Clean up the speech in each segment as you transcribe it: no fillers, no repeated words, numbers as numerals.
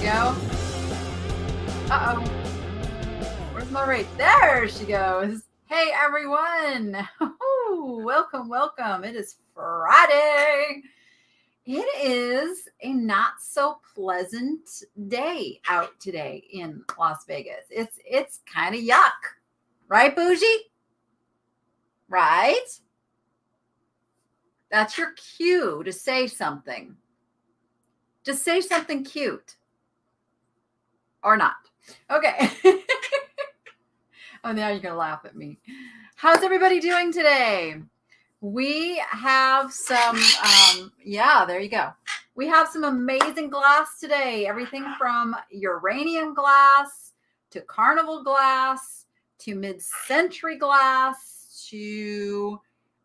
go. Uh-oh. Where's my rate? There she goes. Hey, everyone. Welcome, welcome. It is Friday. It is a not so pleasant day out today in Las Vegas. It's kind of yuck. Right, Bougie? Right? That's your cue to say something. Just say something cute. Or not. Okay. Oh, now you're going to laugh at me. How's everybody doing today? We have some, there you go. We have some amazing glass today. Everything from uranium glass to carnival glass to mid-century glass to,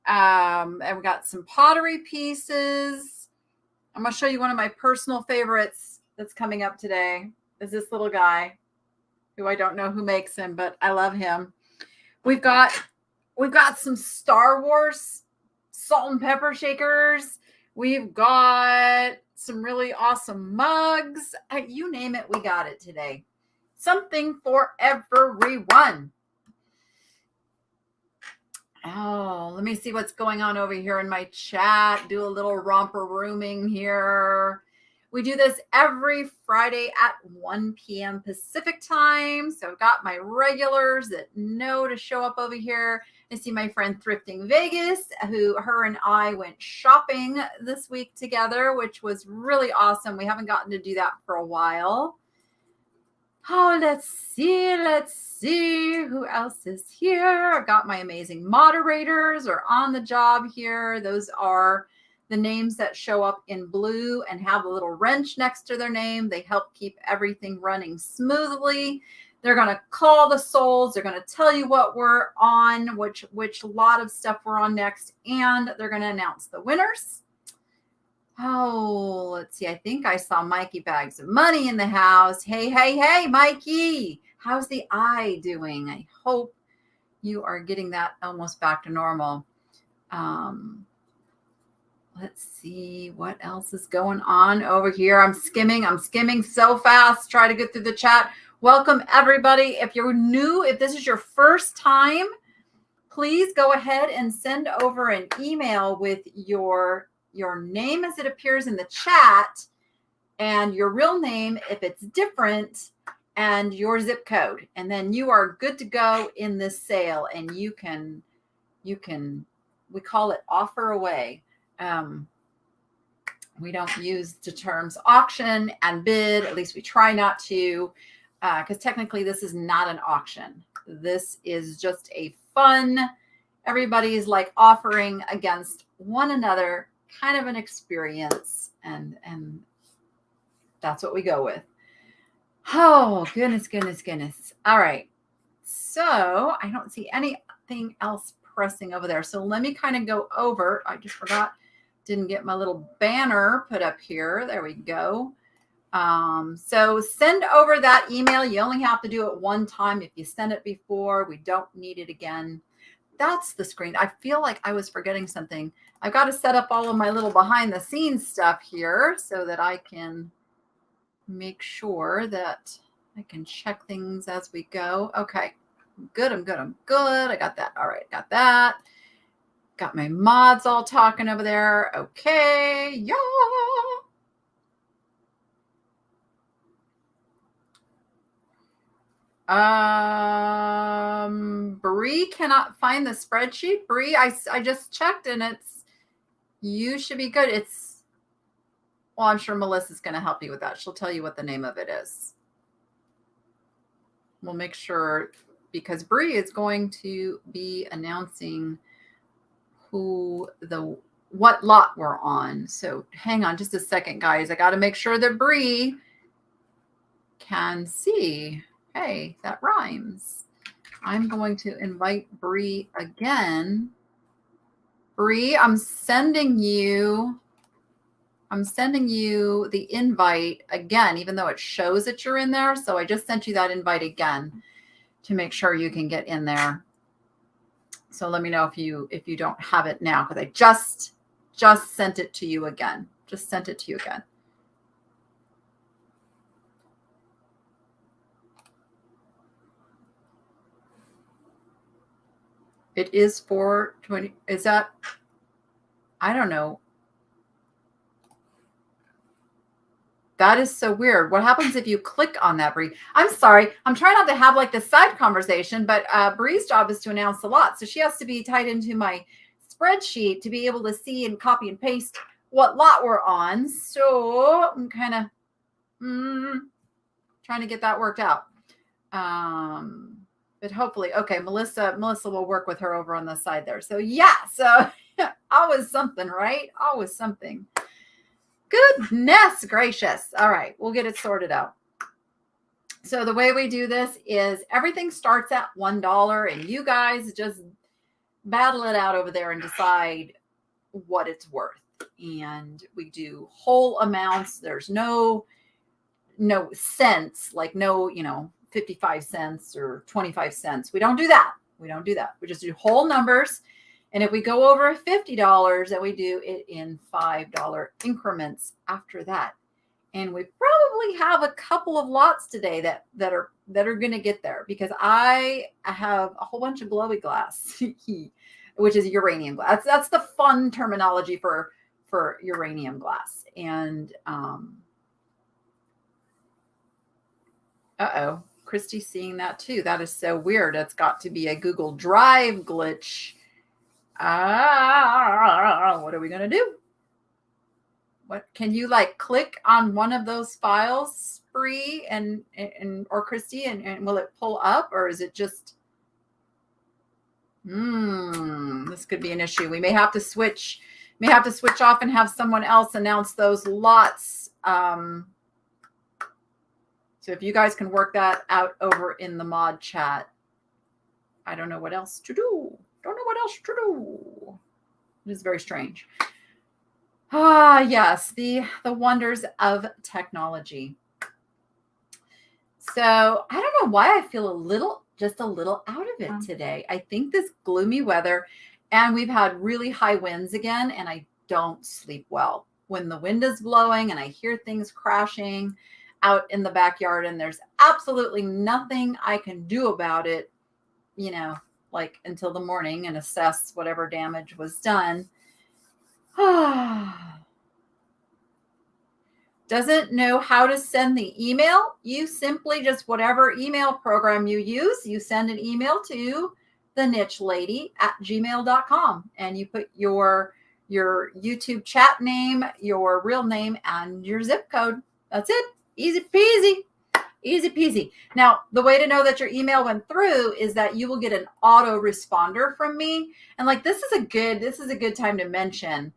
and we got some pottery pieces. I'm going to show you one of my personal favorites that's coming up today. Is this little guy who I don't know who makes him, but I love him. We've got some Star Wars salt and pepper shakers. We've got some really awesome mugs. You name it, we got it today. Something for everyone. Oh, let me see what's going on over here in my chat. Do a little romper rooming here. We do this every Friday at 1 p.m. Pacific time. So I've got my regulars that know to show up over here. I see my friend Thrifting Vegas, her and I went shopping this week together, which was really awesome. We haven't gotten to do that for a while. Oh, let's see who else is here. I've got my amazing moderators are on the job here. Those are the names that show up in blue and have a little wrench next to their name. They help keep everything running smoothly. They're going to call the souls. They're going to tell you what we're on, which lot of stuff we're on next, and they're going to announce the winners. Oh, let's see. I think I saw Mikey Bags of Money in the house. Hey, Mikey. How's the eye doing? I hope you are getting that almost back to normal. Let's see what else is going on over here. I'm skimming so fast. Try to get through the chat. Welcome, everybody. If you're new, if this is your first time, please go ahead and send over an email with your name as it appears in the chat and your real name if it's different and your zip code. And then you are good to go in this sale. And you can, we call it offer away. We don't use the terms auction and bid. At least we try not to, because technically this is not an auction. This is just a fun, everybody's like offering against one another kind of an experience. And that's what we go with. Oh, goodness. All right. So I don't see anything else pressing over there. So let me kind of go over. I just forgot. Didn't get my little banner put up here. There we go. So send over that email. You only have to do it one time. If you send it before, we don't need it again. That's the screen. I feel like I was forgetting something. I've got to set up all of my little behind the scenes stuff here so that I can make sure that I can check things as we go. Okay. Good. I'm good. I got that. All right. Got that. Got my mods all talking over there. Okay. Yeah. Bree cannot find the spreadsheet. Bree, I just checked and you should be good. Well, I'm sure Melissa's going to help you with that. She'll tell you what the name of it is. We'll make sure, because Bree is going to be announcing what lot we're on. So hang on just a second, guys. I got to make sure that Bree can see. Hey, that rhymes. I'm going to invite Bree again. Bree, I'm sending you the invite again, even though it shows that you're in there. So I just sent you that invite again to make sure you can get in there. So let me know if you don't have it now, because I just sent it to you again. Just sent it to you again. It is 420. Is that, I don't know. That is so weird. What happens if you click on that, Bree? I'm sorry. I'm trying not to have like this side conversation, but Bree's job is to announce the lot. So she has to be tied into my spreadsheet to be able to see and copy and paste what lot we're on. So I'm kind of trying to get that worked out. But hopefully, okay, Melissa will work with her over on the side there. So yeah, so always something, right? Always something. Goodness gracious. All right, we'll get it sorted out. So the way we do this is everything starts at $1 and you guys just battle it out over there and decide what it's worth. And we do whole amounts. There's no cents, like no, 55 cents or 25 cents. We don't do that. We just do whole numbers. And if we go over $50, then we do it in $5 increments after that. And we probably have a couple of lots today that are going to get there because I have a whole bunch of glowy glass, which is uranium glass. That's the fun terminology for uranium glass. And uh-oh, Christy's seeing that too. That is so weird. It's got to be a Google Drive glitch. What are we going to do? What can you like click on one of those files, Bree and or Christy, and will it pull up, or is it just this could be an issue. We may have to switch off and have someone else announce those lots. So if you guys can work that out over in the mod chat. I don't know what else to do. It is very strange. Yes, the wonders of technology. So I don't know why I feel just a little out of it today. I think this gloomy weather, and we've had really high winds again, and I don't sleep well when the wind is blowing and I hear things crashing out in the backyard, and there's absolutely nothing I can do about it, like until the morning and assess whatever damage was done. Doesn't know how to send the email. You simply just whatever email program you use, you send an email to thenichelady@gmail.com and you put your YouTube chat name, your real name, and your zip code. That's it. Easy peasy. Easy peasy. Now, the way to know that your email went through is that you will get an auto responder from me. And like, this is a good time to mention.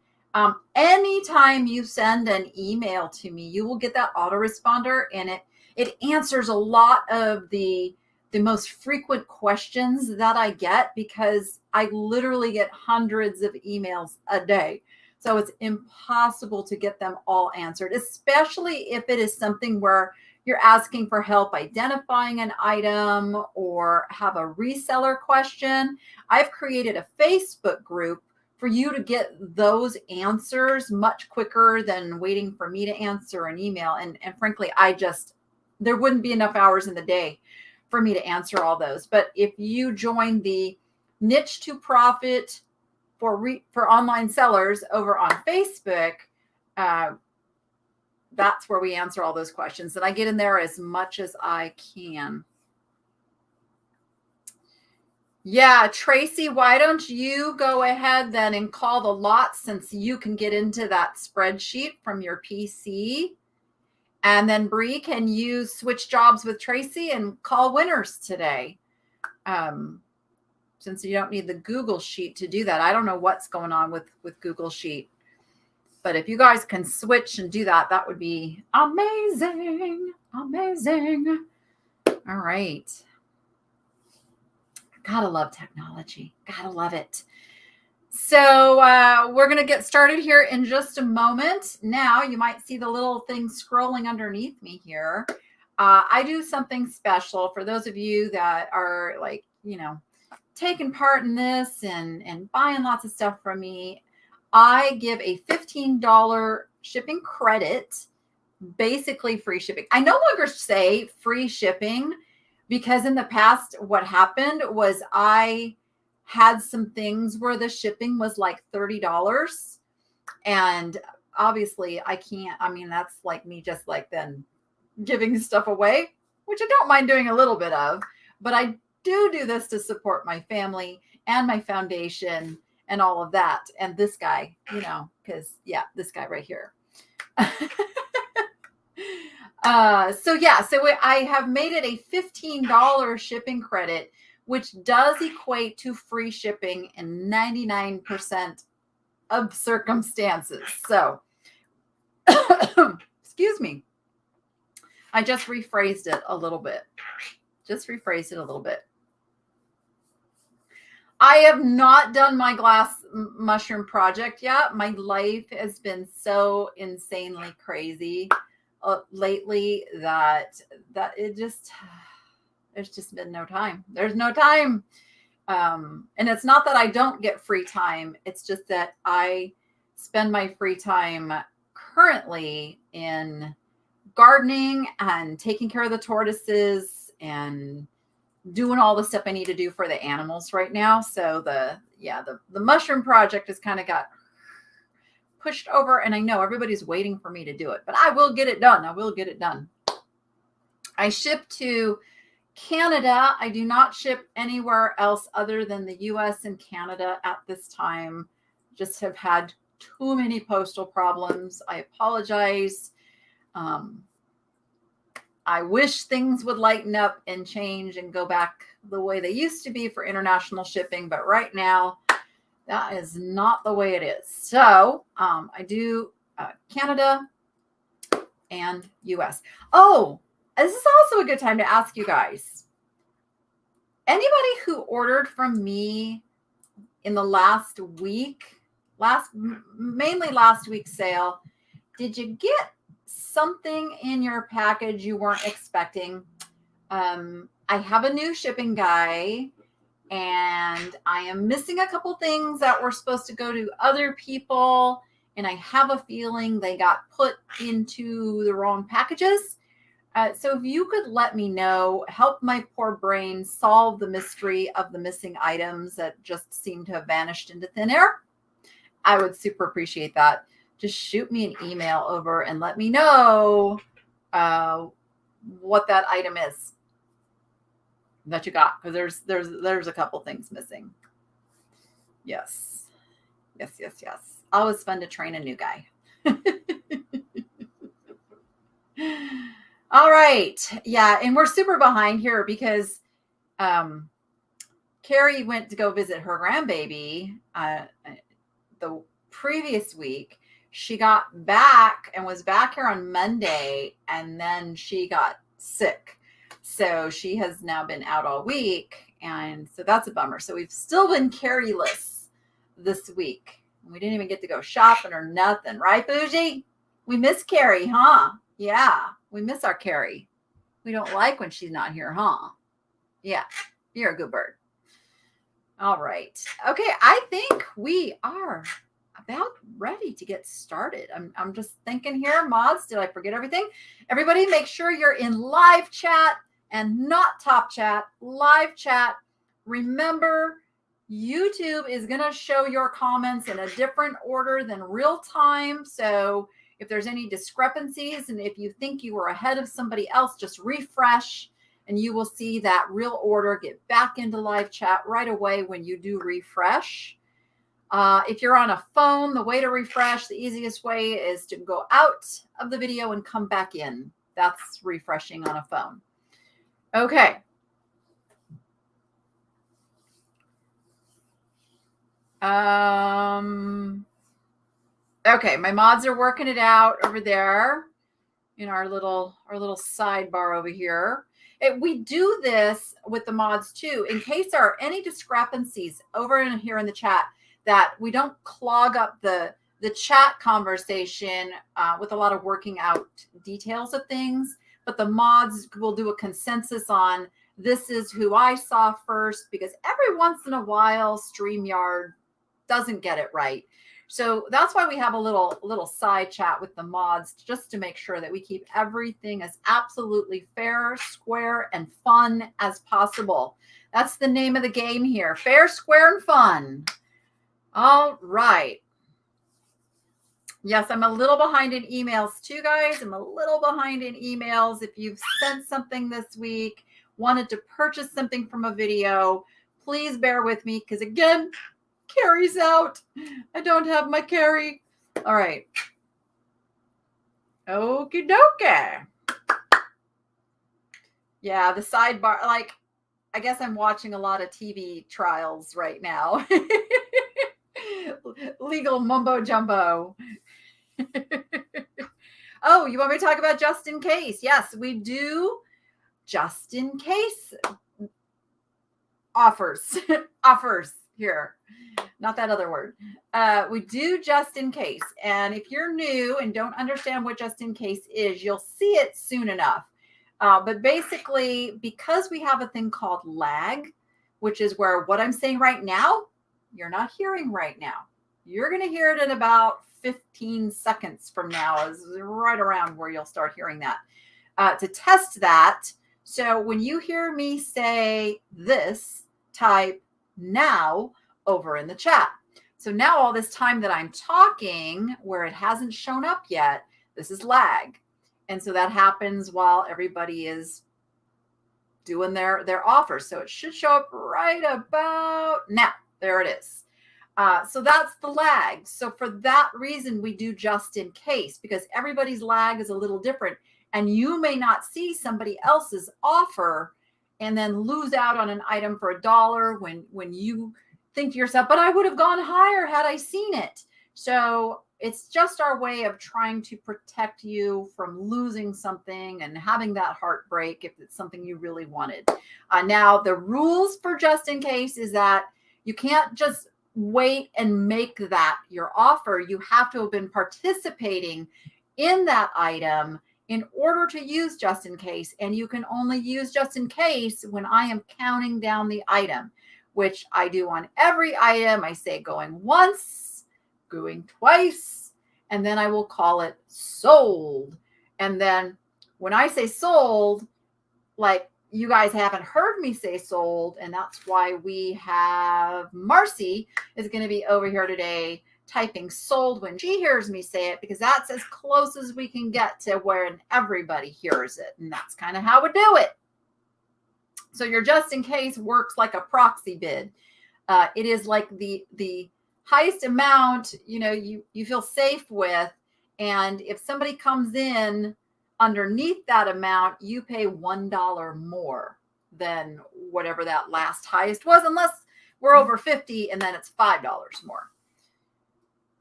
Anytime you send an email to me, you will get that autoresponder, and it answers a lot of the most frequent questions that I get because I literally get hundreds of emails a day. So it's impossible to get them all answered, especially if it is something where you're asking for help identifying an item or have a reseller question. I've created a Facebook group for you to get those answers much quicker than waiting for me to answer an email. And frankly, there wouldn't be enough hours in the day for me to answer all those. But if you join the Niche to Profit for online sellers over on Facebook, that's where we answer all those questions. And I get in there as much as I can. Yeah, Tracy, why don't you go ahead then and call the lot since you can get into that spreadsheet from your PC? And then Bree, can you switch jobs with Tracy and call winners today? Since you don't need the Google Sheet to do that. I don't know what's going on with Google Sheet. But if you guys can switch and do that, that would be amazing. Amazing. All right. Gotta love technology. Gotta love it. So we're going to get started here in just a moment. Now you might see the little thing scrolling underneath me here. I do something special for those of you that are like, taking part in this and buying lots of stuff from me. I give a $15 shipping credit, basically free shipping. I no longer say free shipping because in the past, what happened was I had some things where the shipping was like $30. And obviously I can't, I mean, that's like me just like then giving stuff away, which I don't mind doing a little bit of, but I do this to support my family and my foundation and all of that. And this guy, you know, because yeah, this guy right here. So I have made it a $15 shipping credit, which does equate to free shipping in 99% of circumstances. So, excuse me. I just rephrased it a little bit. I have not done my glass mushroom project yet. My life has been so insanely crazy lately that it just, there's just been no time. There's no time. And it's not that I don't get free time. It's just that I spend my free time currently in gardening and taking care of the tortoises and doing all the stuff I need to do for the animals right now. So the mushroom project has kind of got pushed over, and I know everybody's waiting for me to do it, but I will get it done. I ship to Canada. I do not ship anywhere else other than the US and Canada at this time. Just have had too many postal problems. I apologize. I wish things would lighten up and change and go back the way they used to be for international shipping. But right now, that is not the way it is. So I do Canada and US. Oh, this is also a good time to ask you guys. Anybody who ordered from me in the last week, mainly last week's sale, did you get something in your package you weren't expecting? I have a new shipping guy, and I am missing a couple things that were supposed to go to other people, and I have a feeling they got put into the wrong packages. So if you could let me know, help my poor brain solve the mystery of the missing items that just seem to have vanished into thin air, I would super appreciate that. Just shoot me an email over and let me know what that item is that you got, because there's a couple things missing. Yes. Always fun to train a new guy. All right. Yeah, and we're super behind here because Carrie went to go visit her grandbaby the previous week. She got back and was back here on Monday, and then she got sick. So she has now been out all week, and so that's a bummer. So we've still been Carrie-less this week. We didn't even get to go shopping or nothing, right, Bougie? We miss Carrie, huh? Yeah, we miss our Carrie. We don't like when she's not here, huh? Yeah, you're a good bird. All right. Okay, I think we are about ready to get started. I'm just thinking here, mods, did I forget everything? Everybody make sure you're in live chat and not top chat, live chat. Remember, YouTube is going to show your comments in a different order than real time. So if there's any discrepancies and if you think you were ahead of somebody else, just refresh and you will see that real order get back into live chat right away when you do refresh. If you're on a phone, the way to refresh, the easiest way is to go out of the video and come back in. That's refreshing on a phone. Okay. Okay, my mods are working it out over there in our little sidebar over here. We do this with the mods too, in case there are any discrepancies over in here in the chat, that we don't clog up the chat conversation with a lot of working out details of things, but the mods will do a consensus on this is who I saw first, because every once in a while StreamYard doesn't get it right. So that's why we have a little side chat with the mods, just to make sure that we keep everything as absolutely fair, square, and fun as possible. That's the name of the game here. Fair, square, and fun. All right. Yes, I'm a little behind in emails too, guys. I'm a little behind in emails. If you've sent something this week, wanted to purchase something from a video, please bear with me because, again, Carrie's out. I don't have my Carrie. All right. Okie dokie. Yeah, the sidebar, like, I guess I'm watching a lot of TV trials right now. Legal mumbo jumbo. Oh, you want me to talk about just in case? Yes, we do just in case offers. Offers here. Not that other word. We do just in case. And if you're new and don't understand what just in case is, you'll see it soon enough. But basically, because we have a thing called lag, which is where what I'm saying right now, you're not hearing right now. You're going to hear it in about 15 seconds from now, is right around where you'll start hearing that. To test that, so when you hear me say this, type now over in the chat. So now all this time that I'm talking where it hasn't shown up yet, this is lag. And so that happens while everybody is doing their offers. So it should show up right about now. There it is. So that's the lag. So for that reason, we do just in case, because everybody's lag is a little different. And you may not see somebody else's offer and then lose out on an item for $1 when you think to yourself, but I would have gone higher had I seen it. So it's just our way of trying to protect you from losing something and having that heartbreak if it's something you really wanted. Now, the rules for just in case is that you can't just wait and make that your offer. You have to have been participating in that item in order to use just in case. And you can only use just in case when I am counting down the item, which I do on every item. I say going once, going twice, and then I will call it sold. And then when I say sold, like, you guys haven't heard me say sold, and that's why we have Marcy is going to be over here today typing sold when she hears me say it, because that's as close as we can get to where everybody hears it. And that's kind of how we do it. So your just in case works like a proxy bid. It is like the highest amount, you feel safe with. And if somebody comes in underneath that amount, you pay $1 more than whatever that last highest was, unless we're over 50 and then it's $5 more.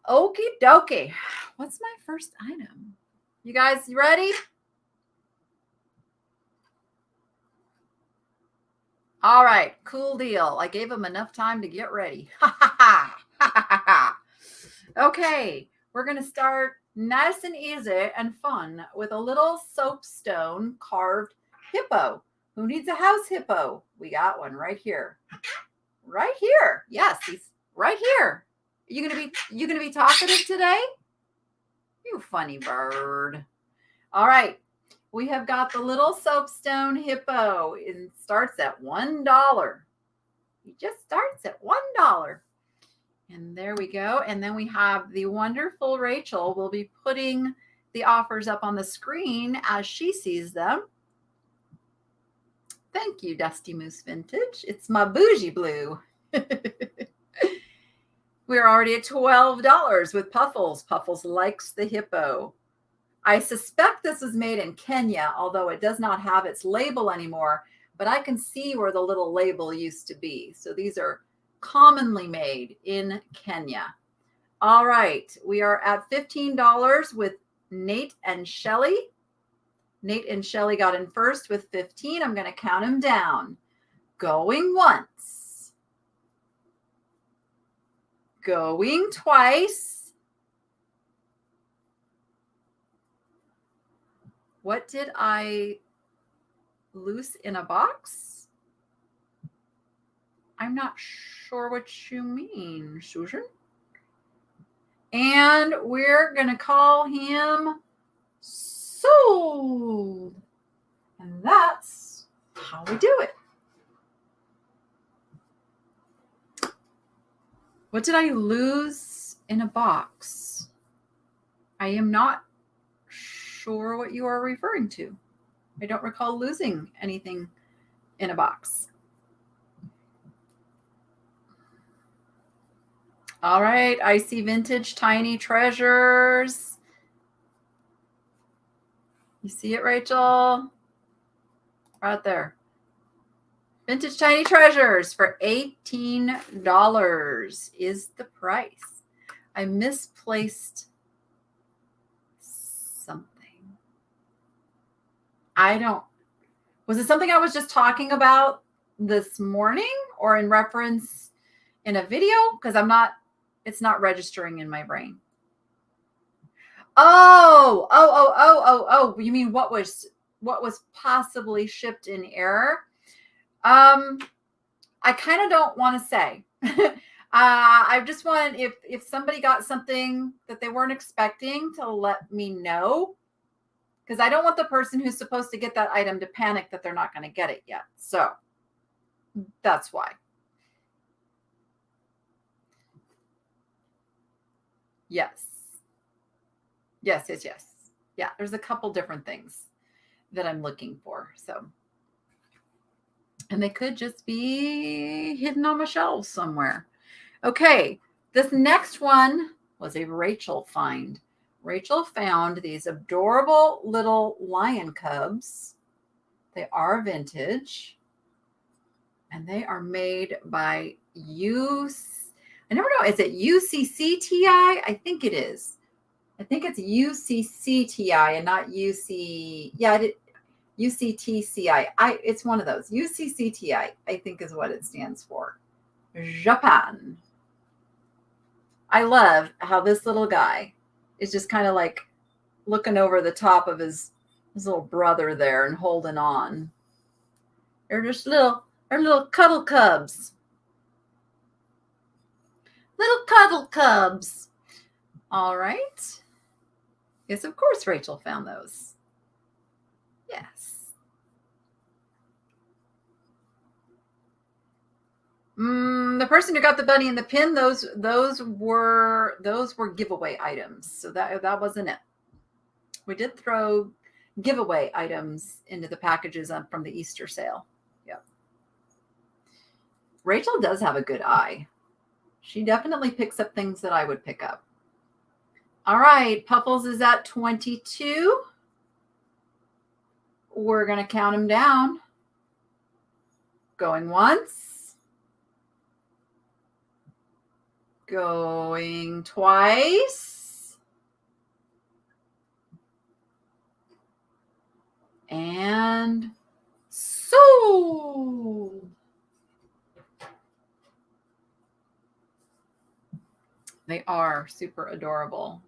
Okie dokie. What's my first item? You guys ready? All right, cool deal. I gave them enough time to get ready. Okay, we're going to start nice and easy and fun with a little soapstone carved hippo. Who needs a house hippo? We got one right here. Right here. Yes, he's right here. You gonna be talkative today? You funny bird. All right. We have got the little soapstone hippo. It starts at $1. He just starts at $1. And there we go. And then we have the wonderful Rachel will be putting the offers up on the screen as she sees them. Thank you, Dusty Moose Vintage. It's my bougie blue. We're already at $12 with Puffles. Puffles likes the hippo. I suspect this was made in Kenya, although it does not have its label anymore, but I can see where the little label used to be. So these are commonly made in Kenya. All right, we are at $15 with Nate and Shelly. Nate and Shelly got in first with 15. I'm going to count them down. Going once. Going twice. What did I loose in a box? I'm not sure what you mean, Susan. And we're going to call him Sold. And that's how we do it. What did I lose in a box? I am not sure what you are referring to. I don't recall losing anything in a box. All right, I see vintage tiny treasures. You see it, Rachel? Right there. Vintage tiny treasures for $18 is the price. I misplaced something. Was it something I was just talking about this morning or in reference in a video? Because it's not registering in my brain. Oh, you mean what was possibly shipped in error? I kind of don't want to say. I just want, if somebody got something that they weren't expecting, to let me know, because I don't want the person who's supposed to get that item to panic that they're not going to get it yet. So that's why. Yes. Yeah, there's a couple different things that I'm looking for. So, and they could just be hidden on my shelves somewhere. Okay, this next one was a Rachel find. Rachel found these adorable little lion cubs. They are vintage, and they are made by I never know, is it UCCTI? I think it is. I think it's UCCTI and not UC. Yeah, UCTCI. It's one of those. UCCTI, I think, is what it stands for. Japan. I love how this little guy is just kind of like looking over the top of his little brother there and holding on. They're just little cuddle cubs. Little cuddle cubs. All right. Yes, of course, Rachel found those. Yes. The person who got the bunny and the pin, those were giveaway items. So that wasn't it. We did throw giveaway items into the packages from the Easter sale. Yep. Rachel does have a good eye. She definitely picks up things that I would pick up. All right, Puffles is at 22. We're going to count them down. Going once. Going twice. And sold. They are super adorable.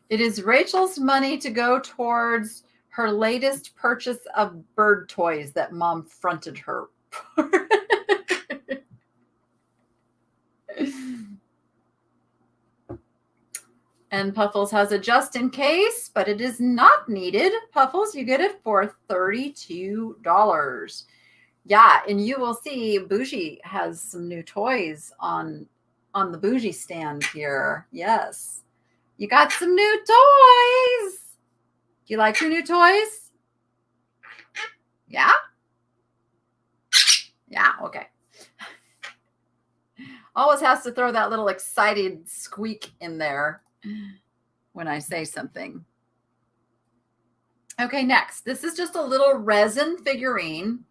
It is Rachel's money to go towards her latest purchase of bird toys that Mom fronted her. And Puffles has a just in case, but it is not needed. Puffles, you get it for $32. Yeah, and you will see Bougie has some new toys on the Bougie stand here. Yes. You got some new toys. Do you like your new toys? Yeah? Yeah, okay. Always has to throw that little excited squeak in there when I say something. Okay, next. This is just a little resin figurine.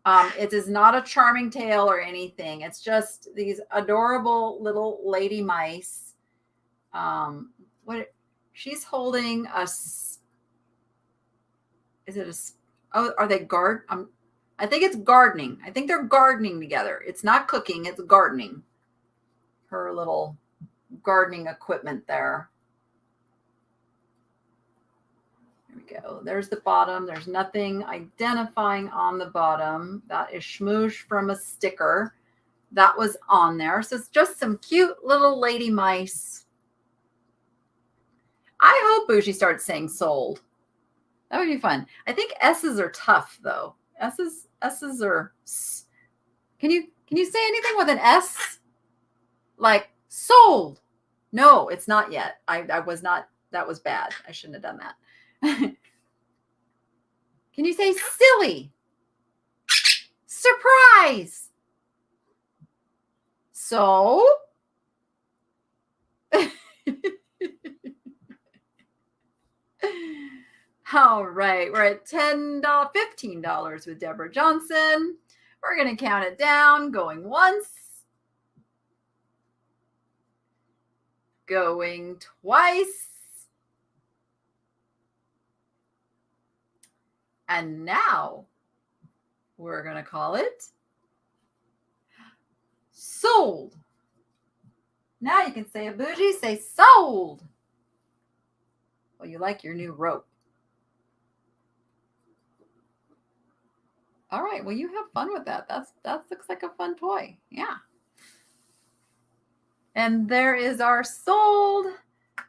It is not a charming tale or anything. It's just these adorable little lady mice. She's holding a, is it a, oh, are they I think it's gardening. I think they're gardening together. It's not cooking, it's gardening. Her little gardening equipment there. There we go. There's the bottom. There's nothing identifying on the bottom. That is Schmoosh from a sticker that was on there. So it's just some cute little lady mice. I hope Bougie starts saying sold. That would be fun. I think S's are tough though. S's are. Can you say anything with an S? Like sold? No, it's not yet. I was not. That was bad. I shouldn't have done that. Can you say silly? Surprise. So? All right, we're at $10, $15 with Deborah Johnson. We're going to count it down, going once, going twice, and now we're going to call it sold. Now you can say a bougie, say sold. Well, you like your new rope. All right, well, you have fun with that. That looks like a fun toy. Yeah. And there is our sold.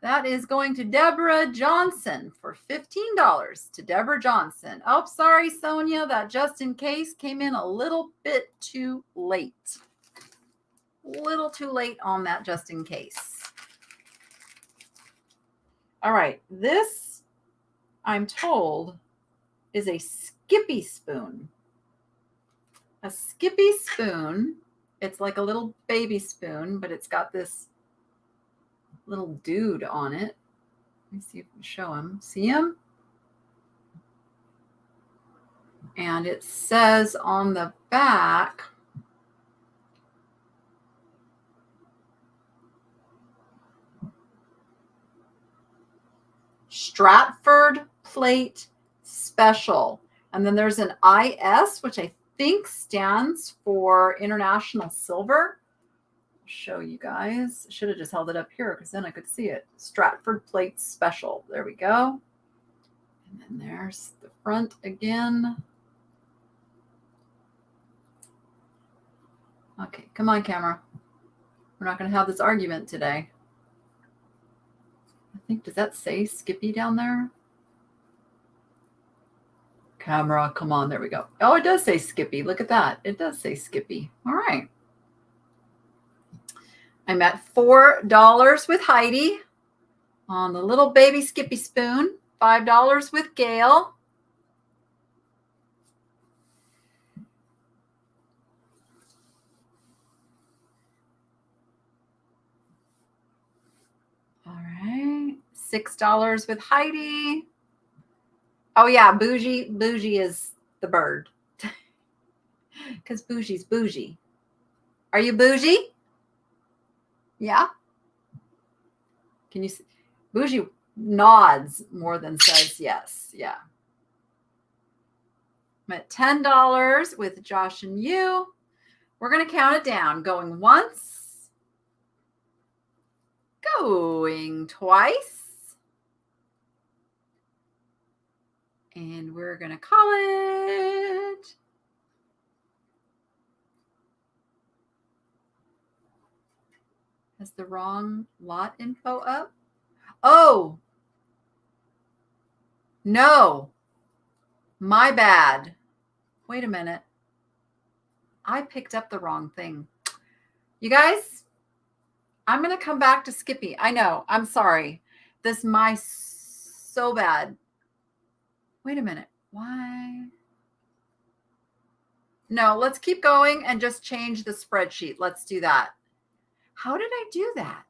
That is going to Deborah Johnson for $15 to Deborah Johnson. Oh, sorry, Sonia. That just in case came in a little bit too late. A little too late on that just in case. All right. This, I'm told, is a skippy spoon. A skippy spoon. It's like a little baby spoon, but it's got this little dude on it. Let me see if I can show him. See him? And it says on the back, Stratford Plate Special. And then there's an IS, which I think stands for International Silver. I'll show you guys. Should have just held it up here because then I could see it. Stratford Plate Special. There we go. And then there's the front again. Okay, come on, camera. We're not going to have this argument today. I think, does that say Skippy down there? Camera, come on. There we go. Oh, it does say Skippy. Look at that. It does say Skippy. All right. I'm at $4 with Heidi on the little baby Skippy spoon. $5 with Gail. All right. $6 with Heidi. Oh, yeah. Bougie. Bougie is the bird. Because Bougie's bougie. Are you bougie? Yeah. Can you see? Bougie nods more than says yes. Yeah. I'm at $10 with Josh and you. We're going to count it down. Going once. Going twice. And we're going to call it has the wrong lot info up. Oh, no, my bad. Wait a minute. I picked up the wrong thing. You guys, I'm going to come back to Skippy. I know. I'm sorry. This mice so bad. Wait a minute. Why? No, let's keep going and just change the spreadsheet. Let's do that. How did I do that?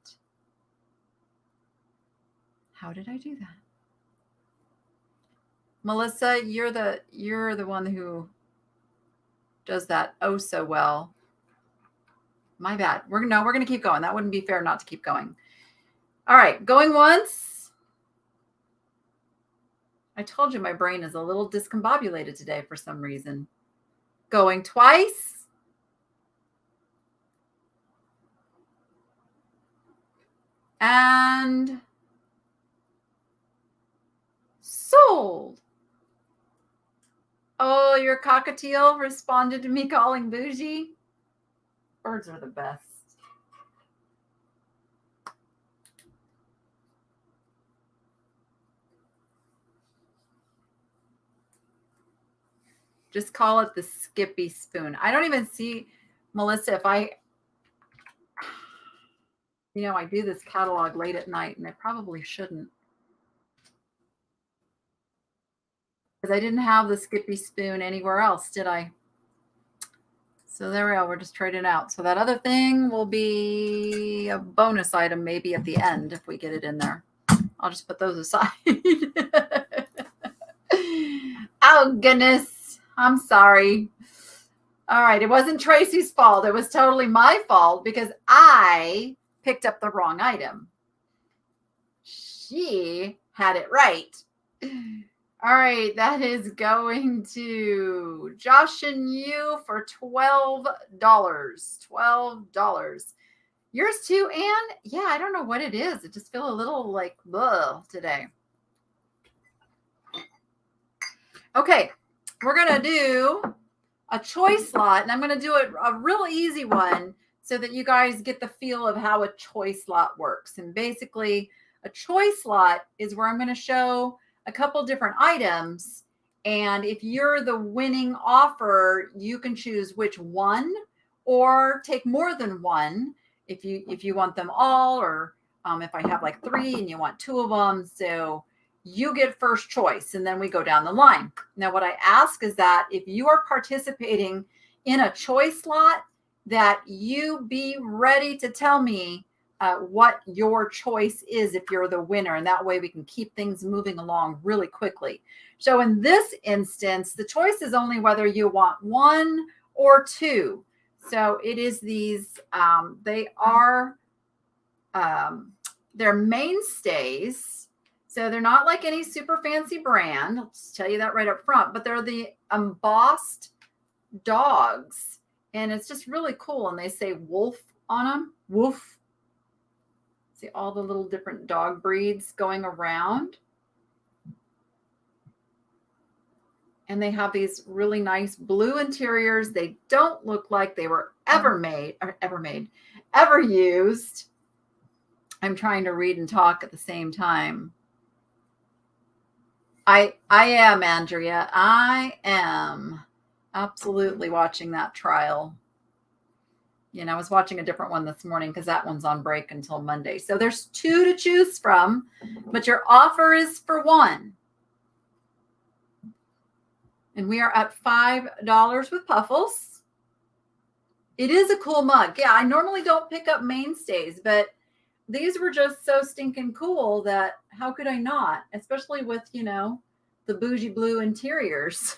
How did I do that? Melissa, you're the one who does that oh so well. My bad. We're going to keep going. That wouldn't be fair not to keep going. All right, going once. I told you my brain is a little discombobulated today for some reason. Going twice. And sold. sold. Oh, your cockatiel responded to me calling bougie. Birds are the best. Just call it the Skippy spoon. I don't even see, Melissa, if I do this catalog late at night, and I probably shouldn't. Because I didn't have the Skippy spoon anywhere else, did I? So there we go. We're just trading out. So that other thing will be a bonus item maybe at the end if we get it in there. I'll just put those aside. Oh, goodness. I'm sorry. All right. It wasn't Tracy's fault. It was totally my fault because I picked up the wrong item. She had it right. All right. That is going to Josh and you for $12. $12. Yours too, Anne? Yeah, I don't know what it is. It just feels a little like ugh today. Okay, we're going to do a choice slot, and I'm going to do it a real easy one so that you guys get the feel of how a choice slot works. And basically, a choice slot is where I'm going to show a couple different items, and if you're the winning offer, you can choose which one or take more than one if you want them all, or if I have like 3 and you want 2 of them. So you get first choice, and then we go down the line. Now, what I ask is that if you are participating in a choice slot, that you be ready to tell me what your choice is if you're the winner, and that way we can keep things moving along really quickly. So in this instance, the choice is only whether you want 1 or 2. So it is these, they're mainstays. So they're not like any super fancy brand. I'll just tell you that right up front, but they're the embossed dogs. And it's just really cool. And they say wolf on them. Woof. See all the little different dog breeds going around. And they have these really nice blue interiors. They don't look like they were ever used. I'm trying to read and talk at the same time. I am, Andrea. I am absolutely watching that trial. I was watching a different one this morning because that one's on break until Monday. So there's 2 to choose from, but your offer is for 1. And we are at $5 with Puffles. It is a cool mug. Yeah, I normally don't pick up mainstays, but these were just so stinking cool that how could I not? Especially with, the bougie blue interiors.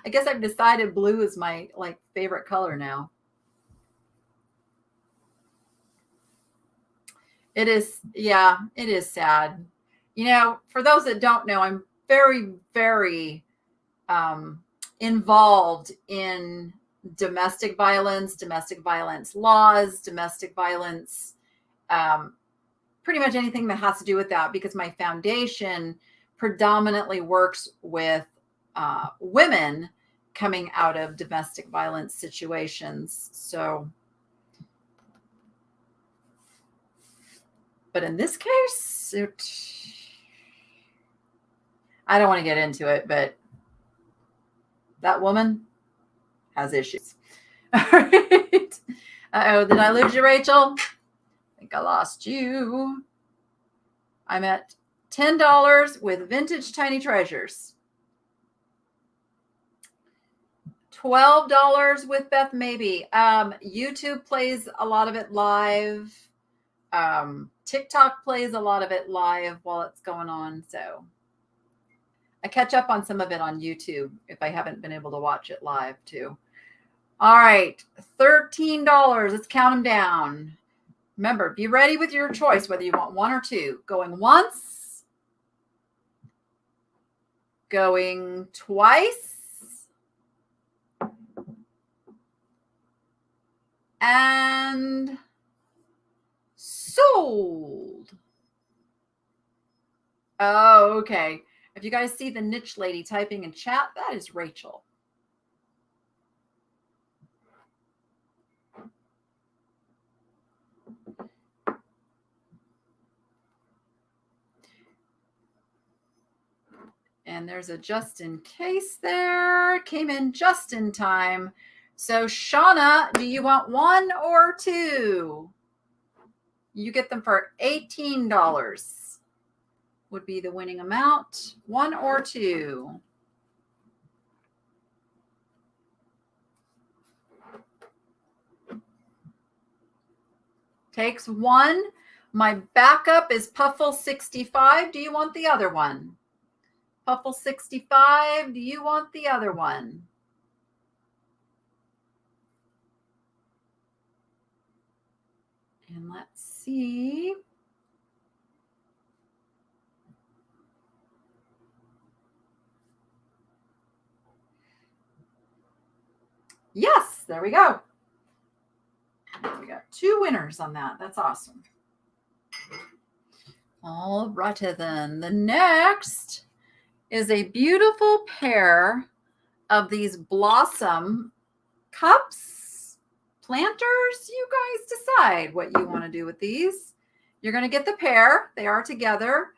I guess I've decided blue is my favorite color now. It is, yeah, it is sad. For those that don't know, I'm very, very involved in domestic violence laws, domestic violence, pretty much anything that has to do with that, because my foundation predominantly works with women coming out of domestic violence situations. So, but in this case, I don't want to get into it, but that woman has issues. All right. Uh-oh, did I lose you, Rachel? I think I lost you. I'm at $10 with Vintage Tiny Treasures. $12 with Beth Maybe. YouTube plays a lot of it live. TikTok plays a lot of it live while it's going on. So I catch up on some of it on YouTube if I haven't been able to watch it live too. All right, $13. Let's count them down. Remember, be ready with your choice, whether you want 1 or 2. Going once. Going twice. And sold. Oh, okay. If you guys see the niche lady typing in chat, that is Rachel. And there's a just in case there. Came in just in time. So Shauna, do you want one or two? You get them for $18 would be the winning amount. One or two. Takes one. My backup is Puffle 65. Do you want the other one? Puffle 65. Do you want the other one? And let's see. Yes, there we go. We got two winners on that. That's awesome. All righty then. The next is a beautiful pair of these blossom cups, planters. You guys decide what you want to do with these. You're going to get the pair. They are together.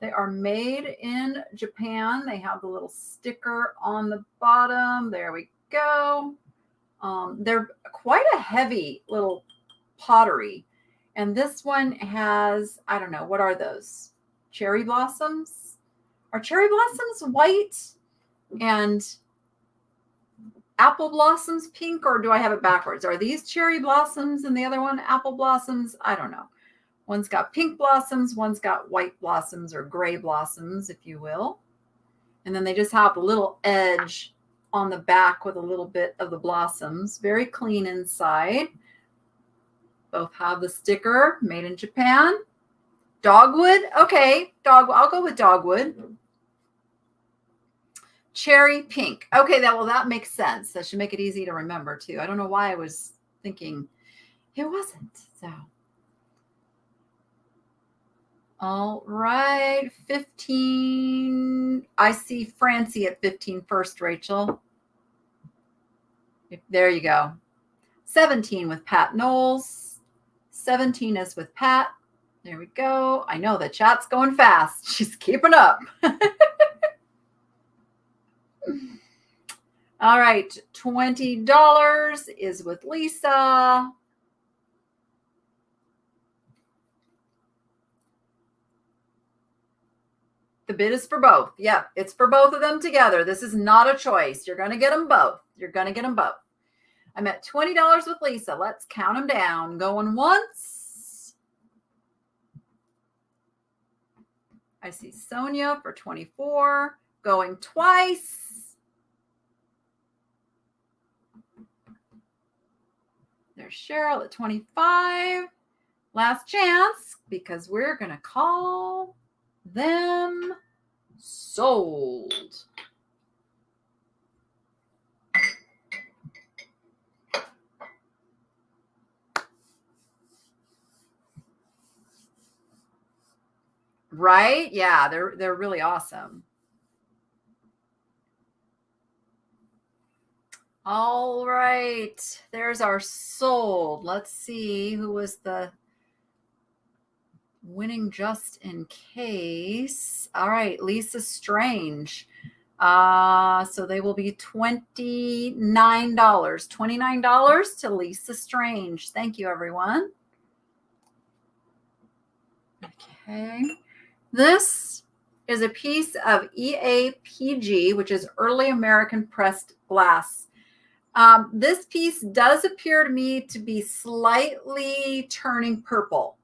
They are made in Japan. They have the little sticker on the bottom. There we go. They're quite a heavy little pottery. And this one has, I don't know, what are those? Cherry blossoms? Are cherry blossoms white and apple blossoms pink, or do I have it backwards? Are these cherry blossoms and the other one apple blossoms? I don't know. One's got pink blossoms, one's got white blossoms or gray blossoms, if you will. And then they just have a little edge on the back with a little bit of the blossoms. Very clean inside. Both have the sticker, made in Japan. Dogwood. Okay, I'll go with dogwood. Cherry pink. Okay, that makes sense. That should make it easy to remember too. I don't know why I was thinking it wasn't. So, all right, 15. I see Francie at 15 first, Rachel. There you go. 17 with Pat Knowles. 17 is with Pat. There we go. I know the chat's going fast. She's keeping up. All right, $20 is with Lisa. The bid is for both. Yeah, it's for both of them together. This is not a choice. You're going to get them both. You're going to get them both. I'm at $20 with Lisa. Let's count them down. Going once. I see Sonia for 24. Going twice. There's Cheryl at 25. Last chance, because we're going to call them sold. Right? Yeah, they're really awesome. All right, there's our sold. Let's see who was the winning just in case. All right, Lisa Strange. So they will be $29. $29 to Lisa Strange. Thank you, everyone. Okay. This is a piece of EAPG, which is Early American Pressed Glass. This piece does appear to me to be slightly turning purple.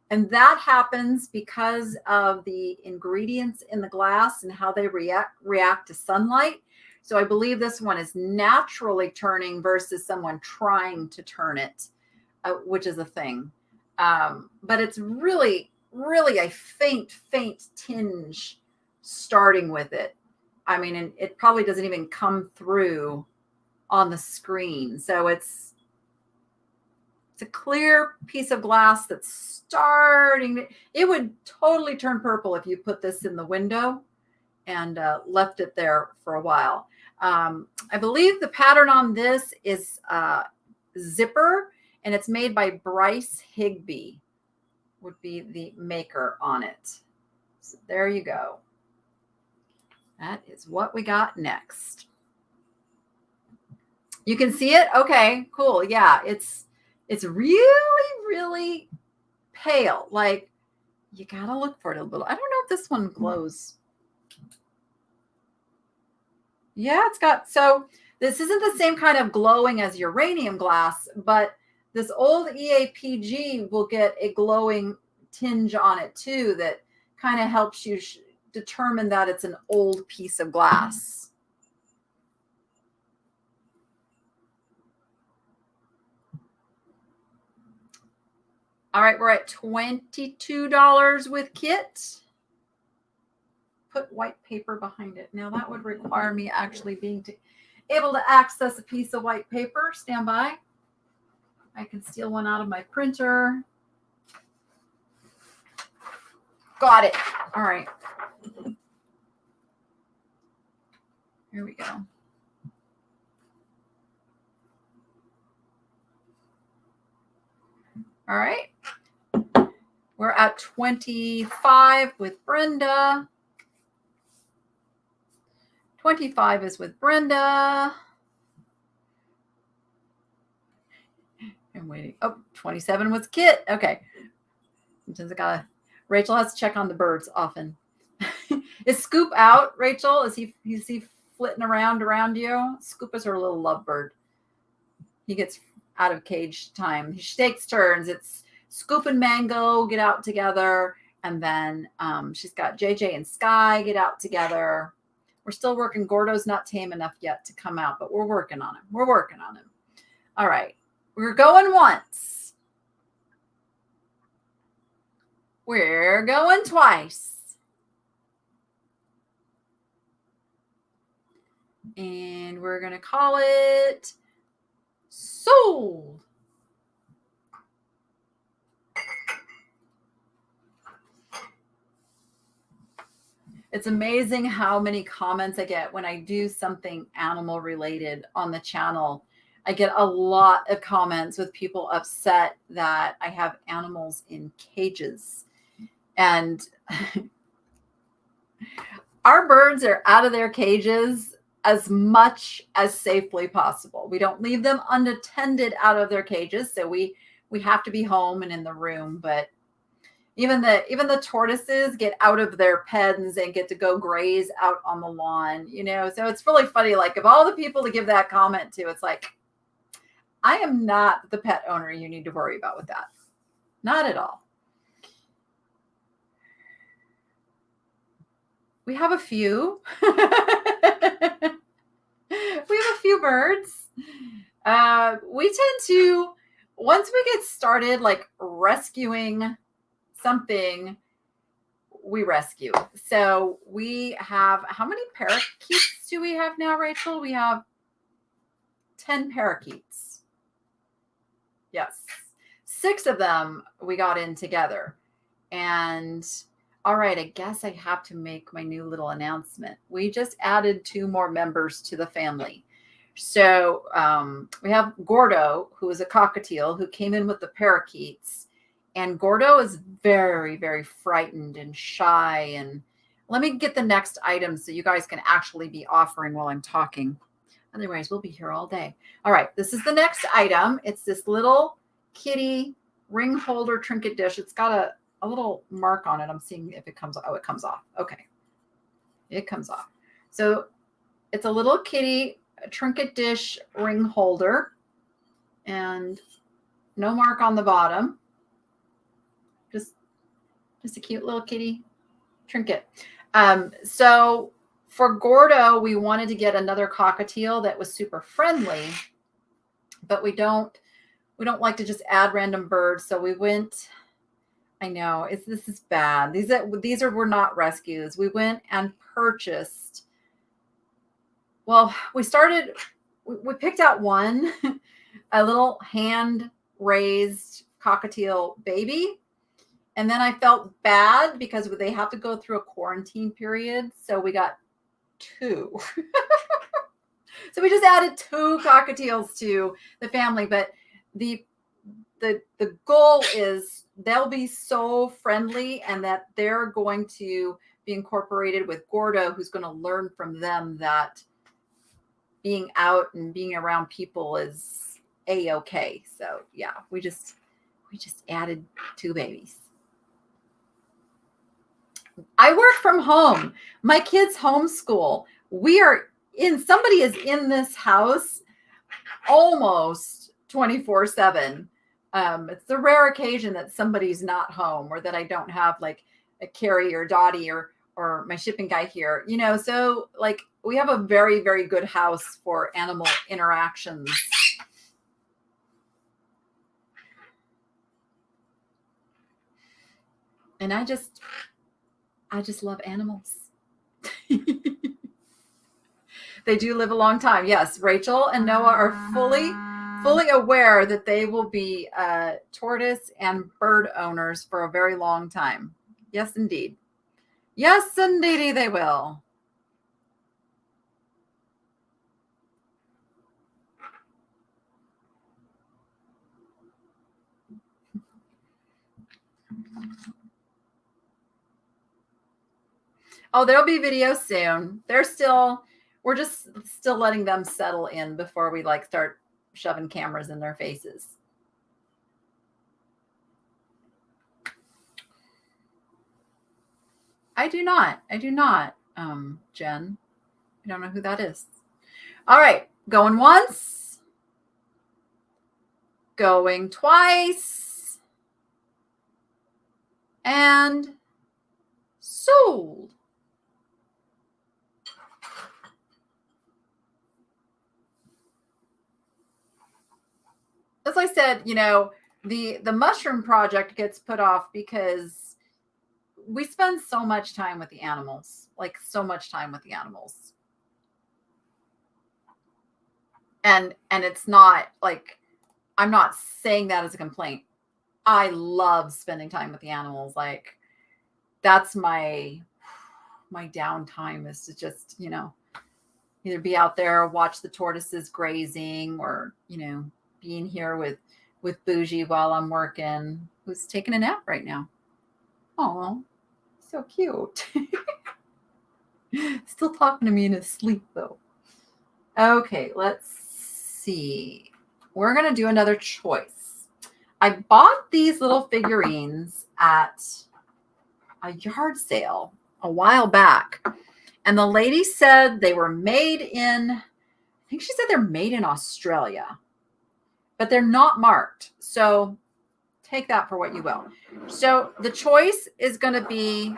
And that happens because of the ingredients in the glass and how they react to sunlight. So I believe this one is naturally turning versus someone trying to turn it, which is a thing. But it's really, really a faint tinge starting with it. I mean, and it probably doesn't even come through on the screen. So it's It's a clear piece of glass that's starting to, it would totally turn purple if you put this in the window and left it there for a while. I believe the pattern on this is zipper, and it's made by Bryce Higby, would be the maker on it. So there you go. That is what we got next. You can see it? Okay, cool. Yeah, it's really, really pale. Like, you gotta look for it a little. I don't know if this one glows. Yeah, it's got, so this isn't the same kind of glowing as uranium glass, but this old EAPG will get a glowing tinge on it too that kind of helps you determine that it's an old piece of glass. All right, we're at $22 with kit. Put white paper behind it. Now that would require me actually being able to access a piece of white paper. Stand by. I can steal one out of my printer. Got it. All right. Here we go. All right. We're at 25 with Brenda. 25 is with Brenda. I'm waiting. Oh, 27 was Kit. Okay. Sometimes Rachel has to check on the birds often. Is Scoop out, Rachel? Is he flitting around you? Scoop is her little lovebird. He gets out of cage time. She takes turns. It's Scoop and Mango get out together. And then she's got JJ and Sky get out together. We're still working. Gordo's not tame enough yet to come out, but we're working on him. We're working on him. All right. We're going once. We're going twice. And we're going to call it sold. It's amazing how many comments I get when I do something animal related on the channel. I get a lot of comments with people upset that I have animals in cages. And our birds are out of their cages as much as safely possible. We don't leave them unattended out of their cages. So we have to be home and in the room, but even the tortoises get out of their pens and get to go graze out on the lawn, you know? So it's really funny. Like, of all the people to give that comment to, it's like, I am not the pet owner you need to worry about with that. Not at all. We have a few. We have a few birds. We tend to, once we get started, like rescuing something, we rescue. So we have, how many parakeets do we have now, Rachel? We have 10 parakeets. Yes. 6 of them we got in together. And all right, I guess I have to make my new little announcement. We just added 2 more members to the family. So we have Gordo, who is a cockatiel, who came in with the parakeets. And Gordo is very, very frightened and shy. And let me get the next item so you guys can actually be offering while I'm talking. Otherwise, we'll be here all day. All right, this is the next item. It's this little kitty ring holder trinket dish. It's got a little mark on it. I'm seeing if it comes off. Oh, it comes off. Okay. It comes off. So it's a little kitty trinket dish ring holder and no mark on the bottom. Just a cute little kitty trinket. So for Gordo, we wanted to get another cockatiel that was super friendly, but we don't like to just add random birds. So we went, I know this is bad. Were not rescues. We went and purchased. Well, we picked out one, a little hand raised cockatiel baby. And then I felt bad because they have to go through a quarantine period. So we got 2. So we just added 2 cockatiels to the family. But the goal is they'll be so friendly, and that they're going to be incorporated with Gordo, who's going to learn from them that being out and being around people is a-okay. So yeah, we just added 2 babies. I work from home. My kids homeschool. Somebody is in this house almost 24/7. It's the rare occasion that somebody's not home, or that I don't have like a Carrie or Dottie or my shipping guy here, so like we have a very, very good house for animal interactions. And I just love animals. They do live a long time. Yes, Rachel and Noah are fully aware that they will be tortoise and bird owners for a very long time. Yes, indeed. Yes, indeedy, they will. Oh, there'll be videos soon. We're just still letting them settle in before we like start shoving cameras in their faces. I do not, Jen. I don't know who that is. All right, going once, going twice, and sold. As I said, the mushroom project gets put off because we spend so much time with the animals, like so much time with the animals. And it's not like, I'm not saying that as a complaint. I love spending time with the animals. Like that's my downtime, is to just, either be out there or watch the tortoises grazing, or, being here with Bougie while I'm working, who's taking a nap right now. Oh, so cute. Still talking to me in his sleep though. Okay, let's see. We're going to do another choice. I bought these little figurines at a yard sale a while back. And the lady said they were made in, I think she said they're made in Australia, but they're not marked. So take that for what you will. So the choice is going to be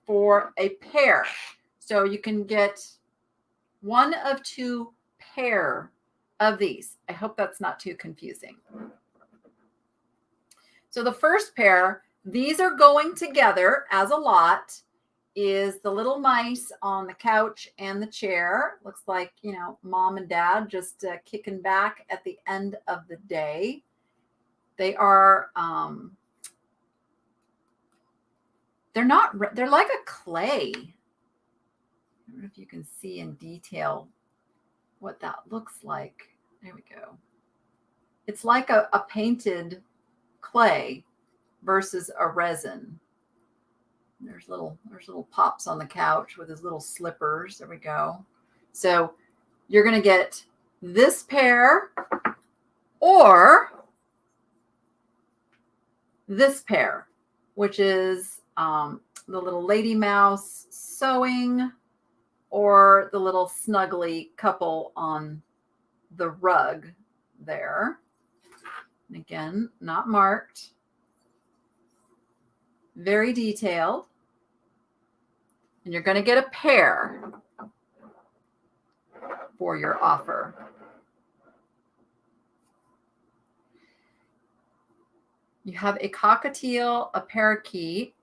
for a pair. So you can get one of 2 pair of these. I hope that's not too confusing. So the first pair, these are going together as a lot, is the little mice on the couch and the chair. Looks like, mom and dad just kicking back at the end of the day. They are, they're like a clay. I don't know if you can see in detail what that looks like. There we go. It's like a painted clay versus a resin. There's little Pops on the couch with his little slippers. There we go. So you're going to get this pair or this pair, which is the little lady mouse sewing, or the little snuggly couple on the rug there. And again, not marked. Very detailed. And you're going to get a pair for your offer. You have a cockatiel, a parakeet.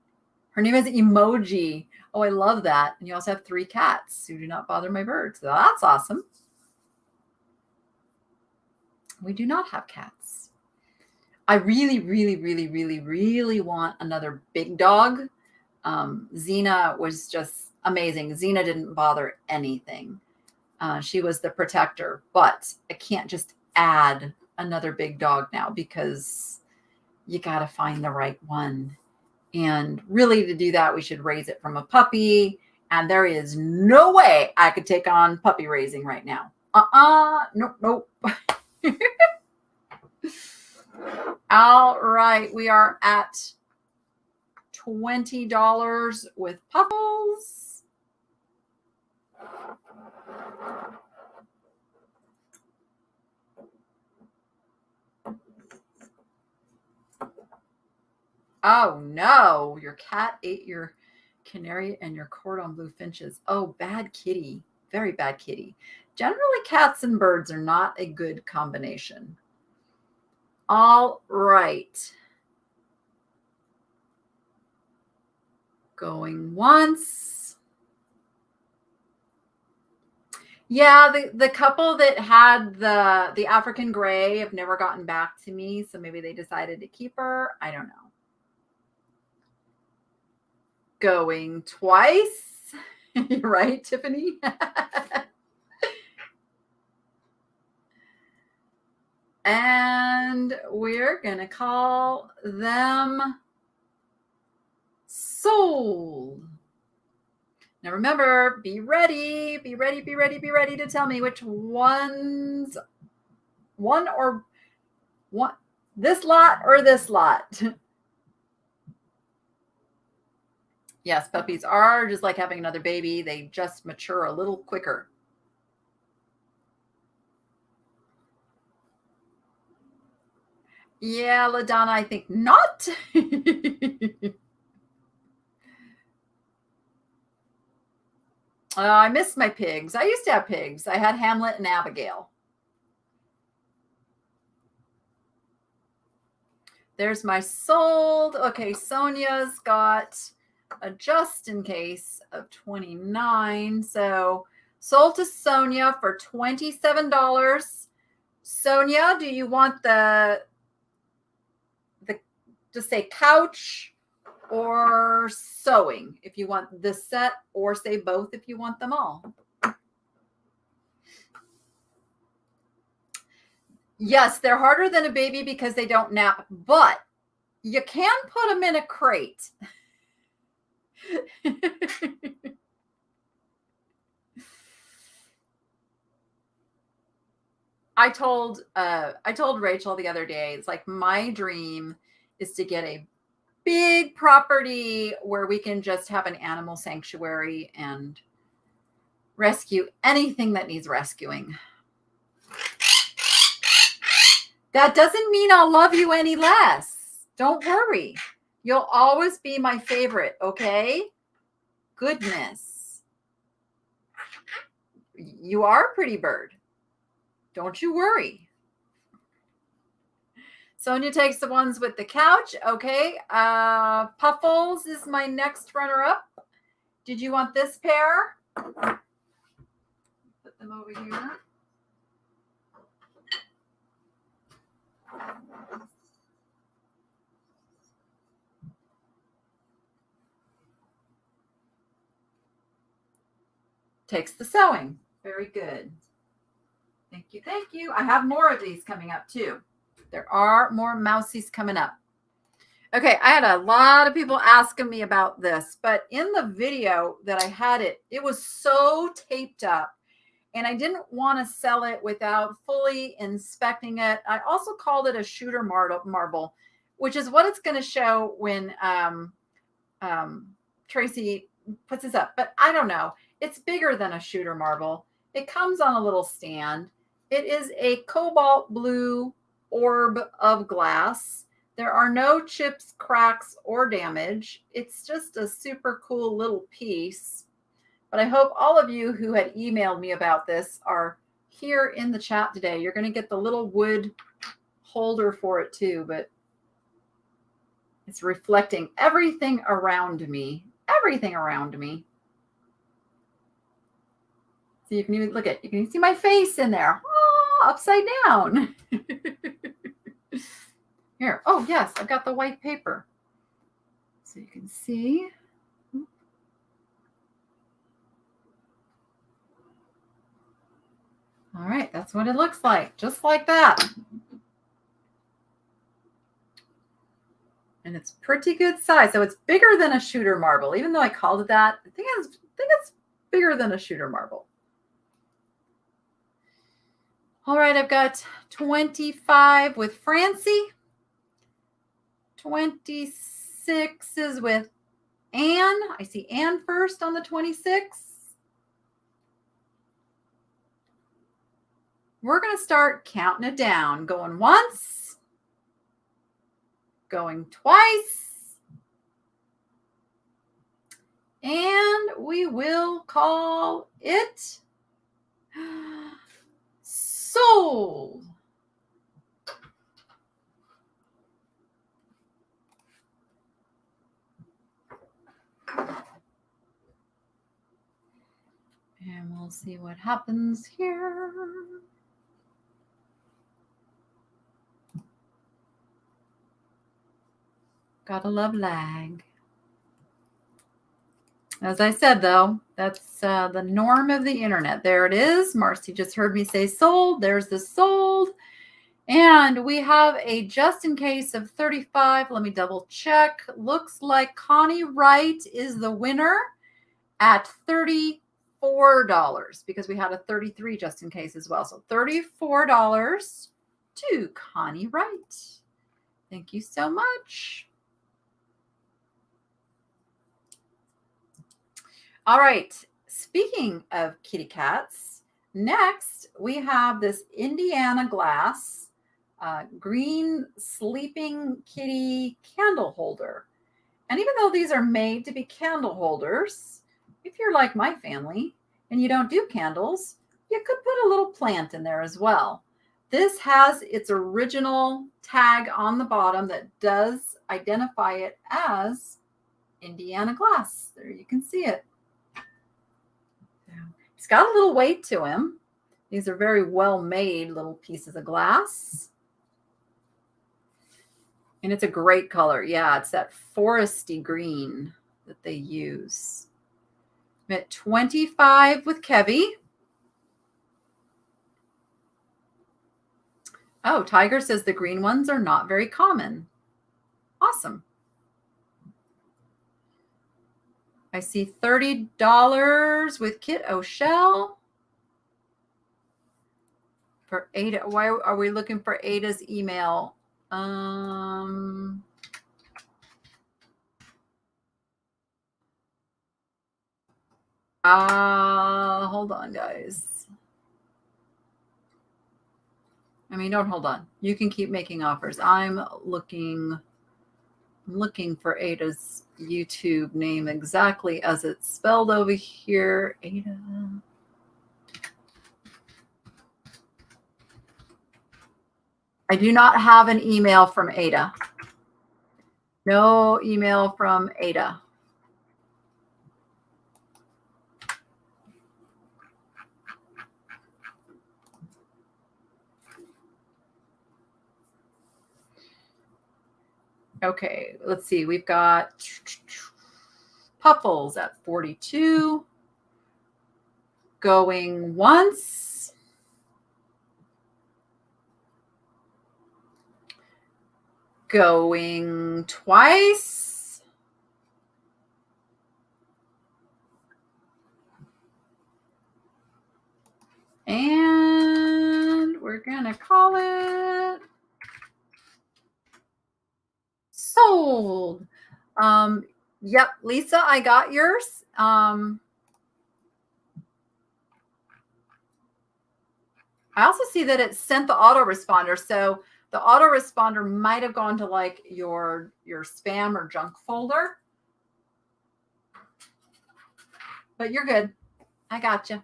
Her name is Emoji. Oh, I love that. And you also have 3 cats who do not bother my birds. So that's awesome. We do not have cats. I really, really, really, really, really want another big dog. Xena was just amazing. Xena didn't bother anything. She was the protector, but I can't just add another big dog now because you got to find the right one. And really to do that, we should raise it from a puppy. And there is no way I could take on puppy raising right now. Nope, nope. All right, we are at $20 with Puffles. Oh no, your cat ate your canary and your cordon bleu finches. Oh, bad kitty. Very bad kitty. Generally, cats and birds are not a good combination. All right. Going once. Yeah, the couple that had the African gray have never gotten back to me, so maybe they decided to keep her. I don't know. Going twice. Right, Tiffany? And we're going to call them sold. Now remember, be ready to tell me which ones, this lot or this lot. Yes, puppies are just like having another baby. They just mature a little quicker. Yeah, LaDonna, I think not. I miss my pigs. I used to have pigs. I had Hamlet and Abigail. There's my sold. Okay, Sonia's got a just in case of 29. So sold to Sonia for $27. Sonia, do you want the just say couch or sewing if you want the set, or say both if you want them all? Yes, they're harder than a baby because they don't nap, but you can put them in a crate. I told Rachel the other day, it's like my dream is to get a big property where we can just have an animal sanctuary and rescue anything that needs rescuing. That doesn't mean I'll love you any less. Don't worry. You'll always be my favorite, okay? Goodness. You are a pretty bird. Don't you worry. Sonia takes the ones with the couch. Okay. Puffles is my next runner-up. Did you want this pair? Put them over here. Takes the sewing. Very good. Thank you. Thank you. I have more of these coming up too. There are more mousies coming up. Okay, I had a lot of people asking me about this, but in the video that I had it was so taped up, and I didn't want to sell it without fully inspecting it. I also called it a shooter marble, which is what it's going to show when Tracy puts this up. But I don't know. It's bigger than a shooter marble. It comes on a little stand. It is a cobalt blue orb of glass. There are no chips, cracks, or damage. It's just a super cool little piece. But I hope all of you who had emailed me about this are here in the chat today. You're going to get the little wood holder for it too, but it's reflecting everything around me. Everything around me. So you can even look at, you can see my face in there. Oh, upside down. Here. Oh, yes, I've got the white paper. So you can see. All right, that's what it looks like, just like that. And it's pretty good size. So it's bigger than a shooter marble. Even though I called it that, I think it's bigger than a shooter marble. All right, I've got 25 with Francie. 26 is with Anne. I see Anne first on the 26. We're going to start counting it down. Going once. Going twice. And we will call it sold. And we'll see what happens here. Gotta love lag. As I said, though, that's the norm of the internet. There it is. Marcy just heard me say sold. There's the sold. And we have a just in case of 35. Let me double check. Looks like Connie Wright is the winner at $34 because we had a 33 just in case as well. So $34 to Connie Wright. Thank you so much. All right. Speaking of kitty cats, next we have this Indiana glass green sleeping kitty candle holder. And even though these are made to be candle holders, if you're like my family and you don't do candles, you could put a little plant in there as well. This has its original tag on the bottom that does identify it as Indiana glass. There you can see it. It's got a little weight to him. These are very well made little pieces of glass. And it's a great color. Yeah, it's that foresty green that they use. I'm at 25 with Kevy. Oh, Tiger says the green ones are not very common. Awesome. I see $30 with Kit O'Shell. For Ada. Why are we looking for Ada's email? Hold on, guys. I mean, don't hold on. You can keep making offers. I'm looking for Ada's YouTube name exactly as it's spelled over here. Ada. I do not have an email from Ada. No email from Ada. Okay, let's see. We've got Puffles at 42. Going once. Going twice. And we're going to call it sold. Yep, Lisa, I got yours. I also see that it sent the autoresponder. So the autoresponder might have gone to like your spam or junk folder. But you're good. I got you.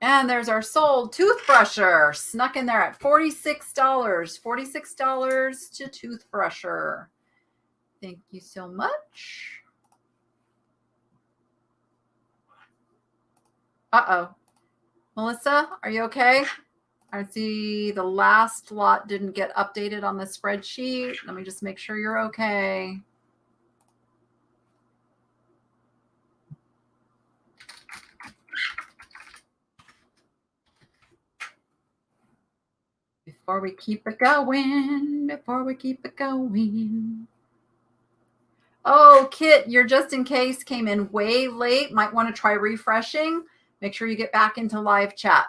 And there's our sold toothbrusher snuck in there at $46. $46 to toothbrusher. Thank you so much. Uh-oh. Melissa, are you okay? I see the last lot didn't get updated on the spreadsheet. Let me just make sure you're okay. Before we keep it going, Oh, Kit, your just in case came in way late. Might want to try refreshing. Make sure you get back into live chat.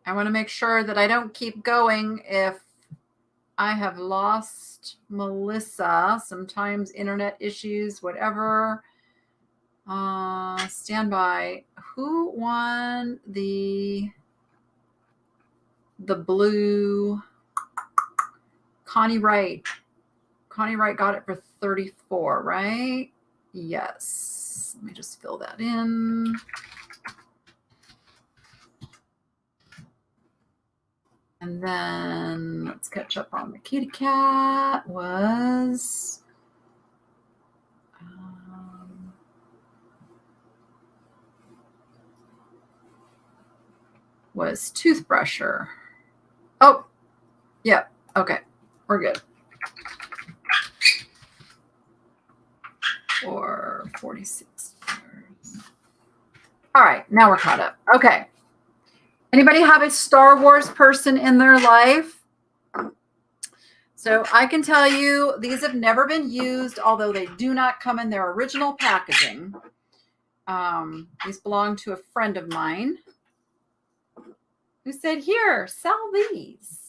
I want to make sure that I don't keep going if I have lost Melissa. Sometimes internet issues, whatever. Stand by. Who won the blue? Connie Wright. Connie Wright got it for 34, right? Yes. Let me just fill that in. And then let's catch up on the kitty cat. Was toothbrusher. Oh, yeah. Okay. We're good. For 46 years. All right. Now we're caught up. Okay. Anybody have a Star Wars person in their life? So I can tell you these have never been used, although they do not come in their original packaging. These belong to a friend of mine who said, here, sell these.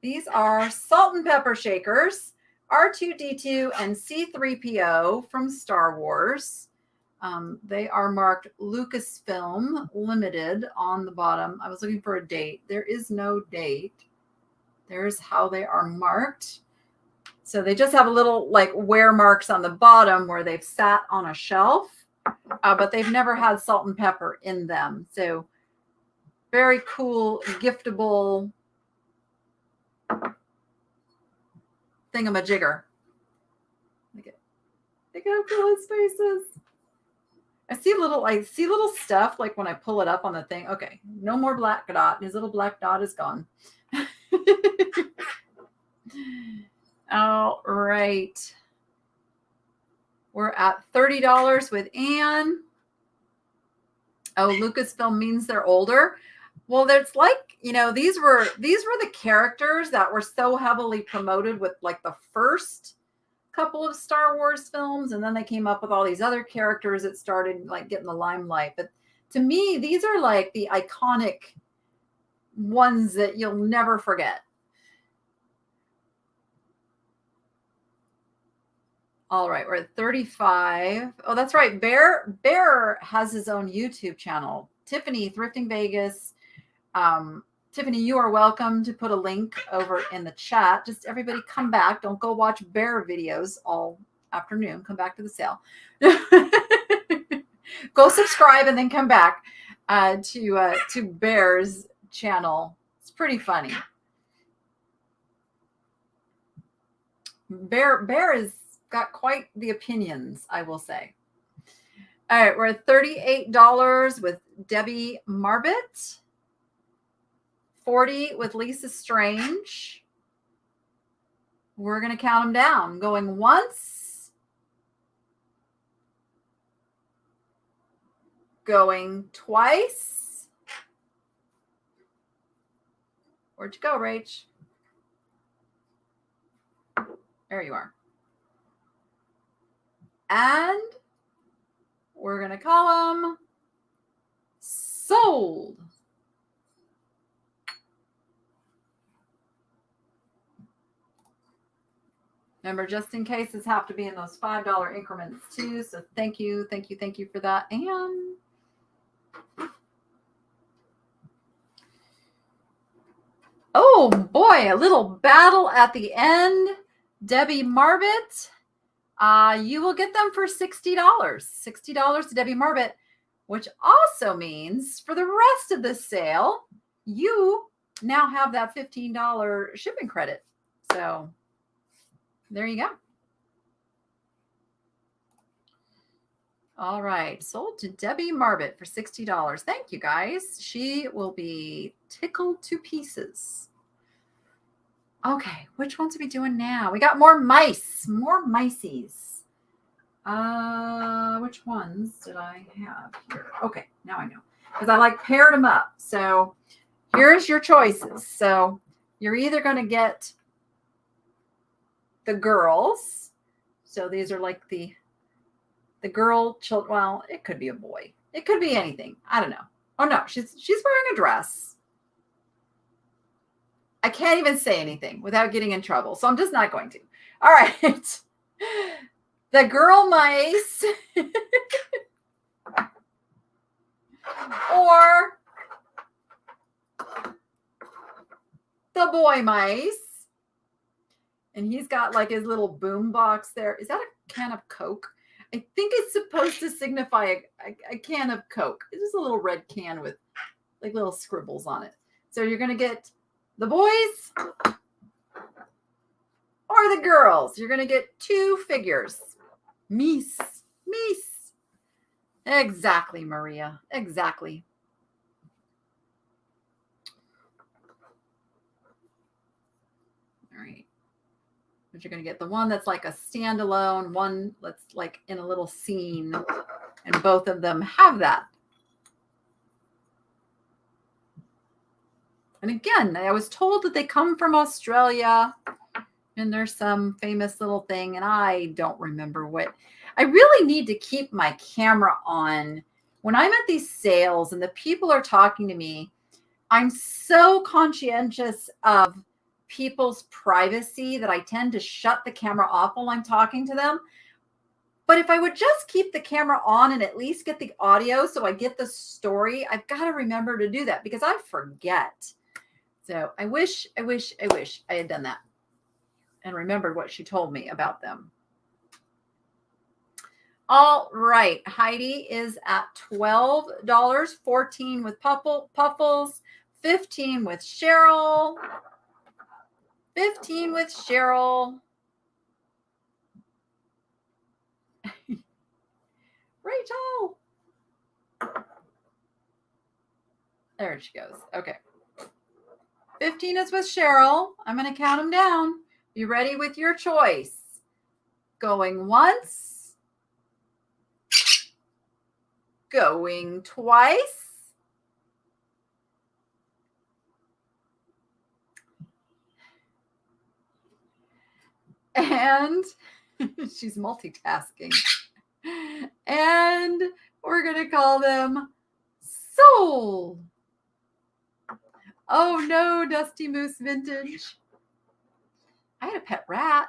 These are salt and pepper shakers, R2-D2 and C-3PO from Star Wars. They are marked Lucasfilm Limited on the bottom. I was looking for a date. There is no date. There's how they are marked. So they just have a little like wear marks on the bottom where they've sat on a shelf, but they've never had salt and pepper in them. So very cool, giftable thingamajigger. Look at how cool his face is. I see little stuff like when I pull it up on the thing. Okay, no more black dot. His little black dot is gone. All right. We're at $30 with Anne. Oh, Lucasfilm means they're older. Well, there's like, these were the characters that were so heavily promoted with like the first couple of Star Wars films, and then they came up with all these other characters that started like getting the limelight. But to me, these are like the iconic ones that you'll never forget. All right, we're at 35. Oh, that's right. Bear has his own YouTube channel. Tiffany, Thrifting Vegas. Tiffany, you are welcome to put a link over in the chat. Just everybody come back. Don't go watch Bear videos all afternoon. Come back to the sale. Go subscribe and then come back to Bear's channel. It's pretty funny. Bear has got quite the opinions, I will say. All right, we're at $38 with Debbie Marbett. 40 with Lisa Strange. We're going to count them down. Going once. Going twice. Where'd you go, Rach? There you are. And we're going to call them sold. Remember, just in cases have to be in those $5 increments too. So thank you for that. And oh boy, a little battle at the end. Debbie Marbett, you will get them for $60. $60 to Debbie Marbett, which also means for the rest of the sale, you now have that $15 shipping credit. So there you go. All right. Sold to Debbie Marbit for $60. Thank you, guys. She will be tickled to pieces. Okay. Which ones are we doing now? We got more mice. More mices. Which ones did I have here? Okay. Now I know. Because I like paired them up. So here's your choices. So you're either going to get the girls. So these are like the girl children. Well, it could be a boy. It could be anything. I don't know. Oh no, she's wearing a dress. I can't even say anything without getting in trouble. So I'm just not going to. All right. The girl mice or the boy mice. And he's got like his little boom box there. Is that a can of Coke? I think it's supposed to signify a can of Coke. It's just a little red can with like little scribbles on it. So you're going to get the boys or the girls. You're going to get two figures. Meese. Exactly, Maria. Exactly. All right. But you're going to get the one that's like a standalone, one that's like in a little scene, and both of them have that. And again, I was told that they come from Australia, and there's some famous little thing, and I don't remember what. I really need to keep my camera on when I'm at these sales and the people are talking to me. I'm so conscientious of people's privacy that I tend to shut the camera off while I'm talking to them. But if I would just keep the camera on and at least get the audio so I get the story, I've got to remember to do that because I forget. So I wish I had done that and remembered what she told me about them. All right. Heidi is at $12, $14 with Puffles, $15 with Cheryl, $15 with Cheryl. Rachel. There she goes. Okay. 15 is with Cheryl. I'm going to count them down. Be ready with your choice. Going once. Going twice. And she's multitasking. And we're going to call them sold. Oh no, Dusty Moose Vintage. I had a pet rat.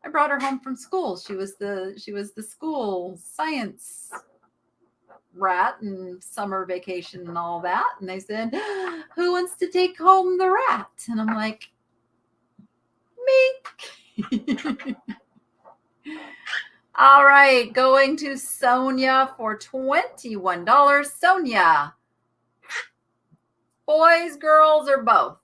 I brought her home from school. She was the school science rat and summer vacation and all that. And they said, who wants to take home the rat? And I'm like, me. All right, going to Sonia for $21. Sonia, boys, girls, or both?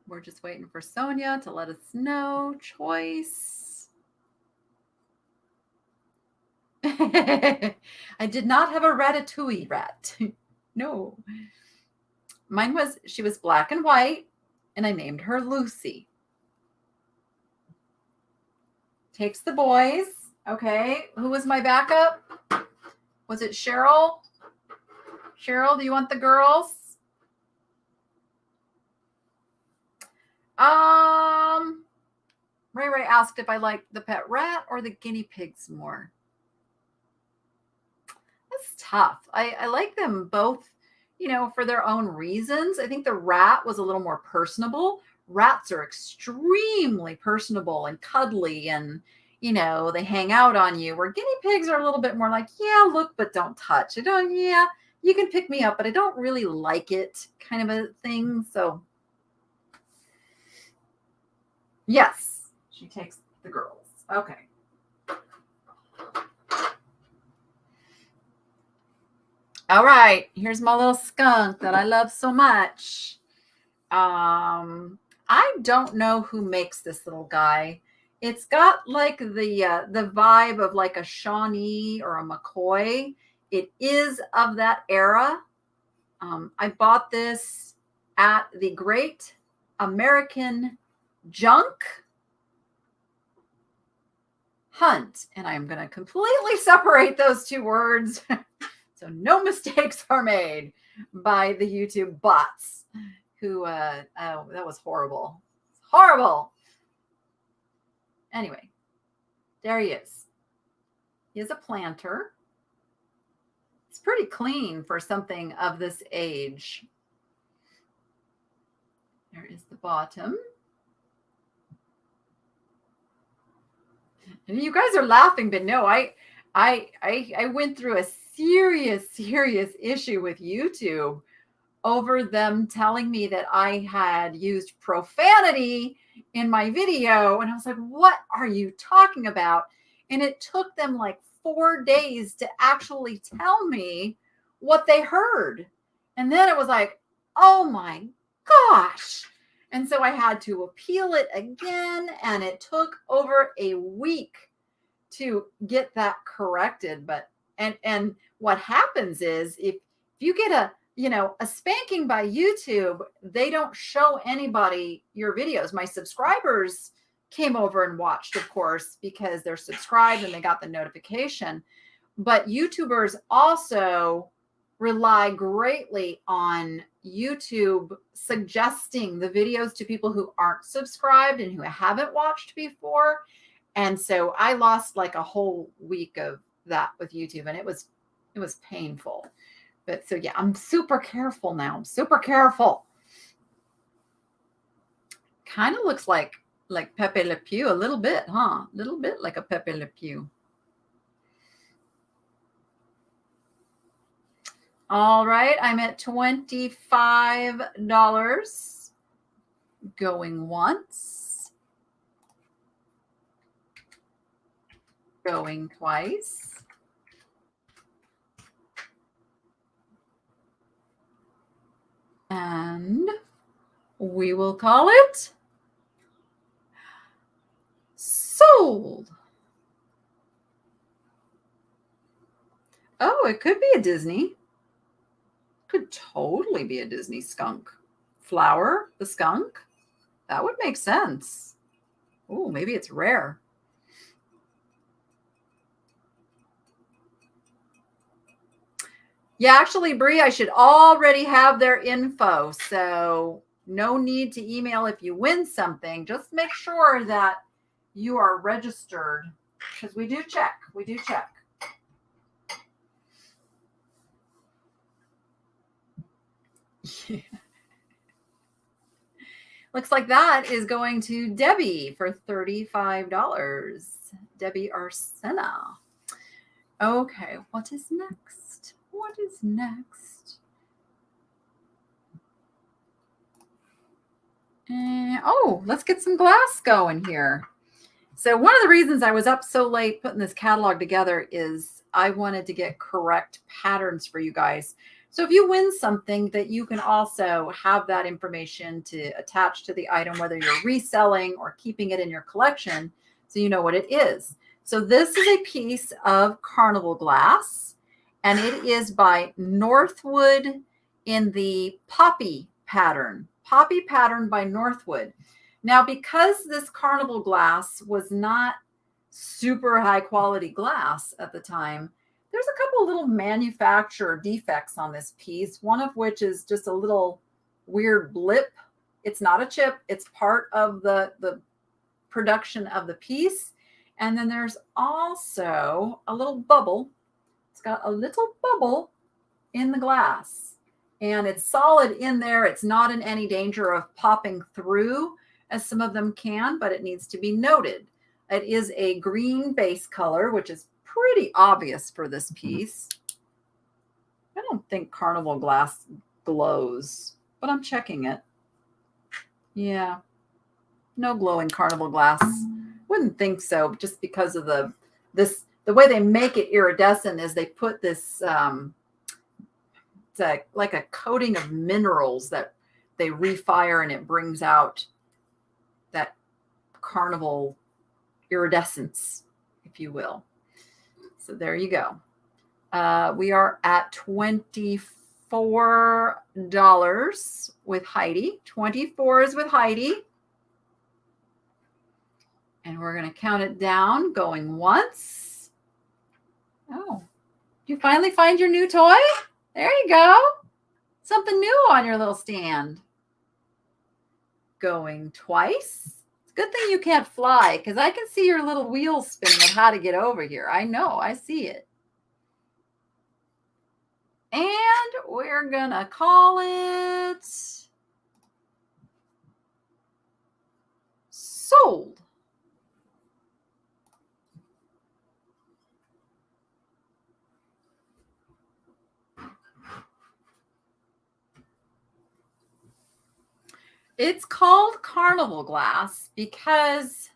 We're just waiting for Sonia to let us know. Choice. I did not have a ratatouille rat. No. She was black and white, and I named her Lucy. Takes the boys. Okay. Who was my backup? Was it Cheryl? Cheryl, do you want the girls? Ray asked if I liked the pet rat or the guinea pigs more. That's tough. I like them both, for their own reasons. I think the rat was a little more personable. Rats are extremely personable and cuddly and, they hang out on you, where guinea pigs are a little bit more like, yeah, look, but don't touch. Yeah, you can pick me up, but I don't really like it kind of a thing. So yes, She takes the girls. Okay. All right. Here's my little skunk that I love so much. I don't know who makes this little guy. It's got like the vibe of like a Shawnee or a McCoy. It is of that era. I bought this at the Great American Junk Hunt, and I'm going to completely separate those two words so no mistakes are made by the YouTube bots who, oh, that was horrible. Horrible. Anyway, there he is. He is a planter. It's pretty clean for something of this age. There is the bottom. And you guys are laughing, but no, I went through a serious issue with YouTube over them telling me that I had used profanity in my video. And I was like, what are you talking about? And it took them like 4 days to actually tell me what they heard. And then it was like, oh my gosh. And so I had to appeal it again. And it took over a week to get that corrected. But, and what happens is if you get a spanking by YouTube, they don't show anybody your videos. My subscribers came over and watched, of course, because they're subscribed and they got the notification. But YouTubers also rely greatly on YouTube suggesting the videos to people who aren't subscribed and who haven't watched before. And so I lost like a whole week of that with YouTube, and it was painful. But so yeah, I'm super careful now. I'm super careful. Kind of looks like Pepe Le Pew a little bit, huh? A little bit like a Pepe Le Pew. All right, I'm at $25. Going once. Going twice. And we will call it sold. Oh, it could be a Disney. Could totally be a Disney skunk. Flower, the skunk. That would make sense. Oh, maybe it's rare. Yeah, actually, Bree, I should already have their info. So no need to email if you win something. Just make sure that you are registered, because we do check. We do check. Yeah. Looks like that is going to Debbie for $35. Debbie Arsena. Okay, what is next? What is next? Oh, let's get some glass going here. So one of the reasons I was up so late putting this catalog together is I wanted to get correct patterns for you guys. So if you win something, that you can also have that information to attach to the item, whether you're reselling or keeping it in your collection, so you know what it is. So this is a piece of carnival glass, and it is by Northwood in the poppy pattern by Northwood. Now, because this carnival glass was not super high quality glass at the time, there's a couple little manufacturer defects on this piece, one of which is just a little weird blip. It's not a chip. It's part of the production of the piece. And then there's also a little bubble. It's got a little bubble in the glass. And it's solid in there. It's not in any danger of popping through, as some of them can, but it needs to be noted. It is a green base color, which is pretty obvious for this piece. I don't think carnival glass glows, but I'm checking it. Yeah, no glowing carnival glass Wouldn't think so, just because of the way they make it iridescent is they put this it's like a coating of minerals that they refire, and it brings out that carnival iridescence, if you will. So there you go. We are at $24 with Heidi. 24 is with Heidi. And we're going to count it down, going once. Oh, you finally find your new toy? There you go. Something new on your little stand. Going twice. It's a good thing you can't fly, because I can see your little wheels spinning of how to get over here. I know, I see it. And we're going to call it sold. It's called carnival glass because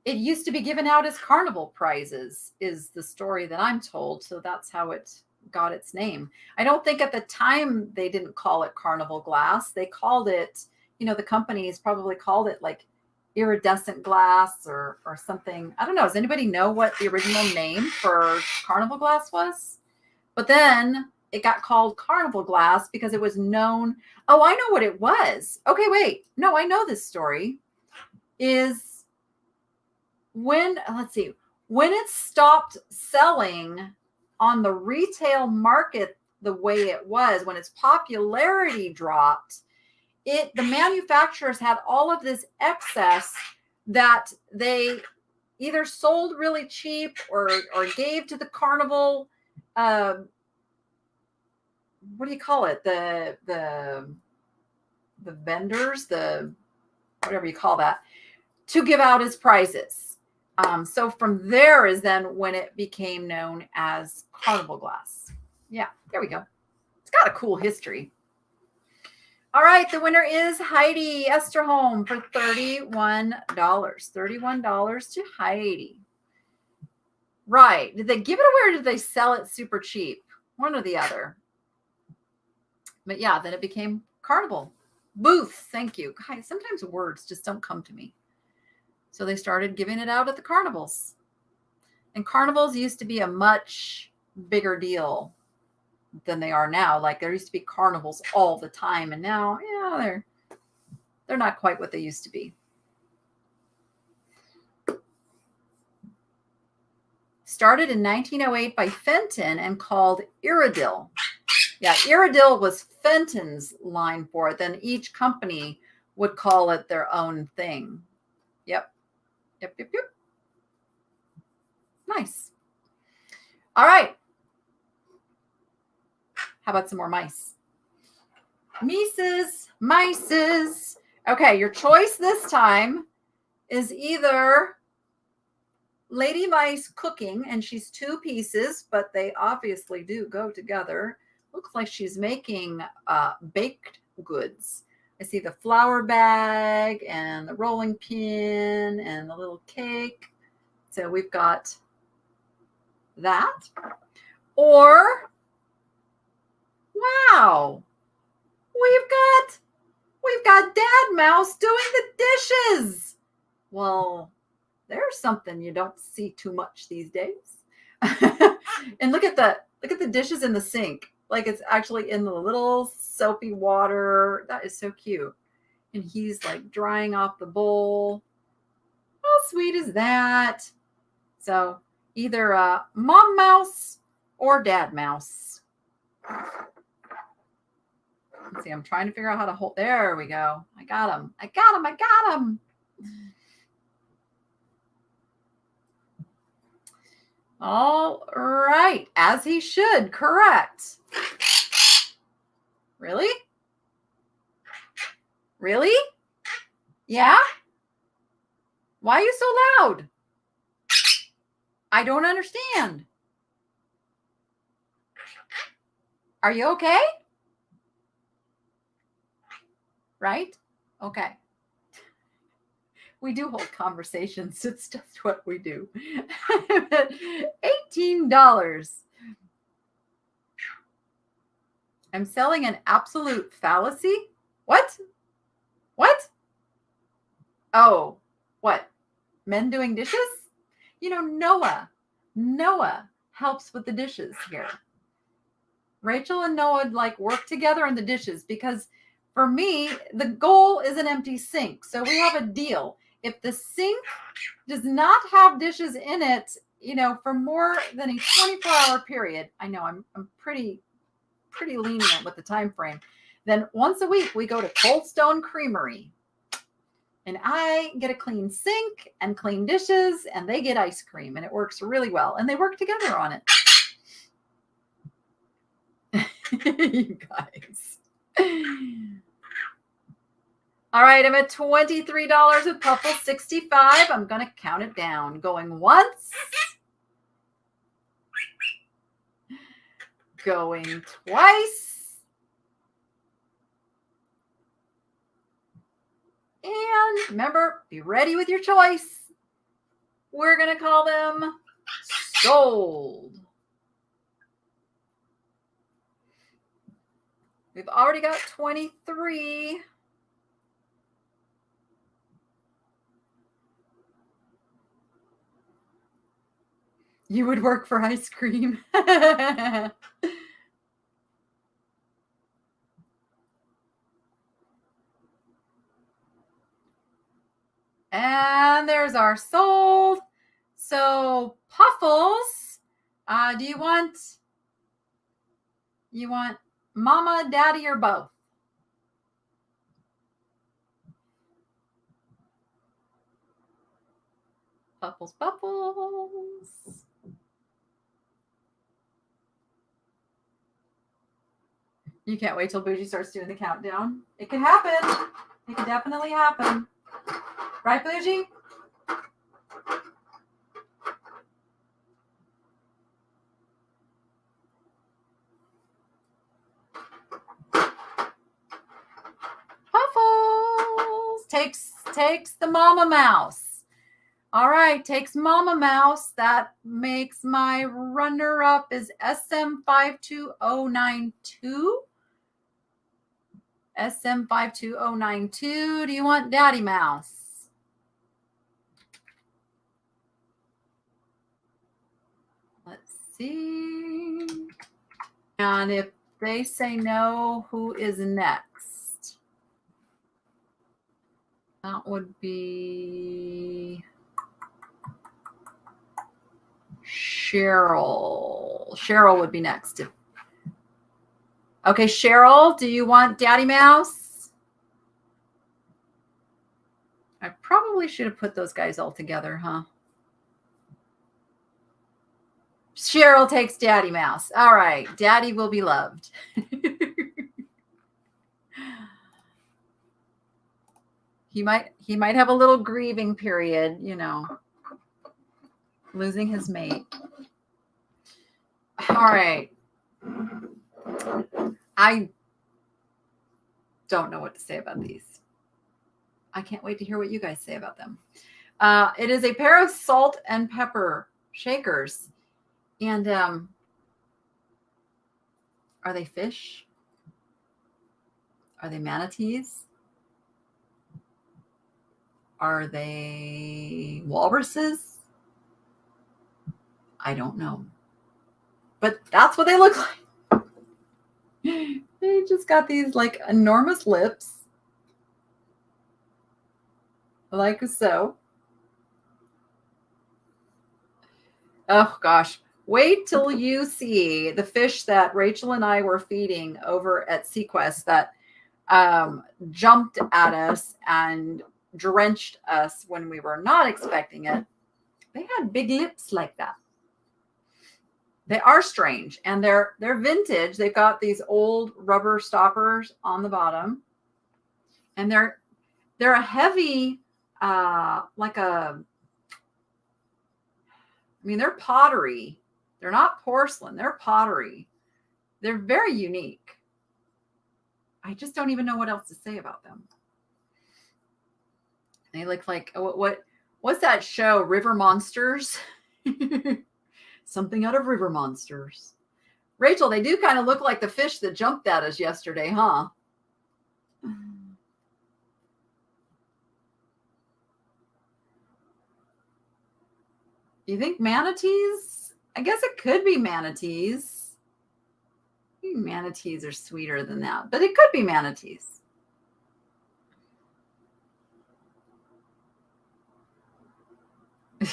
it used to be given out as carnival prizes, is the story that I'm told. So that's how it got its name. I don't think at the time they didn't call it carnival glass. They called it, the companies probably called it like iridescent glass or something. I don't know. Does anybody know what the original name for carnival glass was? But then it got called carnival glass because it was known. Oh, I know what it was. Okay, wait. No, I know this story. Is when, let's see, when it stopped selling on the retail market the way it was, when its popularity dropped, the manufacturers had all of this excess that they either sold really cheap or gave to the carnival what do you call it? The vendors, the whatever you call that, to give out as prizes. So from there is then when it became known as carnival glass. Yeah, there we go. It's got a cool history. All right, the winner is Heidi Esterholm for $31. $31 to Heidi. Right. Did they give it away or did they sell it super cheap? One or the other. But yeah, then it became carnival. Booth. Thank you. Guys, sometimes words just don't come to me. So they started giving it out at the carnivals. And carnivals used to be a much bigger deal than they are now. Like there used to be carnivals all the time. And now, yeah, they're not quite what they used to be. Started in 1908 by Fenton and called Iridil. Yeah, Iridil was Fenton's line for it. Then each company would call it their own thing. Yep. Nice. All right. How about some more mice? Mices. Okay, your choice this time is either Lady Mice cooking, and she's two pieces, but they obviously do go together. Looks like she's making baked goods. I see the flour bag and the rolling pin and the little cake. So we've got that. Or, wow, we've got Dad Mouse doing the dishes. Well, there's something you don't see too much these days. And look at the dishes in the sink. Like it's actually in the little soapy water. That is so cute. And he's like drying off the bowl. How sweet is that? So either Mom Mouse or Dad Mouse. Let's see, I'm trying to figure out how to hold. There we go. I got him. All right. As he should. Correct. Really? Really? Yeah? Why are you so loud? I don't understand. Are you okay? Right? Okay. We do hold conversations. It's just what we do. $18. I'm selling an absolute fallacy. What? What? Oh, what? Men doing dishes? You know, Noah helps with the dishes here. Rachel and Noah like work together on the dishes because for me, the goal is an empty sink. So we have a deal. If the sink does not have dishes in it, you know, for more than a 24-hour period, I know I'm pretty lenient with the time frame, then once a week we go to Cold Stone Creamery. And I get a clean sink and clean dishes, and they get ice cream, and it works really well. And they work together on it. You guys. All right, I'm at $23 with Puffle 65. I'm going to count it down. Going once. Going twice. And remember, be ready with your choice. We're going to call them sold. We've already got 23. You would work for ice cream. And there's our sold. So Puffles, do you want mama, daddy, or both? Puffles. You can't wait till Bougie starts doing the countdown. It can happen. It can definitely happen. Right, Bougie? Puffles takes the mama mouse. All right, takes mama mouse. That makes my runner up is SM52092. SM52092. Do you want daddy mouse? Let's see. And if they say no, who is next? That would be Cheryl. Cheryl would be next. Okay, Cheryl, do you want daddy mouse? I probably should have put those guys all together, huh? Cheryl takes daddy mouse. All right, daddy will be loved. He might have a little grieving period, you know, losing his mate. All right. I don't know what to say about these. I can't wait to hear what you guys say about them. It is a pair of salt and pepper shakers. And are they fish? Are they manatees? Are they walruses? I don't know. But that's what they look like. They just got these like enormous lips. Like so. Oh gosh. Wait till you see the fish that Rachel and I were feeding over at Sequest that jumped at us and drenched us when we were not expecting it. They had big lips like that. They are strange, and they're vintage. They've got these old rubber stoppers on the bottom, and they're a heavy, they're pottery. They're not porcelain. They're pottery. They're very unique. I just don't even know what else to say about them. They look like, what's that show? River Monsters? Something out of River Monsters. Rachel, they do kind of look like the fish that jumped at us yesterday, huh? You think manatees? I guess it could be manatees. Manatees are sweeter than that, but it could be manatees.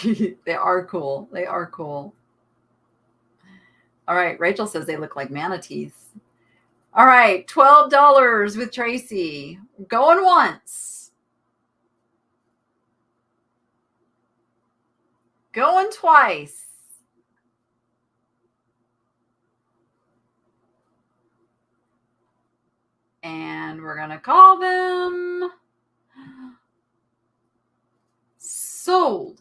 They are cool. They are cool. All right. Rachel says they look like manatees. All right. $12 with Tracy. Going once. Going twice. And we're going to call them sold.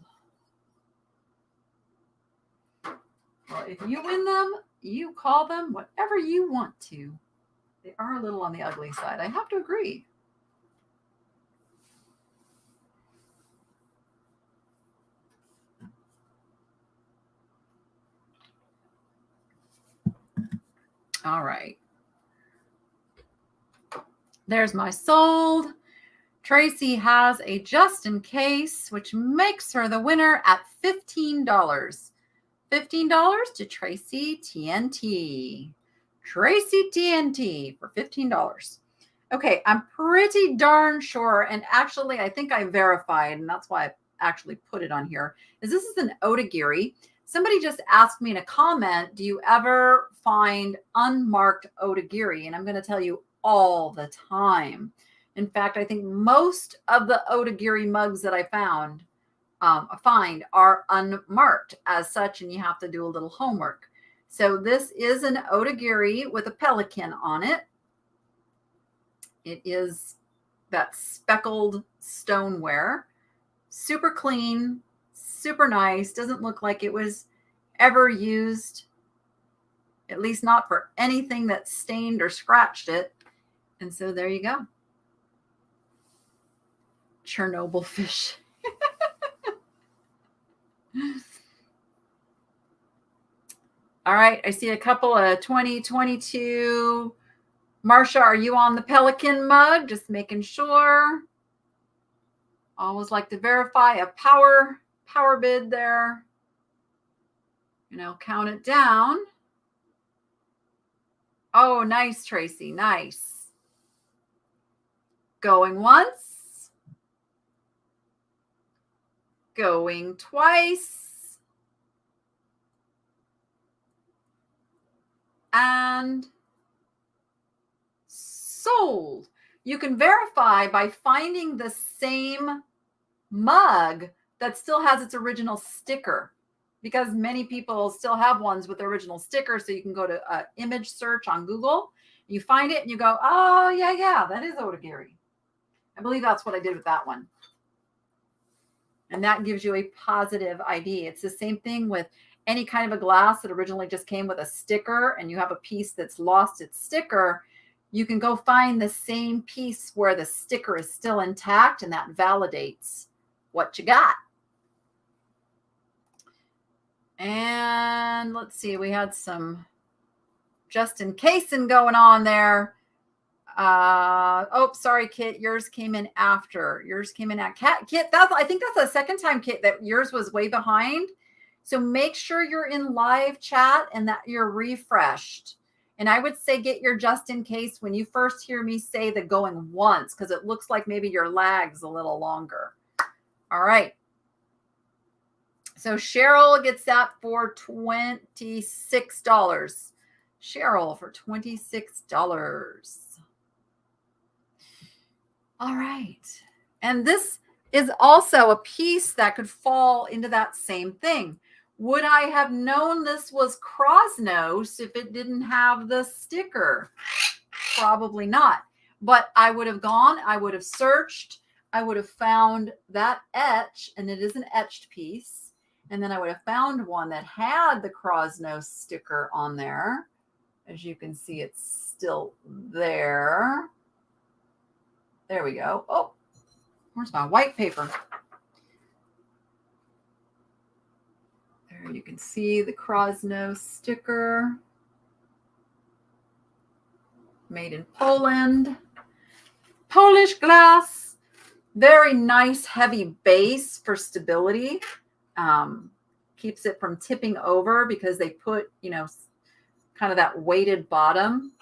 Well, if you win them, you call them whatever you want to. They are a little on the ugly side. I have to agree. All right. There's my sold. Tracy has a just in case, which makes her the winner at $15. $15 to Tracy TNT. Tracy TNT for $15. Okay, I'm pretty darn sure, and actually I think I verified, and that's why I actually put it on here, is this is an otagiri. Somebody just asked me in a comment, do you ever find unmarked otagiri? And I'm going to tell you all the time. In fact, I think most of the otagiri mugs that I find are unmarked as such, and you have to do a little homework. So this is an otagiri with a pelican on it. It is that speckled stoneware. Super clean, super nice. Doesn't look like it was ever used, at least not for anything that stained or scratched it. And so there you go. Chernobyl fish. All right. I see a couple of 2022. Marsha, are you on the Pelican mug? Just making sure. Always like to verify a power bid there. You know, count it down. Oh, nice, Tracy. Nice. Going once. Going twice. And sold. You can verify by finding the same mug that still has its original sticker, because many people still have ones with the original sticker. So you can go to image search on Google, you find it and you go, oh yeah, that is otagiri. I believe that's what I did with that one. And that gives you a positive ID. It's the same thing with any kind of a glass that originally just came with a sticker and you have a piece that's lost its sticker. You can go find the same piece where the sticker is still intact, and that validates what you got. And let's see, we had some just in casing going on there. Oh, sorry, Kit. Yours came in after. Yours came in at Kit. I think that's the second time, Kit, that yours was way behind. So make sure you're in live chat and that you're refreshed. And I would say get your just in case when you first hear me say the going once, because it looks like maybe your lag's a little longer. All right. So Cheryl gets that for $26. Cheryl for $26. All right. And this is also a piece that could fall into that same thing. Would I have known this was Krosnos if it didn't have the sticker? Probably not. But I would have gone, I would have searched, I would have found that etch, and it is an etched piece. And then I would have found one that had the Krosnos sticker on there. As you can see, it's still there. There we go. Oh, Where's my white paper? There you can see the Krosno sticker. Made in Poland. Polish glass. Very nice heavy base for stability. Keeps it from tipping over because they put, you know, kind of that weighted bottom.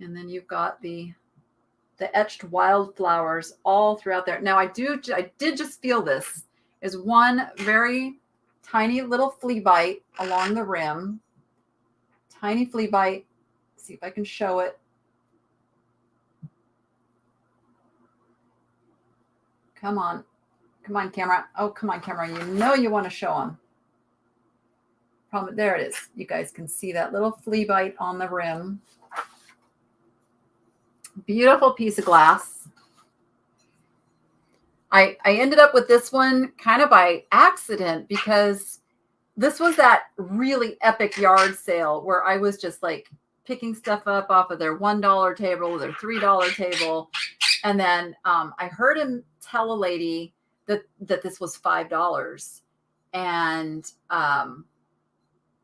And then you've got the etched wildflowers all throughout there. Now I did just feel this is one very tiny little flea bite along the rim. Tiny flea bite. See if I can show it. Come on. Come on, camera. Oh, come on, camera. You know you want to show them. There it is. You guys can see that little flea bite on the rim. Beautiful piece of glass. I ended up with this one kind of by accident because this was that really epic yard sale where I was just like picking stuff up off of their $1 table, their $3 table. And then I heard him tell a lady that this was $5. And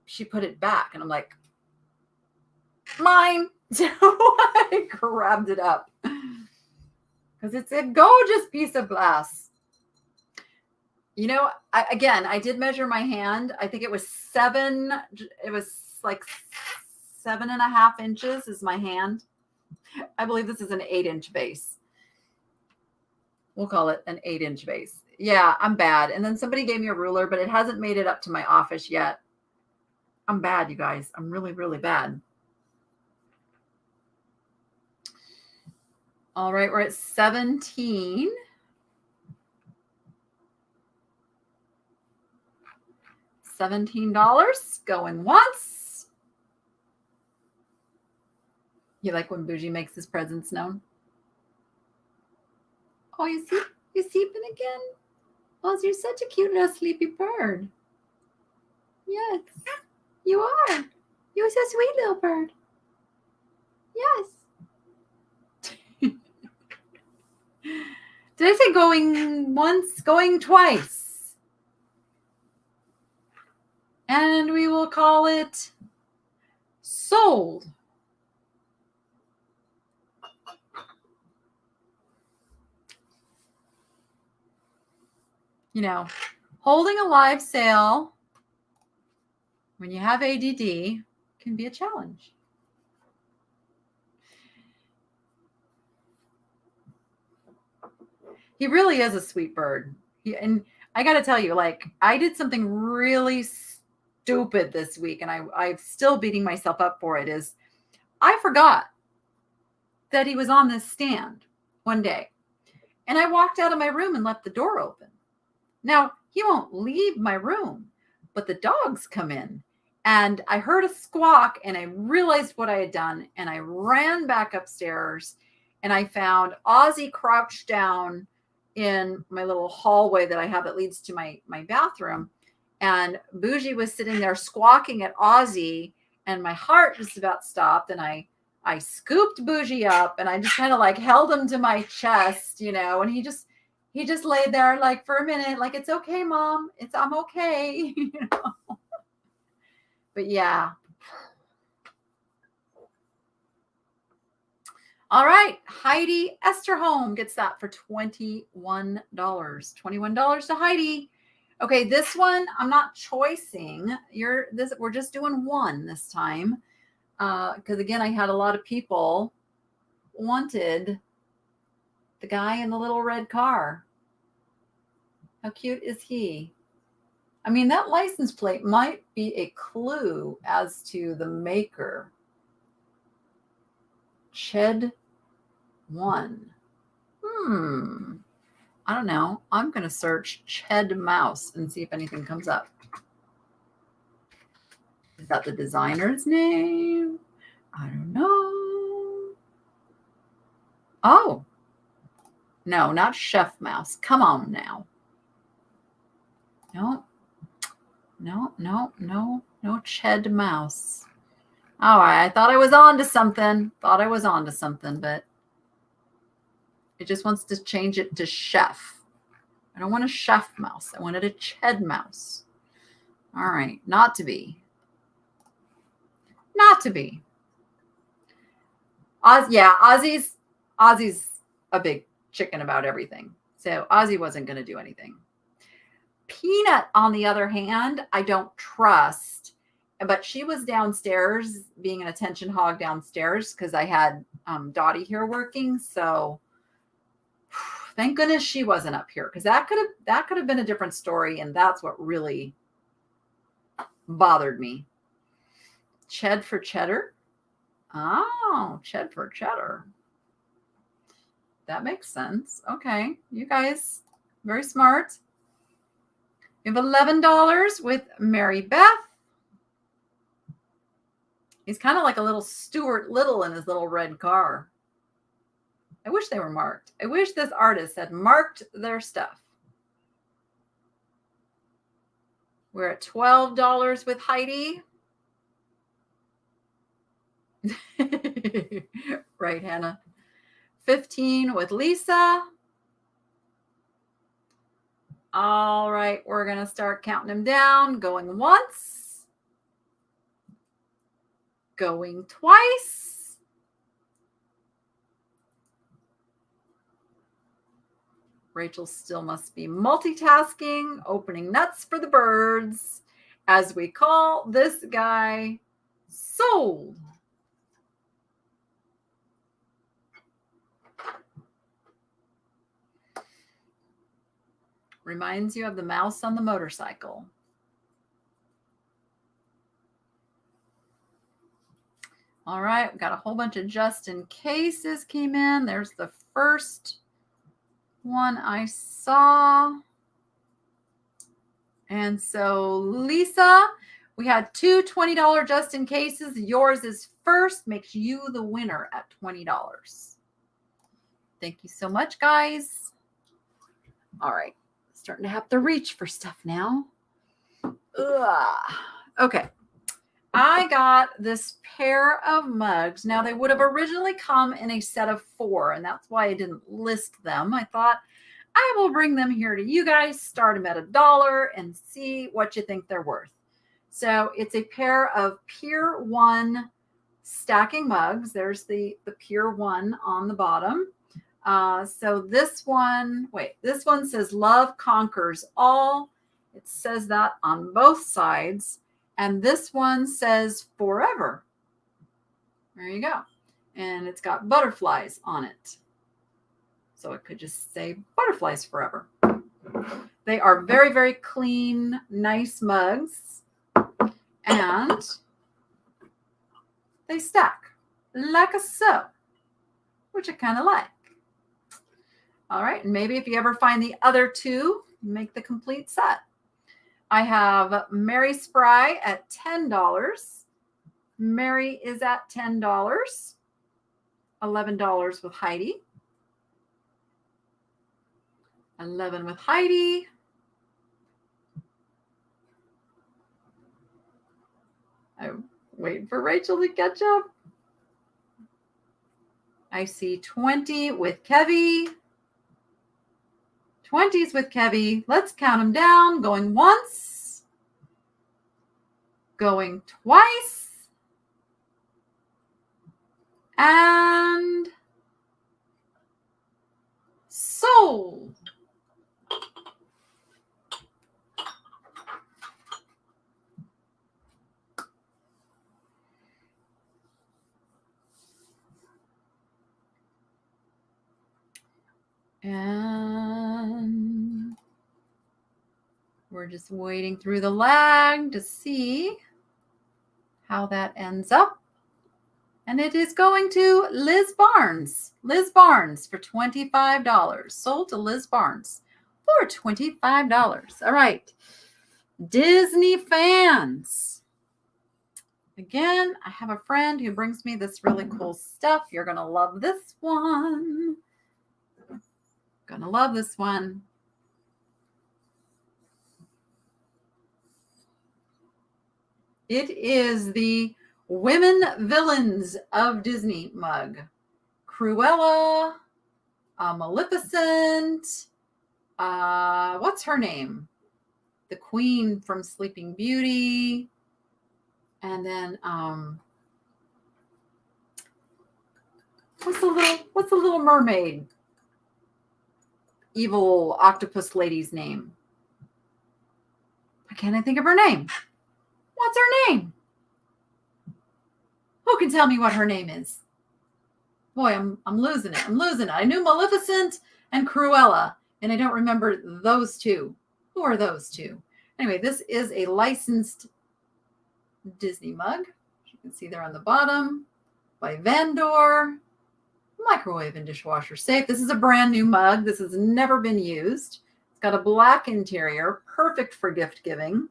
she put it back. And I'm like, mine. So I grabbed it up because it's a gorgeous piece of glass. You know, I did measure my hand. I think it was like 7.5 inches is my hand. I believe this is an 8-inch vase. We'll call it an 8-inch vase. Yeah, I'm bad. And then somebody gave me a ruler, but it hasn't made it up to my office yet. I'm bad, you guys. I'm really, really bad. All right, we're at 17. $17 going once. You like when Bougie makes his presence known? Oh, you sleeping again? Oh, you're such a cute little sleepy bird. Yes, you are. You're so sweet little bird. Yes. Did I say going once, going twice? And we will call it sold. You know, holding a live sale when you have ADD can be a challenge. He really is a sweet bird. And I got to tell you, like, I did something really stupid this week, and I'm still beating myself up for it, is I forgot that he was on this stand one day. And I walked out of my room and left the door open. Now, he won't leave my room, but the dogs come in. And I heard a squawk, and I realized what I had done, and I ran back upstairs, and I found Ozzy crouched down in my little hallway that I have that leads to my bathroom. And Bougie was sitting there squawking at Ozzy, and my heart just about stopped. And I scooped Bougie up, and I just kind of like held him to my chest, you know, and he just laid there like for a minute, like, it's okay, Mom. I'm okay. You know? But yeah. All right. Heidi Esterholm gets that for $21. $21 to Heidi. Okay, this one I'm not choicing. We're just doing one this time. Because again, I had a lot of people wanted the guy in the little red car. How cute is he? I mean, that license plate might be a clue as to the maker. Ched 1. I don't know. I'm going to search Ched mouse and see if anything comes up. Is that the designer's name? I don't know. Oh. No, not Chef Mouse. Come on now. No, Ched mouse. All right, I thought I was on to something. But It just wants to change it to chef. I don't want a chef mouse. I wanted a Ched mouse. All right, not to be. Not to be. Ozzy's a big chicken about everything. So Ozzy wasn't going to do anything. Peanut, on the other hand, I don't trust. But she was downstairs, being an attention hog downstairs, because I had Dottie here working. So thank goodness she wasn't up here, because that could have been a different story, and that's what really bothered me. Ched for cheddar. Oh, Ched for cheddar. That makes sense. Okay, you guys, very smart. We have $11 with Mary Beth. He's kind of like a little Stuart Little in his little red car. I wish they were marked. I wish this artist had marked their stuff. We're at $12 with Heidi. Right, Hannah. 15 with Lisa. All right, we're going to start counting them down. Going once. Going twice. Rachel still must be multitasking, opening nuts for the birds, as we call this guy sold. Reminds you of the mouse on the motorcycle. All right, we got a whole bunch of just in cases came in. There's the first one I saw. And so Lisa, we had two $20 just in cases. Yours is first, makes you the winner at $20. Thank you so much, guys. All right. Starting to have to reach for stuff now. Ugh. Okay. I got this pair of mugs. Now, they would have originally come in a set of 4, and that's why I didn't list them. I thought I will bring them here to you guys, start them at $1, and see what you think they're worth. So it's a pair of Pier 1 stacking mugs. There's the Pier 1 on the bottom. So this one says love conquers all. It says that on both sides. And this one says forever. There you go. And it's got butterflies on it. So it could just say butterflies forever. They are very, very clean, nice mugs. And they stack like so, which I kind of like. All right, and maybe if you ever find the other two, make the complete set. I have Mary Spry at $10. Mary is at $10. $11 with Heidi. 11 with Heidi. I'm waiting for Rachel to catch up. I see 20 with Kevy. 20s with Kevy. Let's count them down. Going once. Going twice. And sold. And we're just waiting through the lag to see how that ends up. And it is going to Liz Barnes. Liz Barnes for $25. Sold to Liz Barnes for $25. All right. Disney fans. Again, I have a friend who brings me this really cool stuff. You're going to love this one. Gonna love this one. It is the Women Villains of Disney mug. Cruella, Maleficent. What's her name? The Queen from Sleeping Beauty. And then what's the little mermaid? Evil octopus lady's name. Why can't I think of her name? What's her name? Who can tell me what her name is? Boy, I'm losing it. I knew Maleficent and Cruella, and I don't remember those two. Who are those two? Anyway, this is a licensed Disney mug. You can see there on the bottom by Vandor. Microwave and dishwasher safe. This is a brand new mug. This has never been used. It's got a black interior, perfect for gift giving.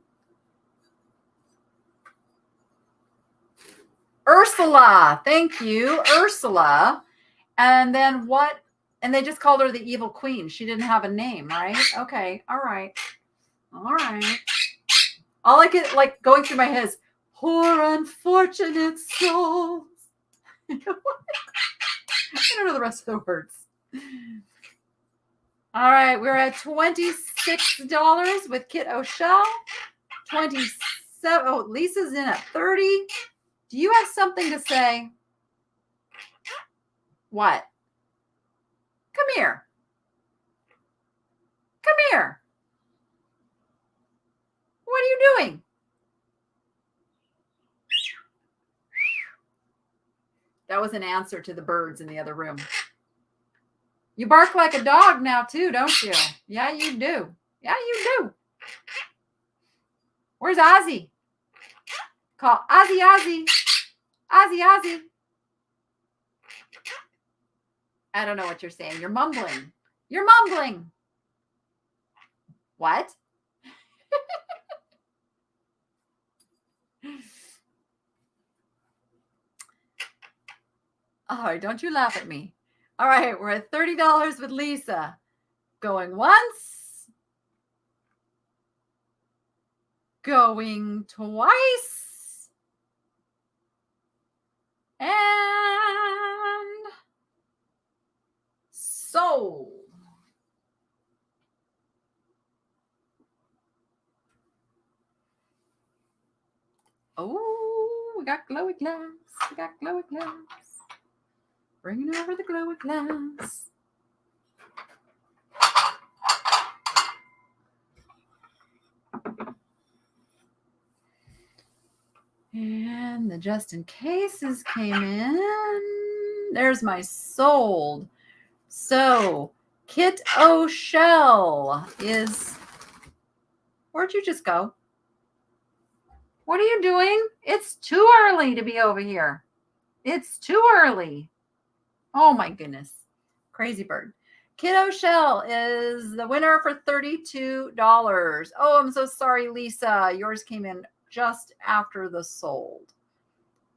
Ursula. Thank you, Ursula. And then what? And they just called her the Evil Queen. She didn't have a name, right? Okay. All right. All I get like going through my head is poor unfortunate souls. I don't know the rest of the words. All right, we're at $26 with Kit O'Shell. 27. Oh, Lisa's in at 30. Do you have something to say? What? Come here. Come here. What are you doing? That was an answer to the birds in the other room. You bark like a dog now too, don't you? Yeah, you do. Yeah, you do. Where's Ozzy? Call Ozzy, Ozzy. Ozzy, Ozzy. I don't know what you're saying. You're mumbling. You're mumbling. What? Oh, don't you laugh at me. All right, we're at $30 with Lisa. Going once. Going twice. And sold. Oh, we got glowy glass. We got glowy glass. Bringing over the glowy glass. And the just in cases came in. There's my sold. So Kit O'Shell is. Where'd you just go? What are you doing? It's too early to be over here. It's too early. Oh my goodness. Crazy bird. Kit O'Shell is the winner for $32. Oh, I'm so sorry, Lisa. Yours came in just after the sold.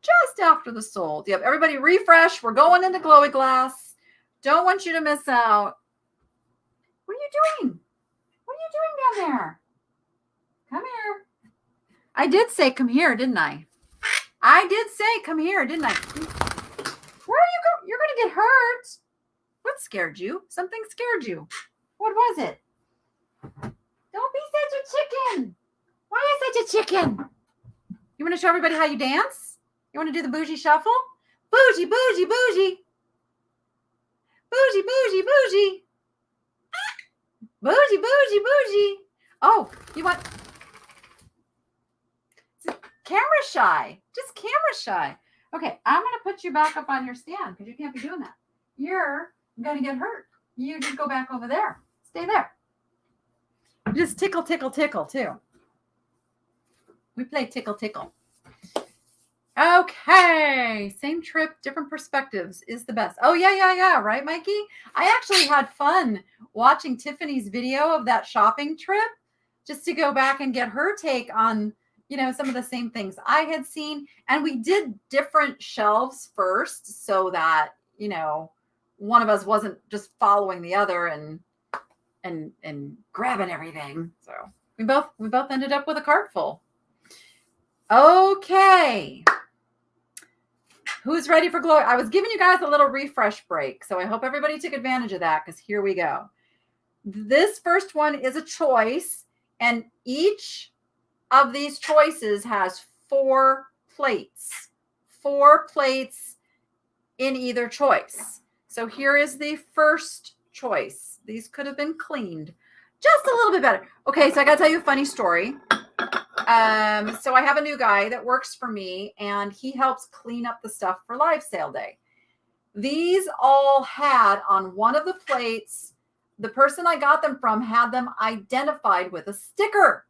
Just after the sold. Yep. Everybody refresh. We're going into glowy glass. Don't want you to miss out. What are you doing? What are you doing down there? Come here. I did say come here, didn't I? I did say come here, didn't I? Where are you going? You're going to get hurt. What scared you? Something scared you. What was it? Don't be such a chicken. Why are you such a chicken? You want to show everybody how you dance? You want to do the bougie shuffle? Bougie, bougie, bougie. Bougie, bougie, bougie. Bougie, bougie, bougie. Oh, you want... Camera shy. Just camera shy. Okay, I'm going to put you back up on your stand because you can't be doing that. You're going to get hurt. You just go back over there. Stay there. Just tickle, tickle, tickle, too. We play tickle, tickle. Okay. Same trip, different perspectives is the best. Oh, yeah. Right, Mikey? I actually had fun watching Tiffany's video of that shopping trip just to go back and get her take on, you know, some of the same things I had seen. And we did different shelves first so that, you know, one of us wasn't just following the other and grabbing everything. So we both ended up with a cart full. Okay. Who's ready for glory? I was giving you guys a little refresh break, so I hope everybody took advantage of that, because here we go. This first one is a choice, and each of these choices has 4 plates. 4 plates in either choice. So here is the first choice. These could have been cleaned just a little bit better. Okay, so I got to tell you a funny story. So I have a new guy that works for me, and he helps clean up the stuff for live sale day. These all had on one of the plates, the person I got them from had them identified with a sticker.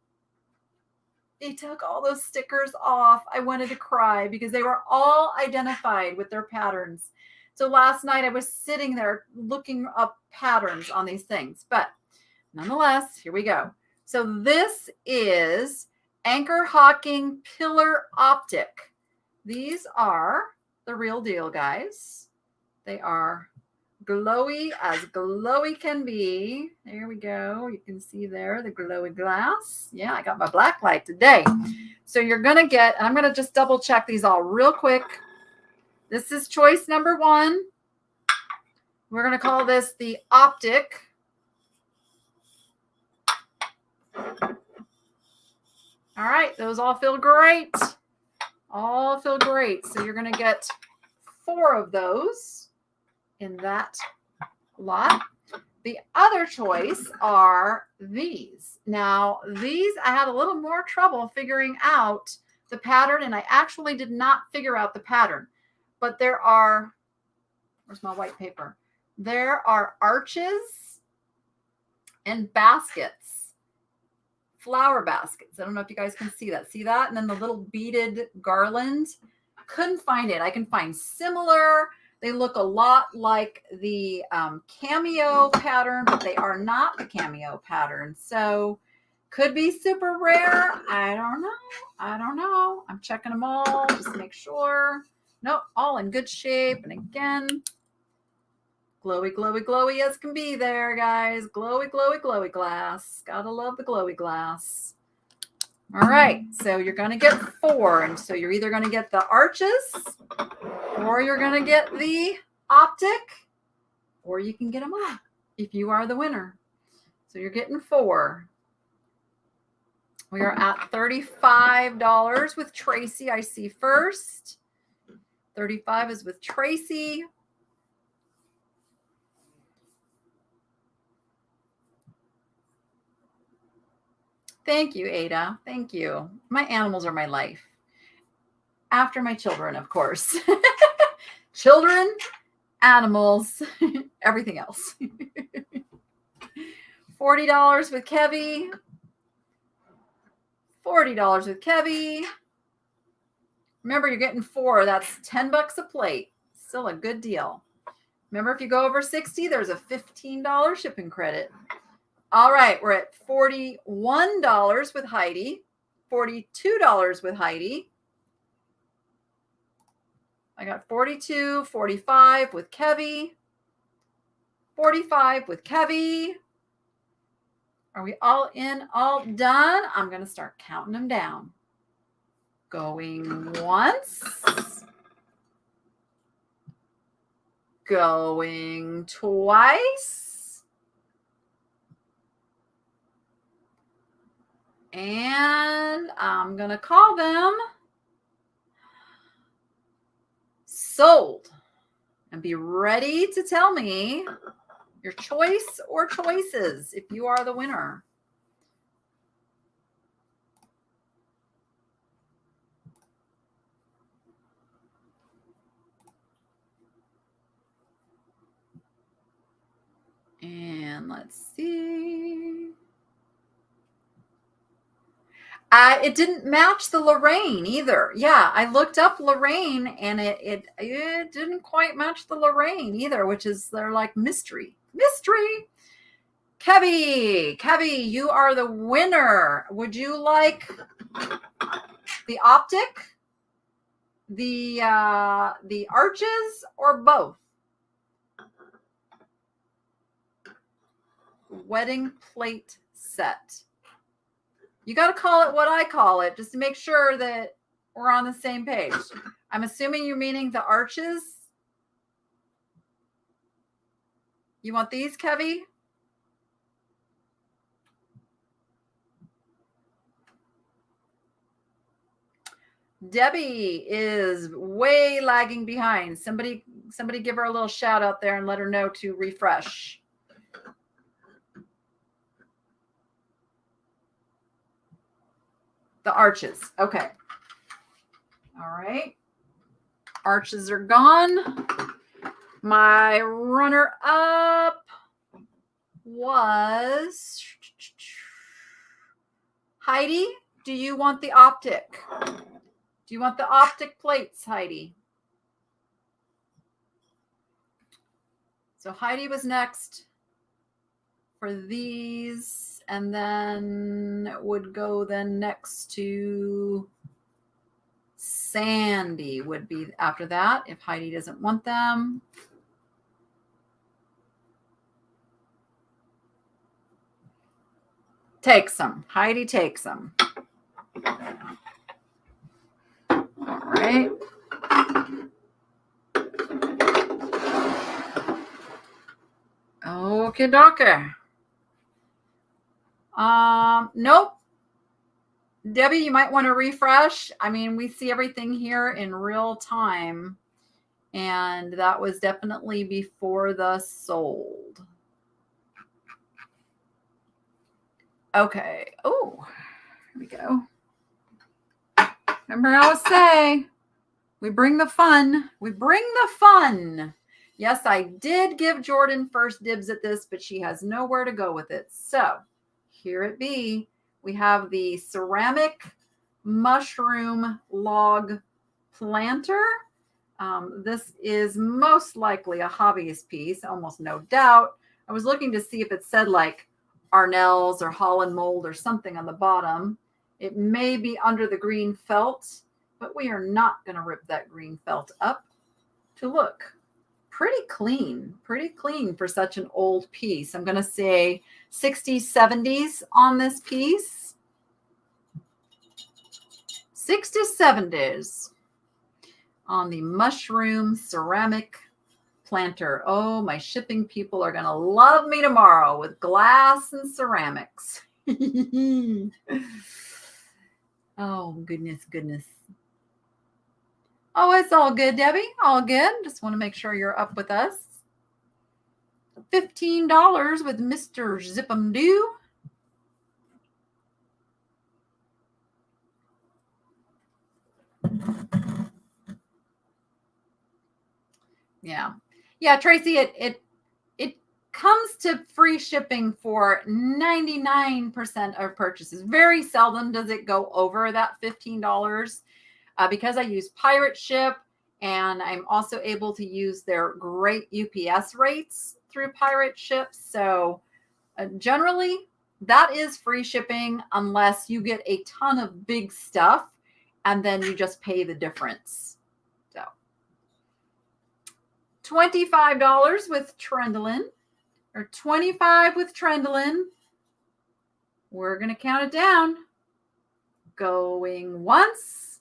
They took all those stickers off. I wanted to cry because they were all identified with their patterns. So last night I was sitting there looking up patterns on these things. But nonetheless, here we go. So this is Anchor Hawking Pillar Optic. These are the real deal, guys. They are glowy as glowy can be. There we go. You can see there the glowy glass. Yeah, I got my black light today. So you're going to get, and I'm going to just double check these all real quick. This is choice number 1. We're going to call this the optic. All right, those all feel great. All feel great. So you're going to get 4 of those in that lot. The other choice are these. Now, these I had a little more trouble figuring out the pattern, and I actually did not figure out the pattern. But there are, where's my white paper? There are arches and baskets, flower baskets. I don't know if you guys can see that. See that? And then the little beaded garland. Couldn't find it. I can find similar. They look a lot like the cameo pattern, but they are not the cameo pattern. So could be super rare. I don't know. I don't know. I'm checking them all just to make sure. Nope, all in good shape. And again, glowy, glowy, glowy as can be there, guys. Glowy, glowy, glowy glass. Gotta love the glowy glass. All right, so you're going to get 4. And so you're either going to get the arches, or you're going to get the optic, or you can get them all if you are the winner. So you're getting 4. We are at $35 with Tracy. I see first. 35 is with Tracy. Thank you, Ada. Thank you. My animals are my life. After my children, of course. Children, animals, everything else. $40 with Kevy. $40 with Kevy. Remember, you're getting 4. That's $10 a plate. Still a good deal. Remember, if you go over 60, there's a $15 shipping credit. All right, we're at $41 with Heidi, $42 with Heidi. I got 42, 45 with Kevy, 45 with Kevy. Are we all in, all done? I'm going to start counting them down. Going once. Going twice. And I'm going to call them sold. And be ready to tell me your choice or choices if you are the winner. And let's see. It didn't match the Lorraine either. Yeah, I looked up Lorraine and it didn't quite match the Lorraine either, which is they're like mystery. Kevy, you are the winner. Would you like the optic, the arches, or both? Wedding plate set. You got to call it what I call it, just to make sure that we're on the same page. I'm assuming you're meaning the arches. You want these, Kevy? Debbie is way lagging behind. Somebody give her a little shout out there and let her know to refresh. The arches. Okay. All right. Arches are gone. My runner up was Heidi. Do you want the optic? Do you want the optic plates, Heidi? So Heidi was next for these, and then would go then next to Sandy would be after that if Heidi doesn't want them. Takes them. Heidi takes them. All right. Okay, dokie. Nope. Debbie, you might want to refresh. I mean, we see everything here in real time, and that was definitely before the sold. Okay. Oh, here we go. Remember how I say, we bring the fun. We bring the fun. Yes, I did give Jordan first dibs at this, but she has nowhere to go with it. So here it be. We have the ceramic mushroom log planter. This is most likely a hobbyist piece, almost no doubt. I was looking to see if it said like Arnell's or Holland mold or something on the bottom. It may be under the green felt, but we are not going to rip that green felt up to look pretty clean for such an old piece. I'm going to say 60s, 70s on this piece. 60s, 70s on the mushroom ceramic planter. Oh, my shipping people are going to love me tomorrow with glass and ceramics. Oh, goodness. Oh, it's all good, Debbie. All good. Just want to make sure you're up with us. $15 with Mr. Zip-em-Doo. Yeah, Tracy, it comes to free shipping for 99% of purchases. Very seldom does it go over that $15 because I use Pirate Ship, and I'm also able to use their great UPS rates through Pirate Ship. So generally, that is free shipping unless you get a ton of big stuff and then you just pay the difference. So $25 with Trendolin, or $25 with Trendolin. We're going to count it down. Going once.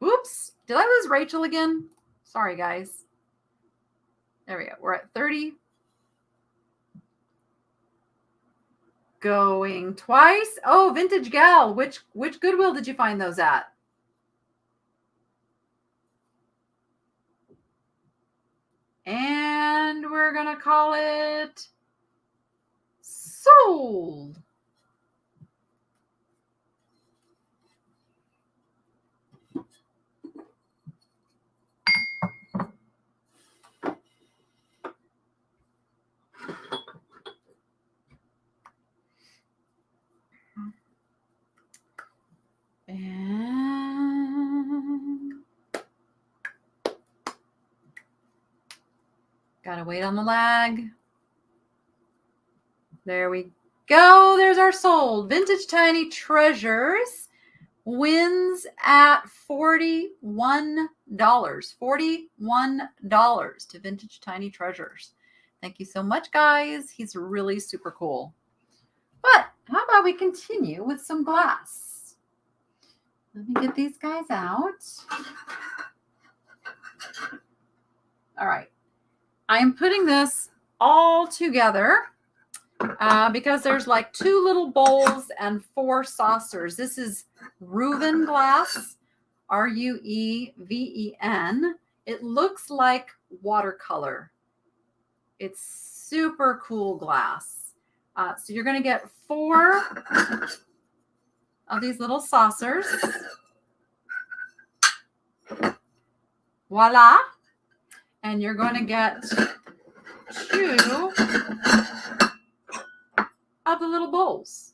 Oops. Did I lose Rachel again? Sorry, guys. There we go. We're at 30. Going twice. Oh, Vintage Gal. Which Goodwill did you find those at? And we're going to call it sold. And gotta wait on the lag. There we go. There's our sold. Vintage Tiny Treasures wins at $41. $41 to Vintage Tiny Treasures. Thank you so much, guys. He's really super cool. But how about we continue with some glass? Let me get these guys out. All right. I am putting this all together because there's like 2 little bowls and 4 saucers. This is Reuven glass, Rueven. It looks like watercolor. It's super cool glass. So you're going to get 4 of these little saucers. Voila. And you're going to get 2 of the little bowls.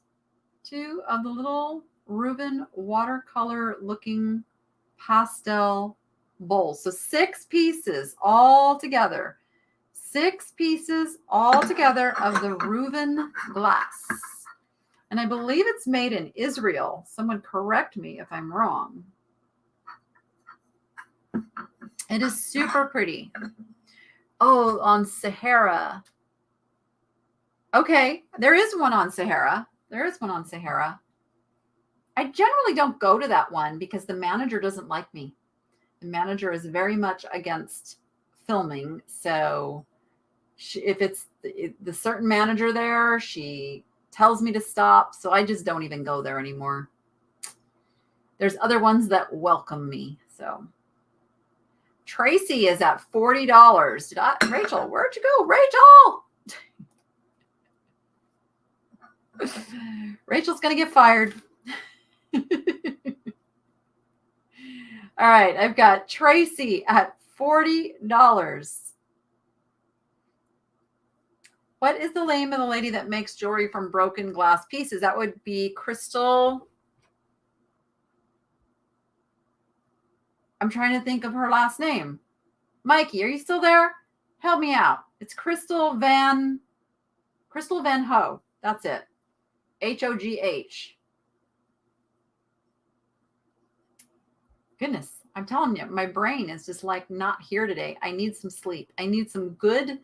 2 of the little Reuven watercolor looking pastel bowls. So 6 pieces all together. 6 pieces all together of the Reuven glass. And I believe it's made in Israel. Someone correct me if I'm wrong. It is super pretty. Oh, on Sahara. Okay, there is one on Sahara. There is one on Sahara. I generally don't go to that one because the manager doesn't like me. The manager is very much against filming. So if it's the certain manager there, she tells me to stop. So I just don't even go there anymore. There's other ones that welcome me. So Tracy is at $40. Rachel, where'd you go? Rachel! Rachel's going to get fired. All right, I've got Tracy at $40. What is the name of the lady that makes jewelry from broken glass pieces? That would be Crystal. I'm trying to think of her last name. Mikey, are you still there? Help me out. It's Crystal Van Ho. That's it. H-O-G-H. Goodness, I'm telling you, my brain is just like not here today. I need some sleep. I need some good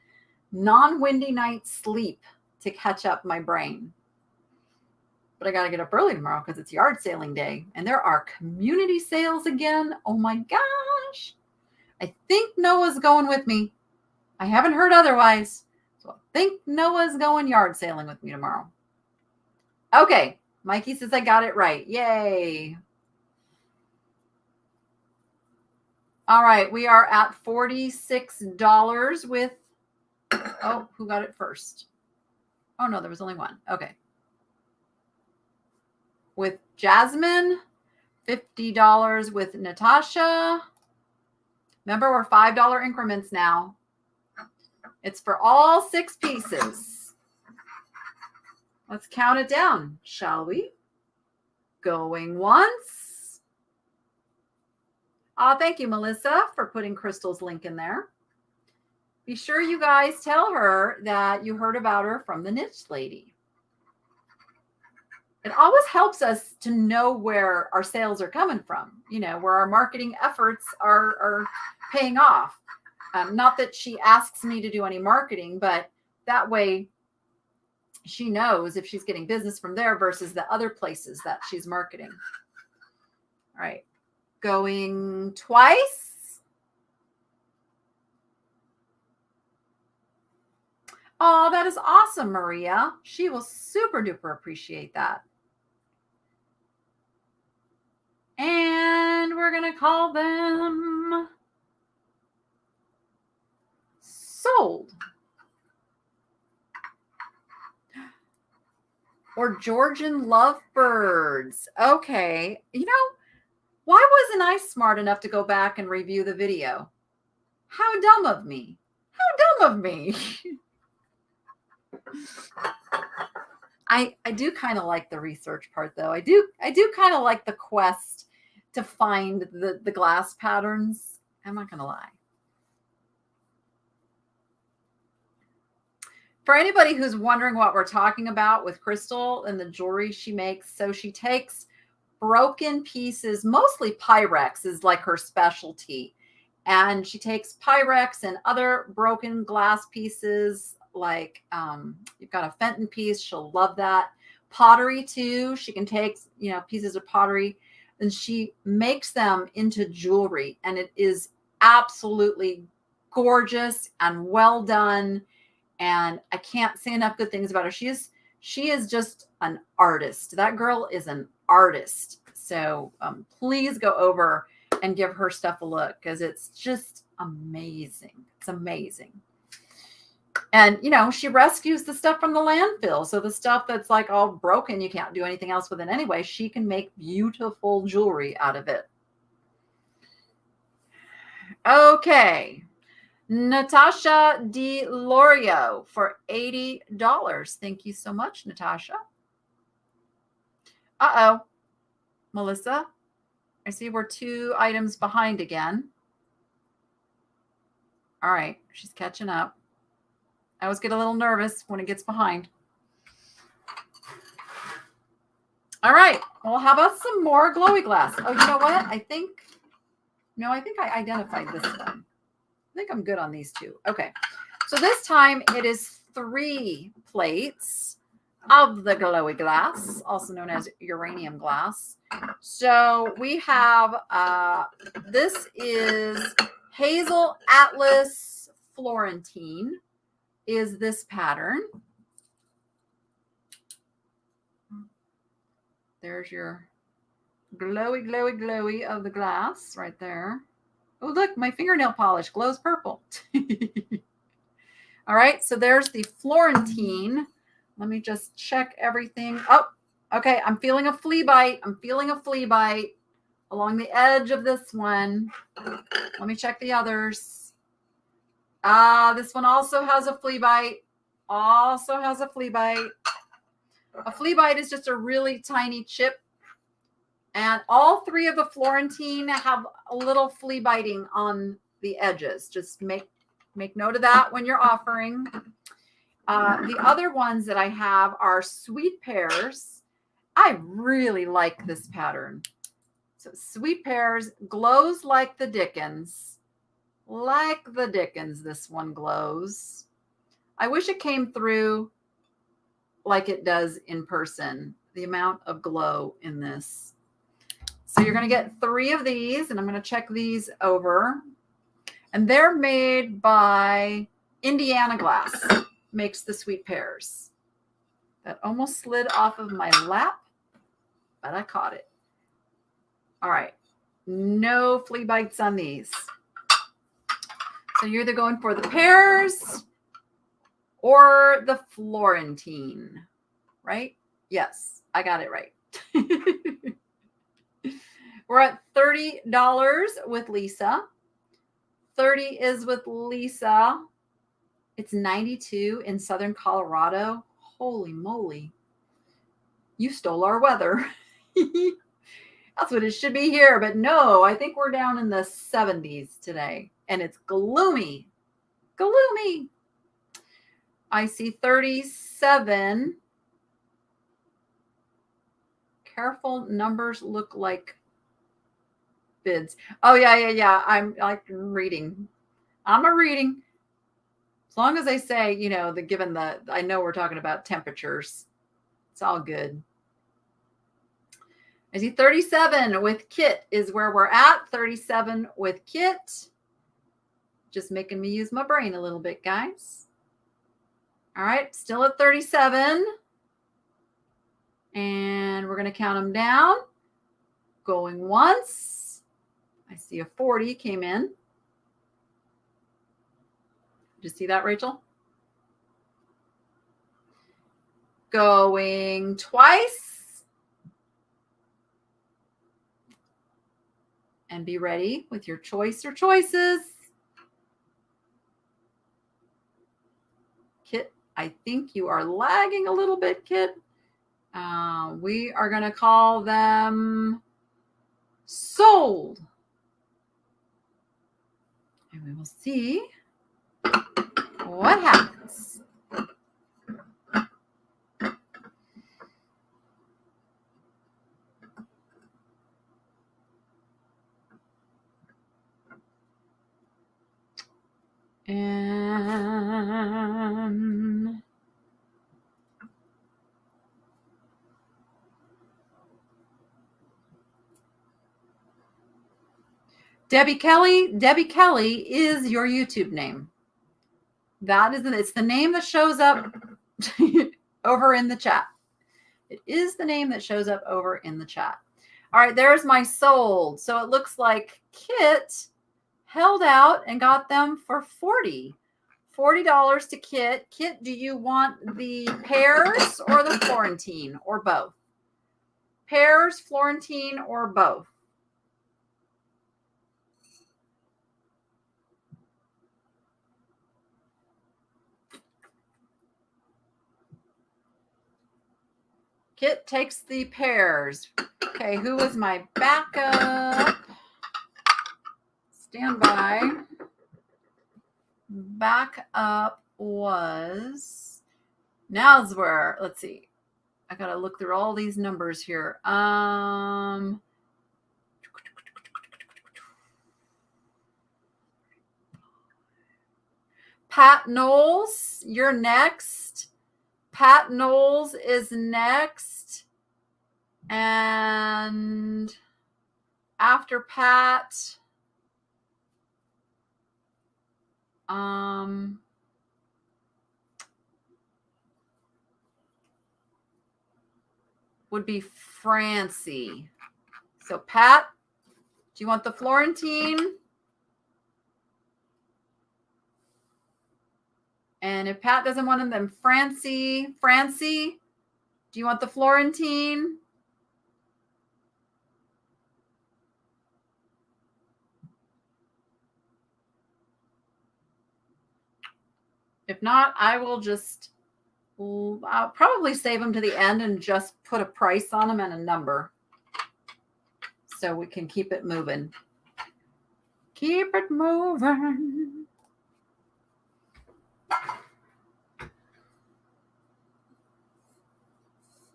non-windy night sleep to catch up my brain. But I got to get up early tomorrow because it's yard sailing day. And there are community sales again. Oh my gosh. I think Noah's going with me. I haven't heard otherwise. So I think Noah's going yard sailing with me tomorrow. Okay. Mikey says I got it right. Yay. All right. We are at $46 with, oh, who got it first? Oh, no, there was only one. Okay. With Jasmine, $50 with Natasha. Remember, we're $5 increments now. It's for all 6 pieces. Let's count it down, shall we? Going once. Thank you, Melissa, for putting Crystal's link in there. Be sure you guys tell her that you heard about her from the Niche Lady. It always helps us to know where our sales are coming from, you know, where our marketing efforts are paying off. Not that she asks me to do any marketing, but that way she knows if she's getting business from there versus the other places that she's marketing. All right. Going twice. Oh, that is awesome, Maria. She will super duper appreciate that. And we're going to call them sold. Or Georgian lovebirds. Okay. You know, why wasn't I smart enough to go back and review the video? How dumb of me. How dumb of me. I do kind of like the research part, though. I do kind of like the quest to find the glass patterns. I'm not going to lie. For anybody who's wondering what we're talking about with Crystal and the jewelry she makes, so she takes broken pieces, mostly Pyrex is like her specialty. And she takes Pyrex and other broken glass pieces, like you've got a Fenton piece. She'll love that. Pottery too. She can take, you know, pieces of pottery. and she makes them into jewelry, and it is absolutely gorgeous and well done. And I can't say enough good things about her. She is just an artist. That girl is an artist. So please go over and give her stuff a look, because it's just amazing. It's amazing. And, you know, she rescues the stuff from the landfill. So the stuff that's like all broken, you can't do anything else with it anyway. She can make beautiful jewelry out of it. Okay. Natasha DeLorio for $80. Thank you so much, Natasha. Uh-oh. Melissa, I see we're 2 items behind again. All right. She's catching up. I always get a little nervous when it gets behind. All right. Well, how about some more glowy glass? Oh, you know what? I think I identified this one. I think I'm good on these 2. Okay. So this time it is 3 plates of the glowy glass, also known as uranium glass. So we have, this is Hazel Atlas Florentine is this pattern. There's your glowy, glowy, glowy of the glass right there. Oh, look, my fingernail polish glows purple. All right, so there's the Florentine. Let me just check everything. Oh, okay, I'm feeling a flea bite. I'm feeling a flea bite along the edge of this one. Let me check the others. This one also has a flea bite. Also has a flea bite. A flea bite is just a really tiny chip. And all 3 of the Florentine have a little flea biting on the edges. Just make note of that when you're offering. The other ones that I have are sweet pears. I really like this pattern. So sweet pears glows like the Dickens. Like the Dickens, this one glows. I wish it came through like it does in person, the amount of glow in this. So you're going to get 3 of these, and I'm going to check these over. And they're made by Indiana Glass, makes the sweet pears. That almost slid off of my lap, but I caught it. All right. No flea bites on these. So you're either going for the pears or the Florentine, right? Yes, I got it right. We're at $30 with Lisa. 30 is with Lisa. It's 92 in Southern Colorado. Holy moly. You stole our weather. That's what it should be here. But no, I think we're down in the 70s today. And it's gloomy. Gloomy. I see 37. Careful, numbers look like bids. Oh, yeah. I'm like reading. I'm a reading. As long as they say, you know, I know we're talking about temperatures. It's all good. I see 37 with Kit is where we're at. 37 with Kit. Just making me use my brain a little bit, guys. All right, still at 37. And we're going to count them down. Going once. I see a 40 came in. Did you see that, Rachel? Going twice. And be ready with your choice or choices. Kit, I think you are lagging a little bit, Kit. We are going to call them sold. And we will see what happens. And Debbie Kelly. Debbie Kelly is your YouTube name. It's the name that shows up over in the chat. It is the name that shows up over in the chat. All right, there's my sold. So it looks like Kit held out and got them for $40 to Kit. Kit, do you want the pears or the Florentine or both? Pears, Florentine, or both? Kit takes the pears. Okay, who was my backup? Stand by. Backup was, now's where, let's see. I got to look through all these numbers here. Pat Knowles, you're next. Pat Knowles is next. And after Pat, would be Francie. So Pat, do you want the Florentine? And if Pat doesn't want them, then Francie, do you want the Florentine? If not, I will just, I'll probably save them to the end and just put a price on them and a number so we can keep it moving. Keep it moving.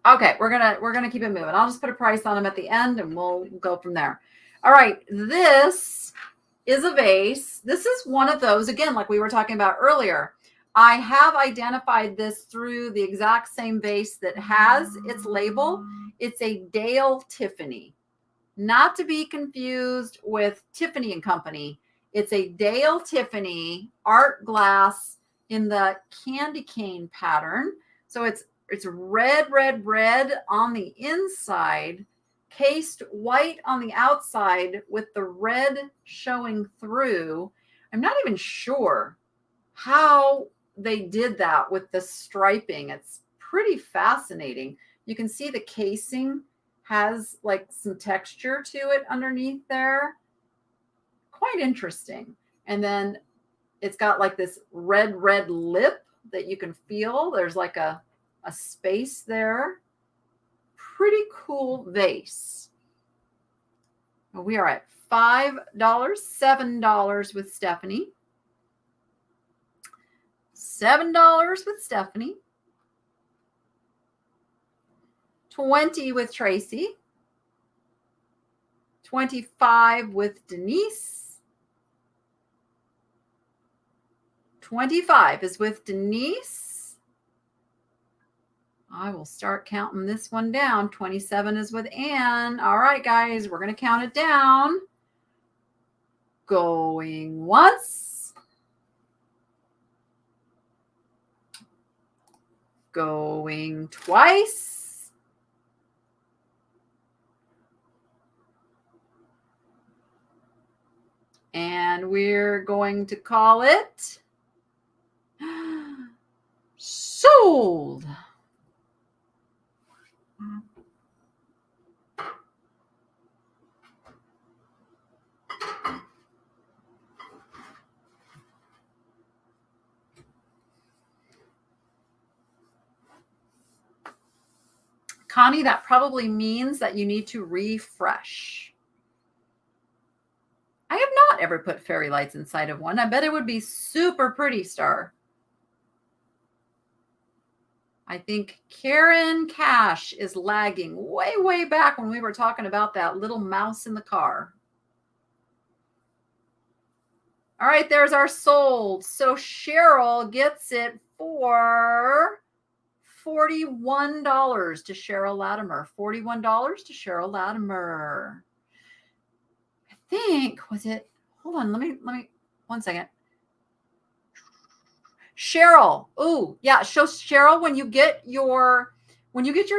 Okay, we're gonna keep it moving. I'll just put a price on them at the end and we'll go from there. All right, this is a vase. This is one of those, again, like we were talking about earlier. I have identified this through the exact same vase that has its label. It's a Dale Tiffany, not to be confused with Tiffany and Company. It's a Dale Tiffany art glass in the candy cane pattern. So it's red on the inside, cased white on the outside with the red showing through. I'm not even sure how they did that with the striping. It's pretty fascinating. You can see the casing has like some texture to it underneath there. Quite interesting. And then it's got like this red lip that you can feel. There's like a space there. Pretty cool vase. We are at $5, $7 with Stephanie. $7 with Stephanie. $20 with Tracy. $25 with Denise. $25 is with Denise. I will start counting this one down. $27 is with Anne. All right, guys, we're going to count it down. Going once. Going twice. And we're going to call it sold. Connie, that probably means that you need to refresh. I have not ever put fairy lights inside of one. I bet it would be super pretty, Star. I think Karen Cash is lagging way back when we were talking about that little mouse in the car. All right, there's our sold. So Cheryl gets it for $41 to Cheryl Latimer. $41 to Cheryl Latimer. I think, was it? hold on. Let me, 1 second. Cheryl. Oh, yeah. Show Cheryl when you get your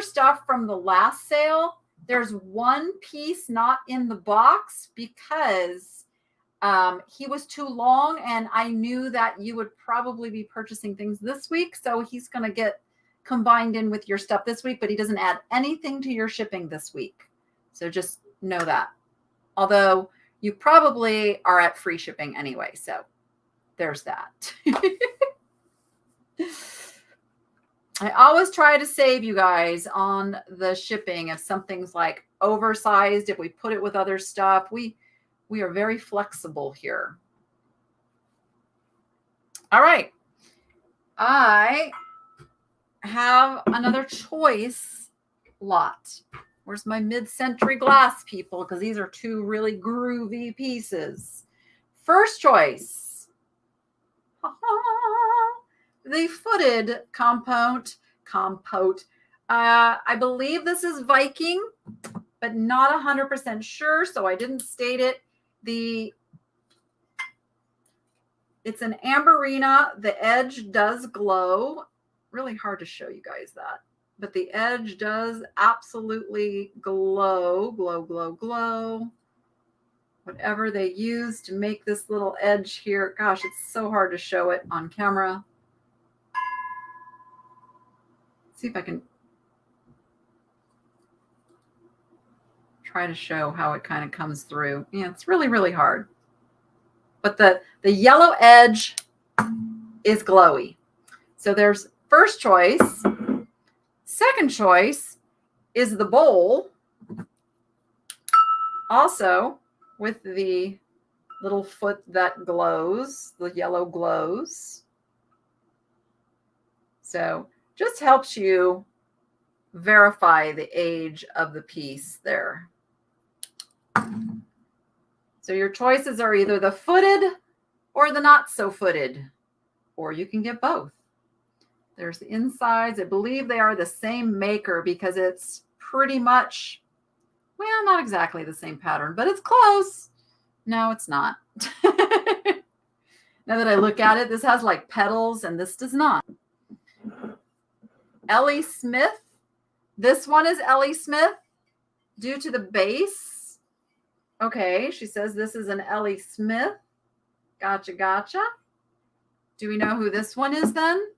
stuff from the last sale, there's one piece not in the box because he was too long, and I knew that you would probably be purchasing things this week. So he's going to get combined in with your stuff this week, but he doesn't add anything to your shipping this week. So just know that. Although you probably are at free shipping anyway. So there's that. I always try to save you guys on the shipping. If something's like oversized, if we put it with other stuff, we are very flexible here. All right. I have another choice lot. Where's my mid-century glass, people? Because these are two really groovy pieces. First choice. The footed compote. I believe this is Viking, but not 100% sure, so I didn't state it. It's an amberina. The edge does glow. Really hard to show you guys that, but the edge does absolutely glow. Whatever they use to make this little edge here. Gosh, it's so hard to show it on camera. See if I can try to show how it kind of comes through. Yeah, it's really, really hard. But the yellow edge is glowy. So there's first choice. Second choice is the bowl. Also with the little foot that glows, the yellow glows. So just helps you verify the age of the piece there. So your choices are either the footed or the not so footed, or you can get both. There's the insides. I believe they are the same maker because it's pretty much, well, not exactly the same pattern, but it's close. No, it's not. Now that I look at it, this has like petals and this does not. Ellie Smith. This one is Ellie Smith due to the base. Okay, she says this is an Ellie Smith. Gotcha. Do we know who this one is then?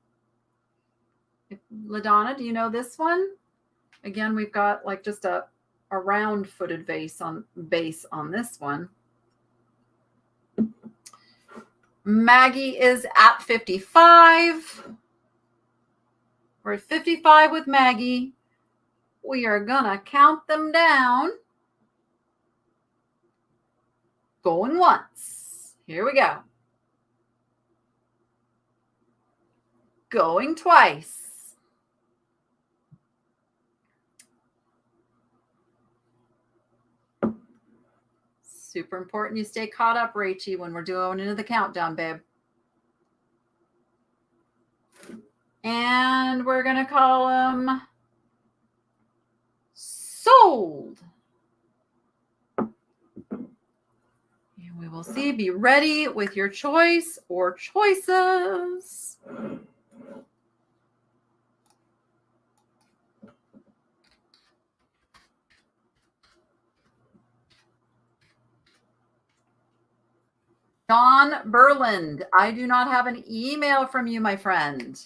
LaDonna, do you know this one? Again, we've got like just a round footed base on this one. Maggie is at 55. We're at 55 with Maggie. We are gonna count them down. Going once. Here we go. Going twice. Super important you stay caught up, Rachie, when we're doing into the countdown, babe. And we're going to call them sold. And we will see. Be ready with your choice or choices. John Berland, I do not have an email from you, my friend.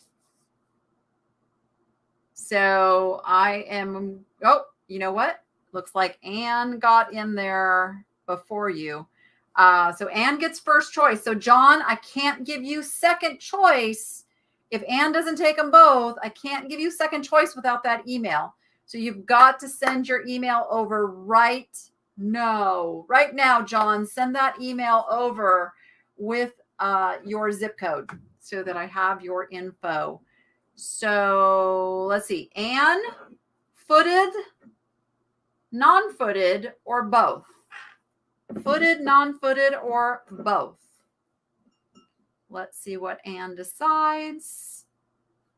So I am, oh, you know what? Looks like Anne got in there before you. So Anne gets first choice. So John, I can't give you second choice. If Anne doesn't take them both, I can't give you second choice without that email. So you've got to send your email over right now, John. Send that email over with your zip code so that I have your info. So let's see. Anne, footed, non-footed, or both? Footed, non-footed, or both? Let's see what Anne decides.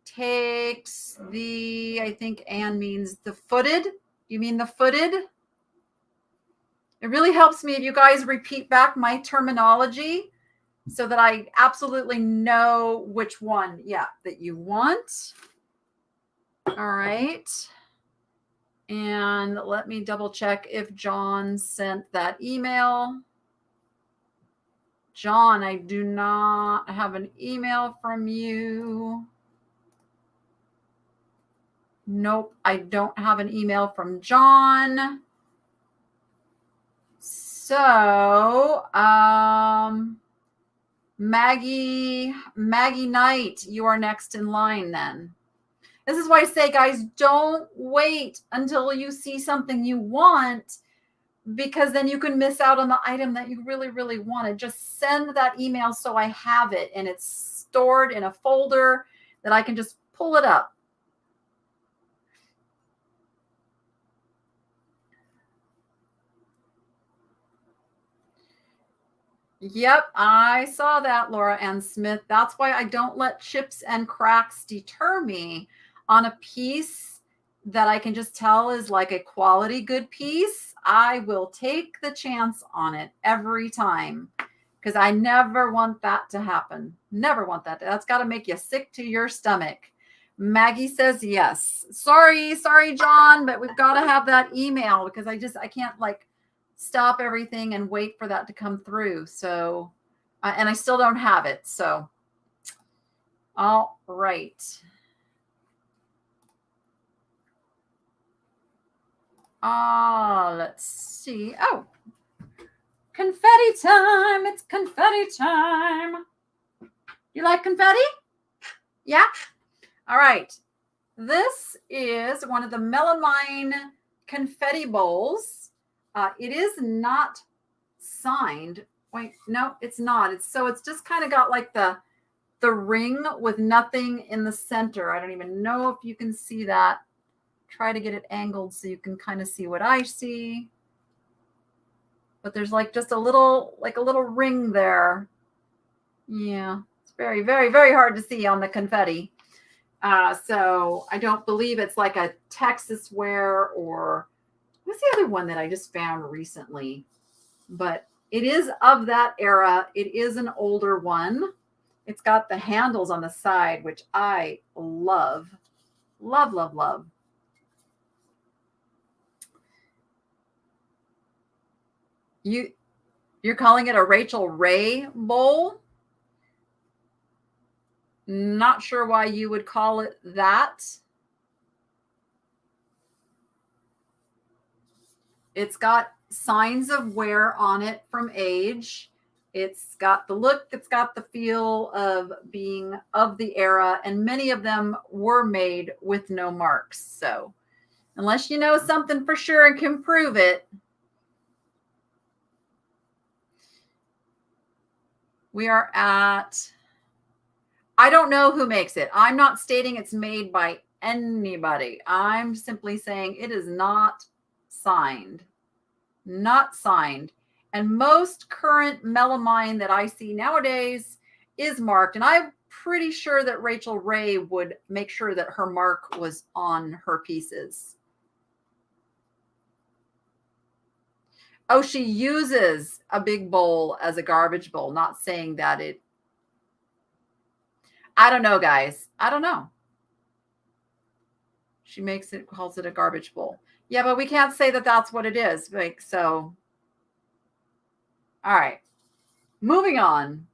Takes the, I think Anne means the footed. You mean the footed? It really helps me if you guys repeat back my terminology so that I absolutely know which one, that you want. All right. And let me double check if John sent that email. John, I do not have an email from you. Nope, I don't have an email from John. So, Maggie Knight, you are next in line then. This is why I say, guys, don't wait until you see something you want, because then you can miss out on the item that you really, really wanted. Just send that email so I have it and it's stored in a folder that I can just pull it up. Yep, I saw that, Laura Ann Smith. That's why I don't let chips and cracks deter me on a piece that I can just tell is like a quality good piece. I will take the chance on it every time because I never want that to happen. Never want that. That's got to make you sick to your stomach. Maggie says yes. Sorry, John, but we've got to have that email because I can't like stop everything and wait for that to come through. So, and I still don't have it. So, all right. Let's see. Oh, confetti time. It's confetti time. You like confetti? Yeah. All right. This is one of the melamine confetti bowls. It is not signed. Wait, no, it's not. It's just kind of got like the ring with nothing in the center. I don't even know if you can see that. Try to get it angled so you can kind of see what I see. But there's like just a little ring there. Yeah, it's very, very, very hard to see on the confetti. So I don't believe it's like a Texas wear or what's the other one that I just found recently? But it is of that era. It is an older one. It's got the handles on the side, which I love. Love, love, love. You're calling it a Rachel Ray bowl? Not sure why you would call it that. It's got signs of wear on it from age. It's got the look, it's got the feel of being of the era, and many of them were made with no marks. So unless you know something for sure and can prove it, we are at, I don't know who makes it. I'm not stating it's made by anybody. I'm simply saying it is not signed. Not signed. And most current melamine that I see nowadays is marked. And I'm pretty sure that Rachel Ray would make sure that her mark was on her pieces. Oh, she uses a big bowl as a garbage bowl. Not saying that it, I don't know, guys. I don't know. She makes it, calls it a garbage bowl. Yeah, but we can't say that that's what it is. Like, so, all right. Moving on.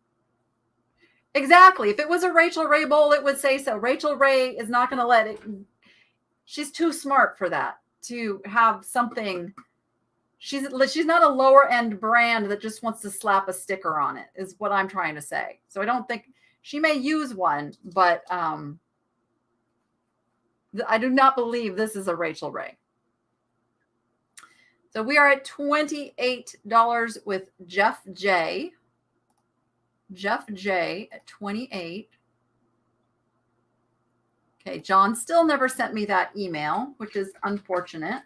Exactly. If it was a Rachel Ray bowl, it would say so. Rachel Ray is not going to let it. She's too smart for that, to have something. She's not a lower end brand that just wants to slap a sticker on it, is what I'm trying to say. So I don't think she may use one, but I do not believe this is a Rachel Ray. So we are at $28 with Jeff J. Jeff J at 28. Okay, John still never sent me that email, which is unfortunate.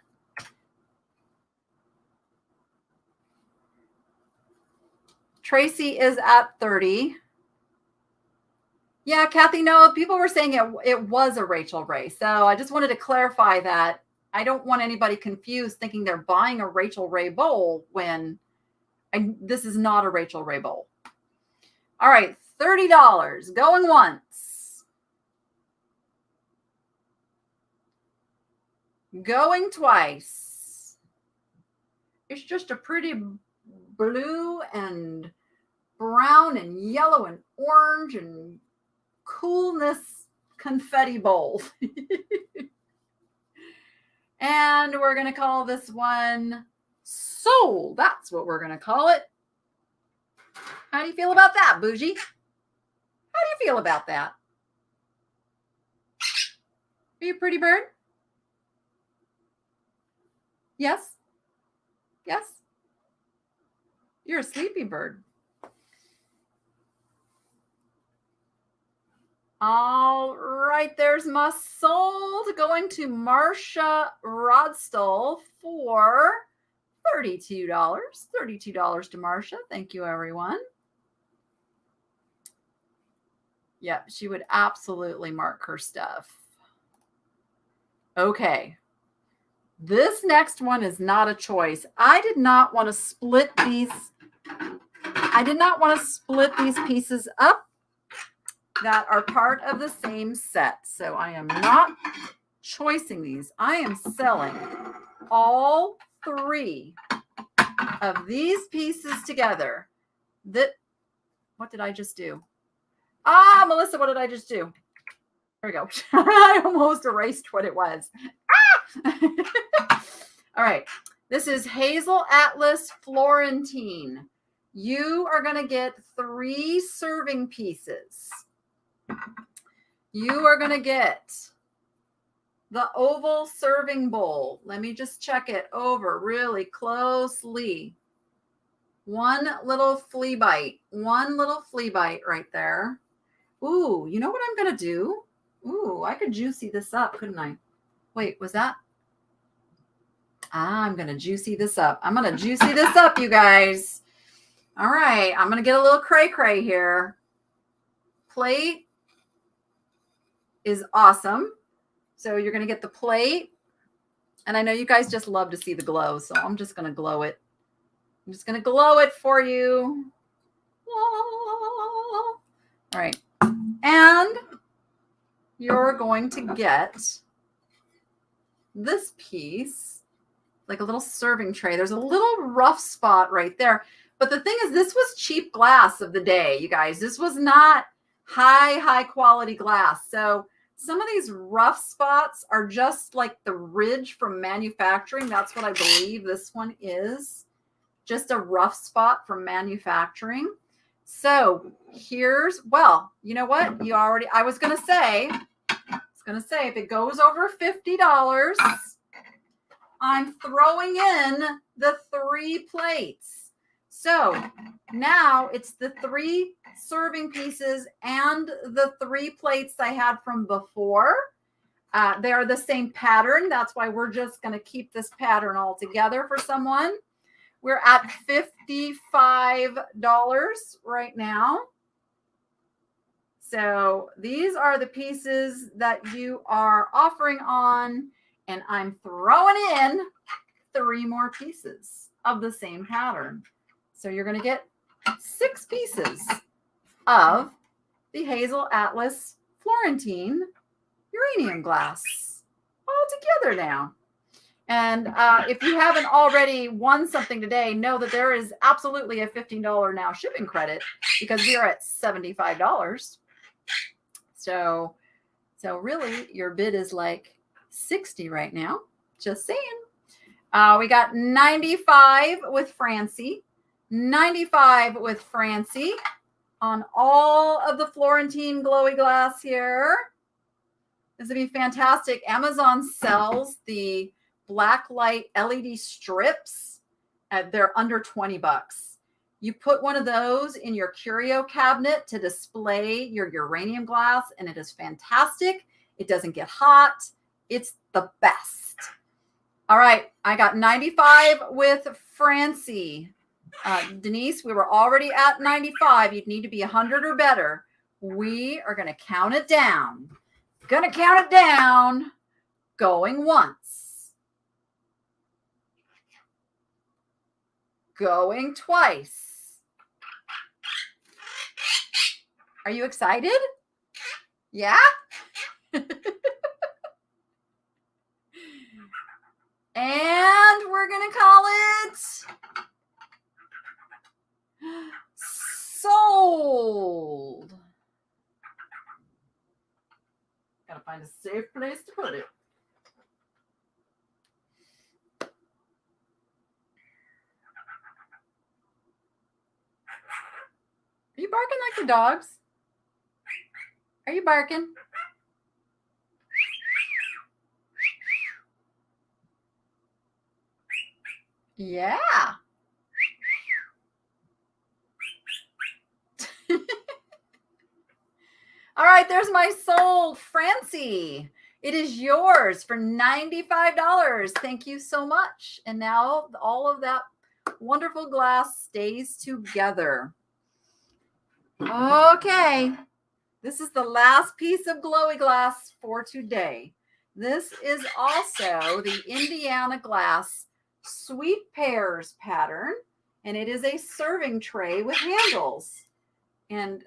Tracy is at 30. Yeah, Kathy, no, people were saying it was a Rachel Ray. So I just wanted to clarify that I don't want anybody confused thinking they're buying a Rachel Ray bowl when this is not a Rachel Ray bowl. All right, $30 going once. Going twice. It's just a pretty blue and brown and yellow and orange and coolness confetti bowl. And we're going to call this one Soul. That's what we're going to call it. How do you feel about that, Bougie? How do you feel about that? Are you a pretty bird? Yes? Yes? You're a sleepy bird. All right, there's my soul going to Marcia Rodstall for $32. $32 to Marcia. Thank you, everyone. Yep, she would absolutely mark her stuff. Okay. This next one is not a choice. I did not want to split these. I did not want to split these pieces up that are part of the same set. So I am not choicing these. I am selling all 3 of these pieces together. What did I just do? Melissa, what did I just do? There we go. I almost erased what it was. All right. This is Hazel Atlas Florentine. You are going to get 3 serving pieces. You are going to get the oval serving bowl. Let me just check it over really closely. One little flea bite right there. Ooh, you know what I'm going to do? Ooh, I could juicy this up, couldn't I? Wait, was that? I'm going to juicy this up. I'm going to juicy this up, you guys. All right, I'm going to get a little cray-cray here. Plate is awesome. So you're going to get the plate. And I know you guys just love to see the glow, so I'm just going to glow it. I'm just going to glow it for you. All right. And you're going to get this piece, like a little serving tray. There's a little rough spot right there. But the thing is, this was cheap glass of the day, you guys. This was not high quality glass. So some of these rough spots are just like the ridge from manufacturing. That's what I believe this one is. Just a rough spot from manufacturing. So here's, well, you know what? I was going to say, if it goes over $50, I'm throwing in the 3 plates. So now it's the 3 serving pieces and the 3 plates I had from before. They are the same pattern. That's why we're just going to keep this pattern all together for someone. We're at $55 right now. So these are the pieces that you are offering on, and I'm throwing in 3 more pieces of the same pattern. So you're going to get 6 pieces of the Hazel Atlas Florentine uranium glass all together now. And if you haven't already won something today, know that there is absolutely a $15 now shipping credit because we are at $75. So really your bid is like 60 right now. Just saying. We got 95 with Francie. 95 with Francie on all of the Florentine glowy glass here. This would be fantastic. Amazon sells the black light LED strips. They're under $20. You put one of those in your curio cabinet to display your uranium glass, and it is fantastic. It doesn't get hot. It's the best. All right, I got 95 with Francie. Denise, we were already at 95. You'd need to be 100 or better. We are going to count it down. Going to count it down. Going once. going twice. Are you excited? Yeah? And we're going to call it sold. Gotta find a safe place to put it. Are you barking like the dogs? Are you barking? Yeah. All right, there's my sold, Francie. It is yours for $95. Thank you so much. And now all of that wonderful glass stays together. Okay. This is the last piece of glowy glass for today. This is also the Indiana glass sweet pears pattern, and it is a serving tray with handles. And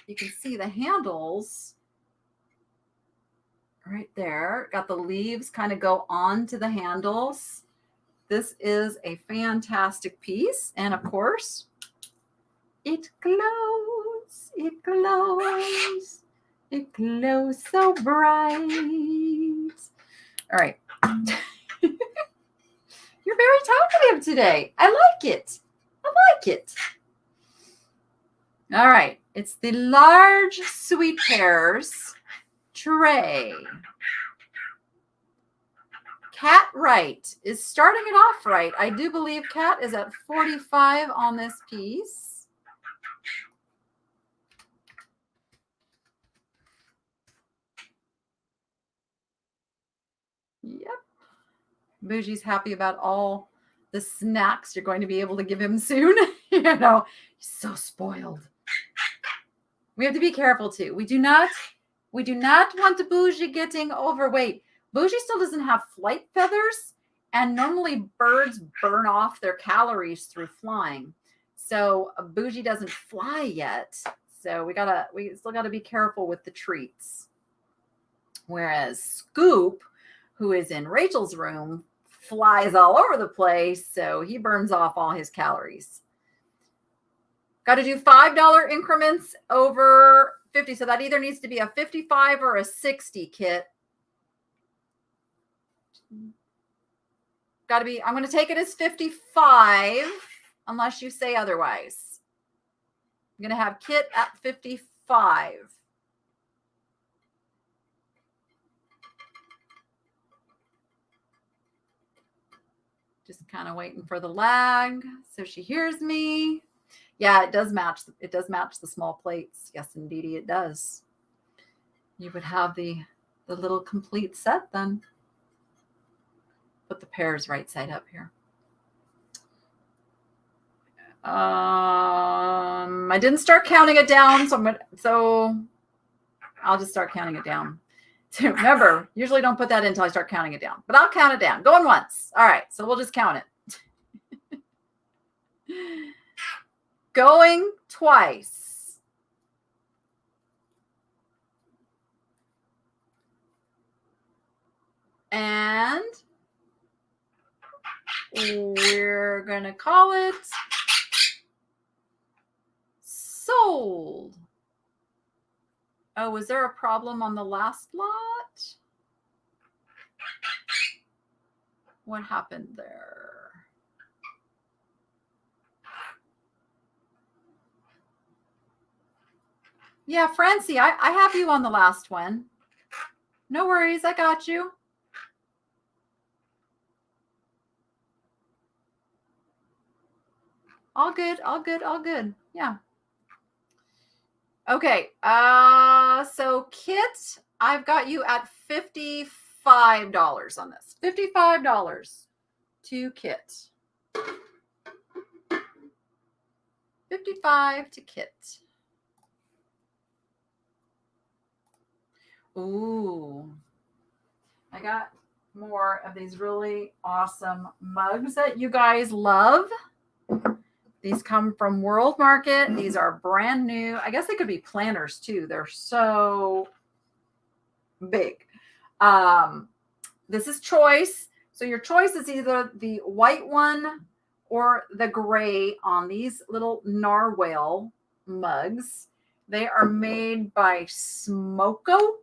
you can see the handles right there. Got the leaves kind of go onto the handles. This is a fantastic piece. And of course, it glows. It glows. It glows so bright. All right. You're very talkative today. I like it. I like it. All right. It's the large sweet pears tray. Cat Wright is starting it off right. I do believe Cat is at 45 on this piece. Yep. Bougie's happy about all the snacks you're going to be able to give him soon. You know, he's so spoiled. We have to be careful too. We do not want the Bougie getting overweight. Bougie still doesn't have flight feathers, and normally birds burn off their calories through flying. So Bougie doesn't fly yet. So we still gotta be careful with the treats. Whereas Scoop, who is in Rachel's room, flies all over the place, so he burns off all his calories. Got to do $5 increments over 50. So that either needs to be a 55 or a 60 kit. Got to be, I'm going to take it as 55 unless you say otherwise. I'm going to have kit at 55. Just kind of waiting for the lag so she hears me. Yeah, it does match. It does match the small plates. Yes, indeed, it does. You would have the little complete set then. Put the pears right side up here. I didn't start counting it down, so I'll just start counting it down. So remember, usually don't put that in until I start counting it down, but I'll count it down. Going once. All right, so we'll just count it. Going twice. And we're going to call it sold. Oh, was there a problem on the last lot? What happened there? Yeah, Francie, I have you on the last one. No worries, I got you. All good, all good, all good. Yeah. Okay, so Kit, I've got you at $55 on this. $55 to Kit. 55 to Kit. Ooh, I got more of these really awesome mugs that you guys love. These come from World Market. These are brand new. I guess they could be planters too. They're so big. This is choice. So your choice is either the white one or the gray on these little narwhal mugs. They are made by Smoko,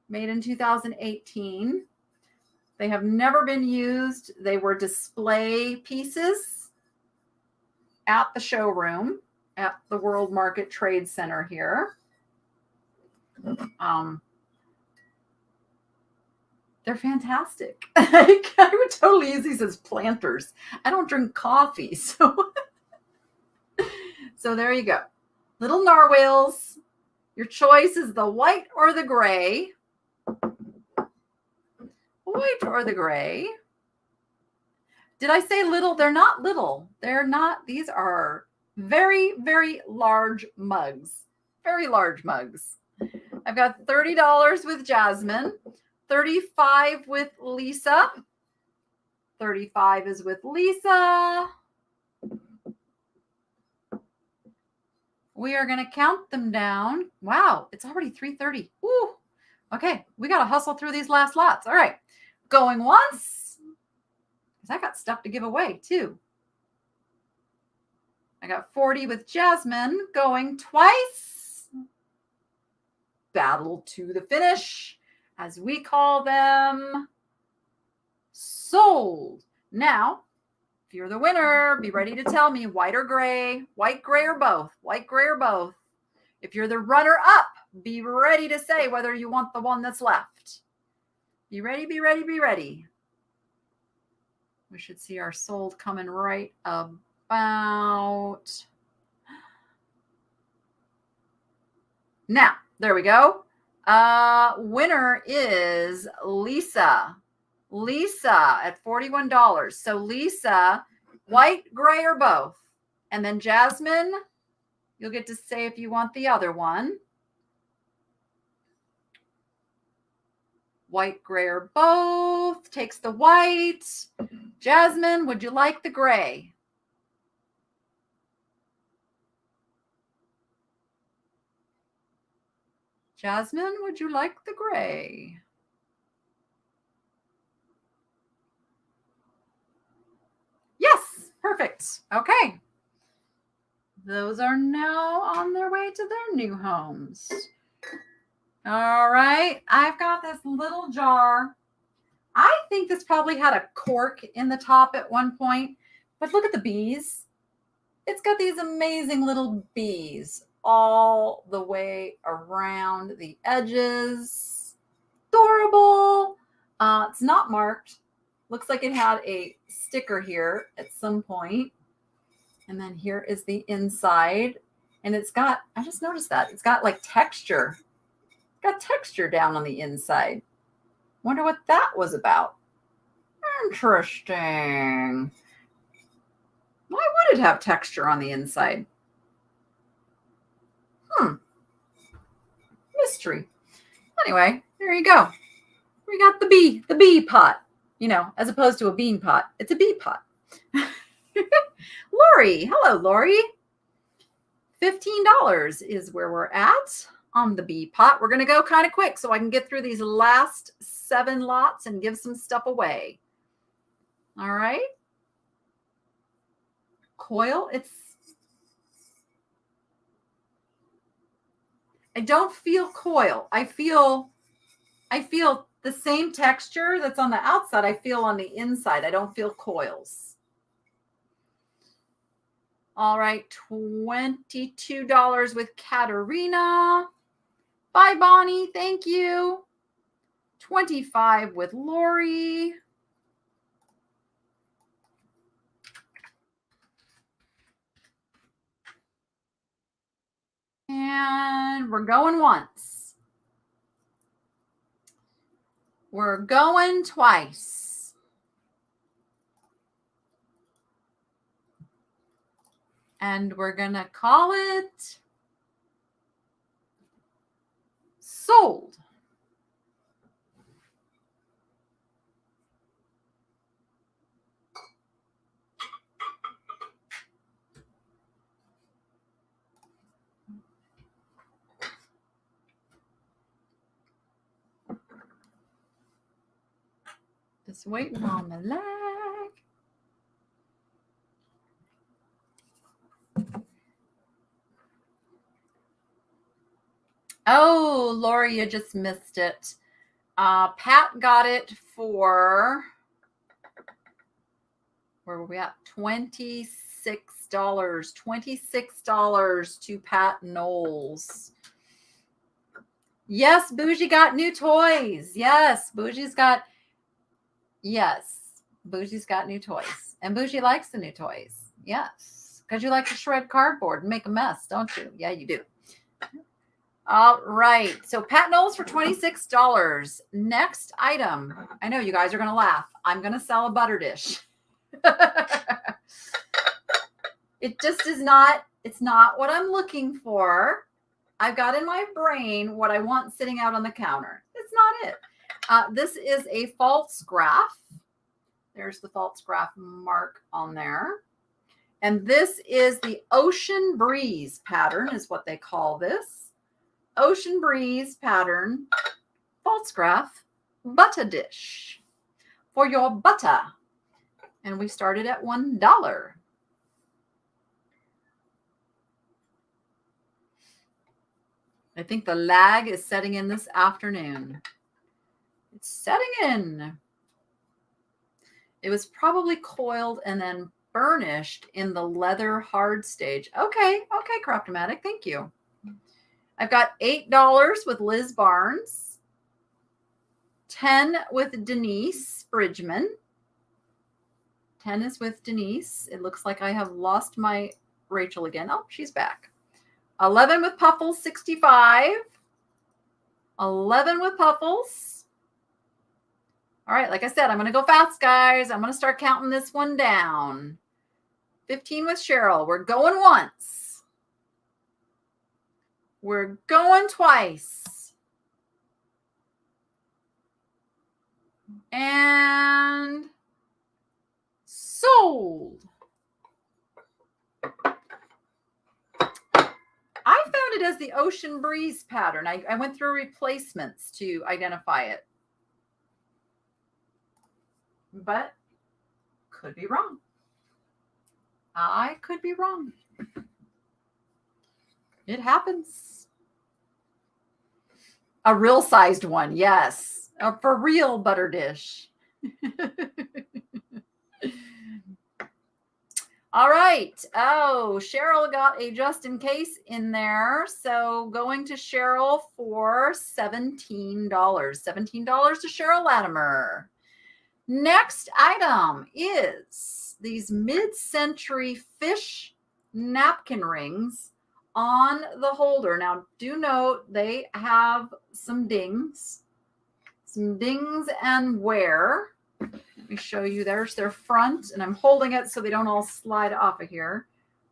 made in 2018. They have never been used. They were display pieces at the showroom at the World Market Trade Center here. They're fantastic. I would totally use these as planters. I don't drink coffee, so there you go. Little narwhals. Your choice is the white or the gray. White or the gray. Did I say little? They're not little. They're not. These are very, very large mugs. Very large mugs. I've got $30 with Jasmine, $35 with Lisa. 35 is with Lisa. We are going to count them down. Wow, it's already 3:30. Woo. Okay, we got to hustle through these last lots. All right, going once, because I got stuff to give away too. I got 40 with Jasmine, going twice. Battle to the finish, as we call them. Sold. Now, if you're the winner, be ready to tell me white or gray, white, gray, or both, white, gray, or both. If you're the runner up, be ready to say whether you want the one that's left. Be ready, be ready, be ready. We should see our sold coming right about now. There we go. Winner is Lisa. Lisa at $41. So Lisa, white, gray, or both. And then Jasmine, you'll get to say if you want the other one. White, gray, or both. Takes the white. Jasmine, would you like the gray? Jasmine, would you like the gray? Yes, perfect. Okay. Those are now on their way to their new homes. All right. I've got this little jar. I think this probably had a cork in the top at one point, but look at the bees. It's got these amazing little bees all the way around the edges. Adorable. It's not marked. Looks like it had a sticker here at some point. And then here is the inside. And it's got, I just noticed that, it's got like texture. It's got texture down on the inside. Wonder what that was about. Interesting. Why would it have texture on the inside? Mystery. Anyway, there you go. We got the bee pot, as opposed to a bean pot. It's a bee pot. Lori. Hello, Lori. $15 is where we're at on the bee pot. We're going to go kind of quick so I can get through these last 7 lots and give some stuff away. All right. Coil. I don't feel coil. I feel the same texture that's on the outside. I feel on the inside. I don't feel coils. All right, $22 with Katerina. Bye, Bonnie. Thank you. $25 with Lori. And we're going once. We're going twice. And we're going to call it sold. Just waiting on the lag. Oh, Lori, you just missed it. Pat got it for, where were we at? $26. $26 to Pat Knowles. Yes, Bougie got new toys. Yes, Bougie's got new toys. And Bougie likes the new toys. Yes, because you like to shred cardboard and make a mess, don't you? Yeah, you do. All right. So Pat Knowles for $26. Next item. I know you guys are going to laugh. I'm going to sell a butter dish. It just is not, it's not what I'm looking for. I've got in my brain what I want sitting out on the counter. It's not it. This is a false graph. There's the false graph mark on there. And this is the Ocean Breeze pattern is what they call this. Ocean Breeze pattern, false graph, butter dish for your butter. And we started at $1. I think the lag is setting in this afternoon. It's setting in. It was probably coiled and then burnished in the leather hard stage. Okay, Craftomatic, thank you. I've got $8 with Liz Barnes, $10 with Denise Bridgman. 10 is with Denise. It looks like I have lost my Rachel again. Oh, she's back. 11 with Puffles, 65. 11 with Puffles. All right, like I said, I'm going to go fast, guys. I'm going to start counting this one down. 15 with Cheryl. We're going once. We're going twice. And sold. I found it as the Ocean Breeze pattern. I went through replacements to identify it. But could be wrong. I could be wrong. It happens. A real sized one, yes. A for real butter dish. All right. Oh, Cheryl got a just in case in there. So going to Cheryl for $17. $17 to Cheryl Latimer. Next item is these mid-century fish napkin rings on the holder. Now, do note they have some dings and wear. Let me show you. There's their front, and I'm holding it so they don't all slide off of here.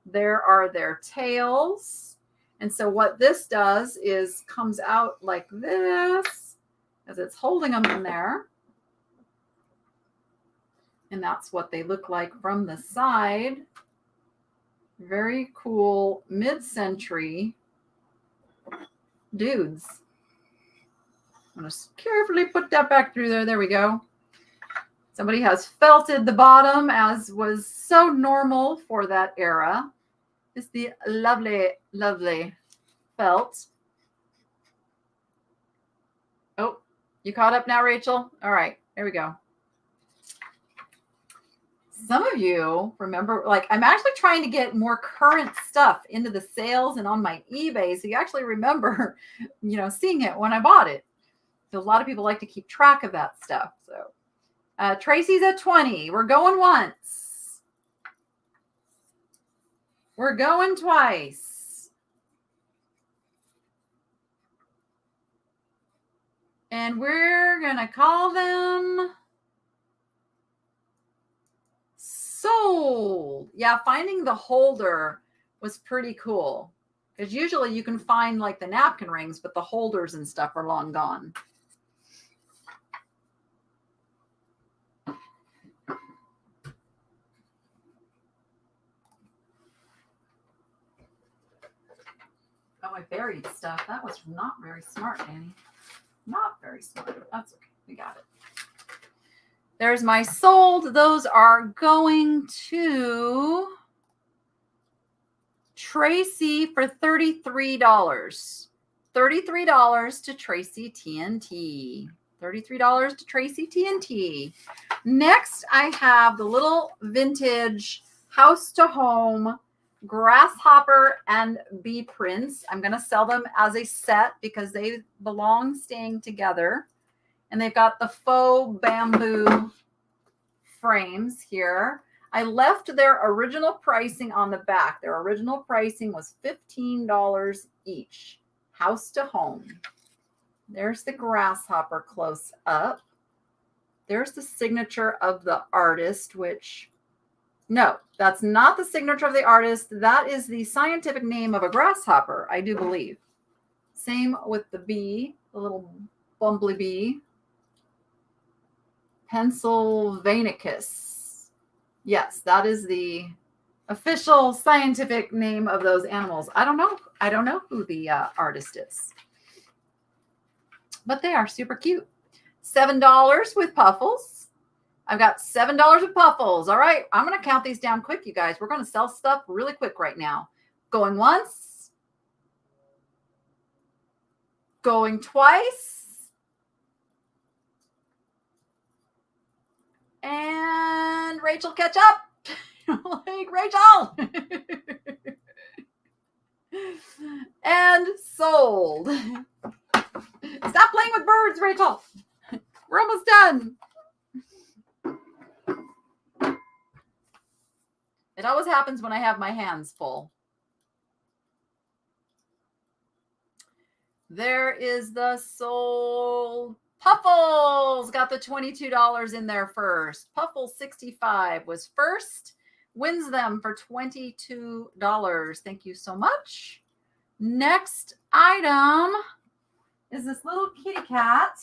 There are their tails. And so what this does is comes out like this as it's holding them in there. And that's what they look like from the side. Very cool mid-century dudes. I'm going to carefully put that back through there. There we go. Somebody has felted the bottom, as was so normal for that era. It's the lovely, lovely felt. Oh, you caught up now, Rachel? All right, there we go. Some of you remember, like, I'm actually trying to get more current stuff into the sales and on my eBay. So you actually remember, seeing it when I bought it. So a lot of people like to keep track of that stuff. So Tracy's at 20. We're going once. We're going twice. And we're going to call them sold. Yeah, finding the holder was pretty cool. Because usually you can find like the napkin rings, but the holders and stuff are long gone. Oh, I buried stuff. That was not very smart, Annie. Not very smart. That's okay. We got it. There's my sold. Those are going to Tracy for $33. $33 to Tracy TNT. $33 to Tracy TNT. Next, I have the little vintage house to home grasshopper and bee prints. I'm going to sell them as a set because they belong staying together. And they've got the faux bamboo frames here. I left their original pricing on the back. Their original pricing was $15 each. House to home. There's the grasshopper close up. There's the signature of the artist, which, no, that's not the signature of the artist. That is the scientific name of a grasshopper, I do believe. Same with the bee, the little bumbly bee. Pennsylvanicus. Yes, that is the official scientific name of those animals. I don't know who the artist is. But they are super cute. $7 with puffles. I've got $7 with puffles. All right, I'm going to count these down quick, you guys. We're going to sell stuff really quick right now. Going once. Going twice. And Rachel, catch up. Like Rachel. And sold. Stop playing with birds, Rachel. We're almost done. It always happens when I have my hands full. There is the sold Puffles. Got the $22 in there first. Puffles 65 was first. Wins them for $22. Thank you so much. Next item is this little kitty cat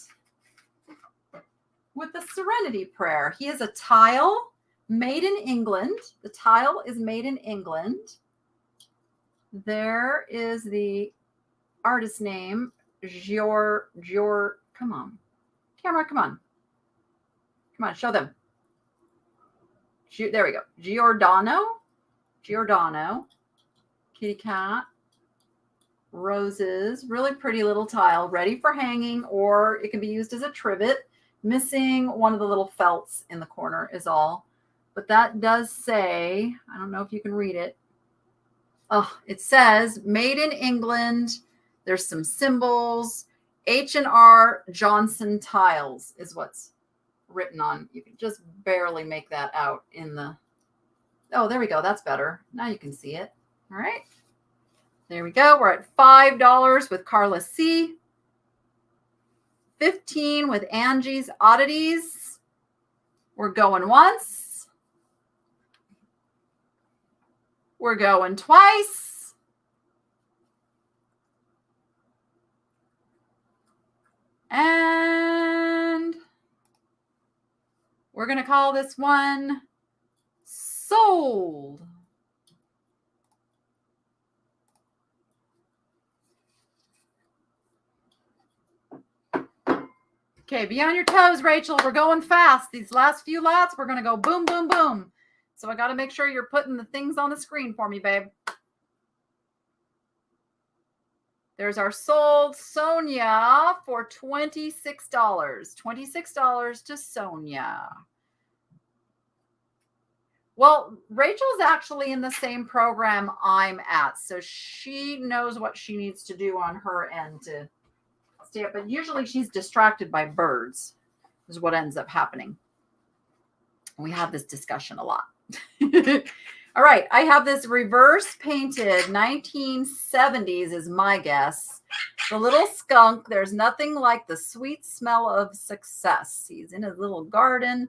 with the Serenity Prayer. He is a tile made in England. The tile is made in England. There is the artist name, come on. Camera, come on. Come on, show them. There we go. Giordano. Kitty cat. Roses. Really pretty little tile. Ready for hanging, or it can be used as a trivet. Missing one of the little felts in the corner is all. But that does say, I don't know if you can read it. Oh, it says made in England. There's some symbols. H&R Johnson tiles is what's written on. You can just barely make that out in the. Oh, there we go. That's better. Now you can see it. All right. There we go. We're at $5 with Carla C. 15 with Angie's Oddities. We're going once. We're going twice. And we're going to call this one sold. Okay, be on your toes, Rachel. We're going fast. These last few lots, we're going to go boom, boom, boom. So I got to make sure you're putting the things on the screen for me, babe. There's our sold Sonia for $26. $26 to Sonia. Well, Rachel's actually in the same program I'm at, so she knows what she needs to do on her end to stay up. But usually she's distracted by birds, is what ends up happening. We have this discussion a lot. All right, I have this reverse painted 1970s is my guess. The little skunk, there's nothing like the sweet smell of success. He's in his little garden.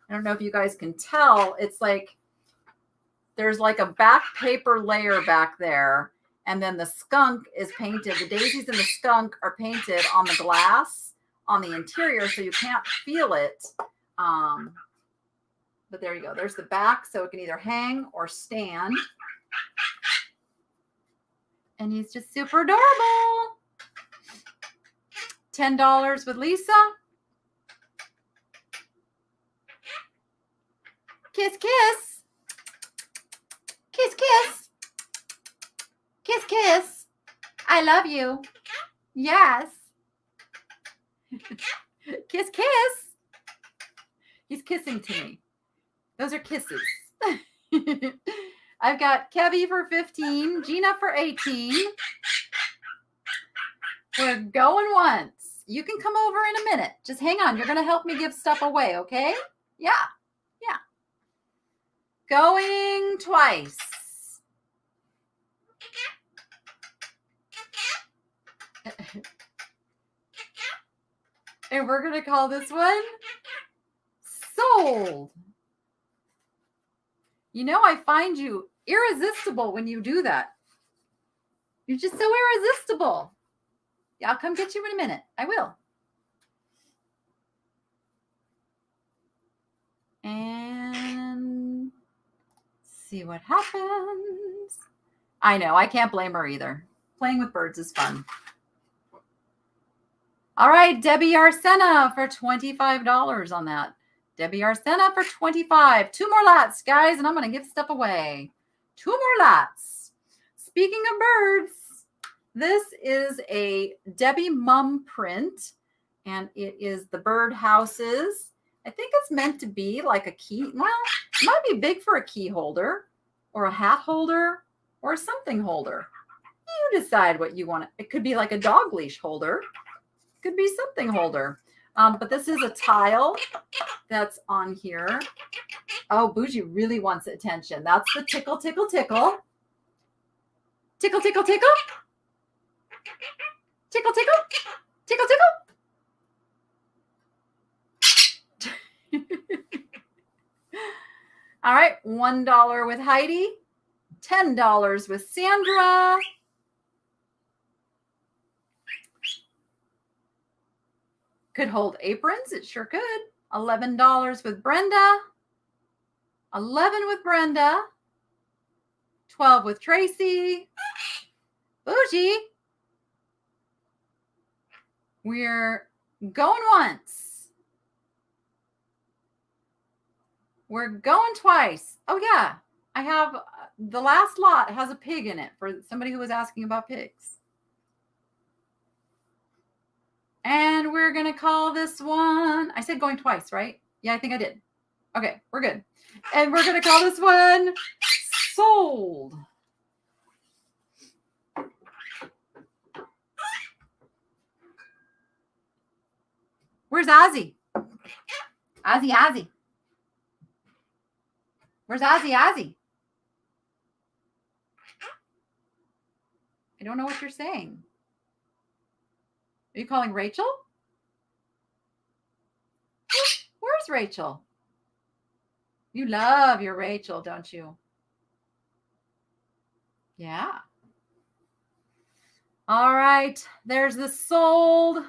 I don't know if you guys can tell. It's like there's like a back paper layer back there. And then the skunk is painted. The daisies and the skunk are painted on the glass on the interior, so you can't feel it. But there you go. There's the back, so it can either hang or stand. And he's just super adorable. $10 with Lisa. Kiss, kiss. Kiss, kiss. Kiss, kiss. I love you. Yes. Kiss, kiss. He's kissing to me. Those are kisses. I've got Kevy for 15, Gina for 18. We're going once. You can come over in a minute. Just hang on. You're going to help me give stuff away, okay? Yeah. Yeah. Going twice. And we're going to call this one Sold. You know, I find you irresistible when you do that. You're just so irresistible. Yeah, I'll come get you in a minute. I will. And see what happens. I know, I can't blame her either. Playing with birds is fun. All right, Debbie Arsena for $25 on that. Debbie Arsena for 25. 2 more lots, guys, and I'm going to give stuff away. 2 more lots. Speaking of birds, this is a Debbie Mum print, and it is the bird houses. I think it's meant to be like a key. Well, it might be big for a key holder or a hat holder or a something holder. You decide what you want. It could be like a dog leash holder. Could be something holder. But this is a tile that's on here. Oh, Bougie really wants attention. That's the tickle, tickle, tickle. Tickle, tickle, tickle. Tickle, tickle. Tickle, tickle. All right, $1 with Heidi, $10 with Sandra. Could hold aprons, it sure could. $11 with Brenda, 11 with Brenda, 12 with Tracy. Bougie. We're going once. We're going twice. Oh yeah, I have the last lot has a pig in it for somebody who was asking about pigs. And we're going to call this one, I said going twice, right? Yeah, I think I did. Okay, we're good. And we're going to call this one Sold. Where's Ozzy? Ozzy, Ozzy. Where's Ozzy, Ozzy? I don't know what you're saying. Are you calling Rachel? Where's Rachel? You love your Rachel, don't you? Yeah. All right. There's the Sold.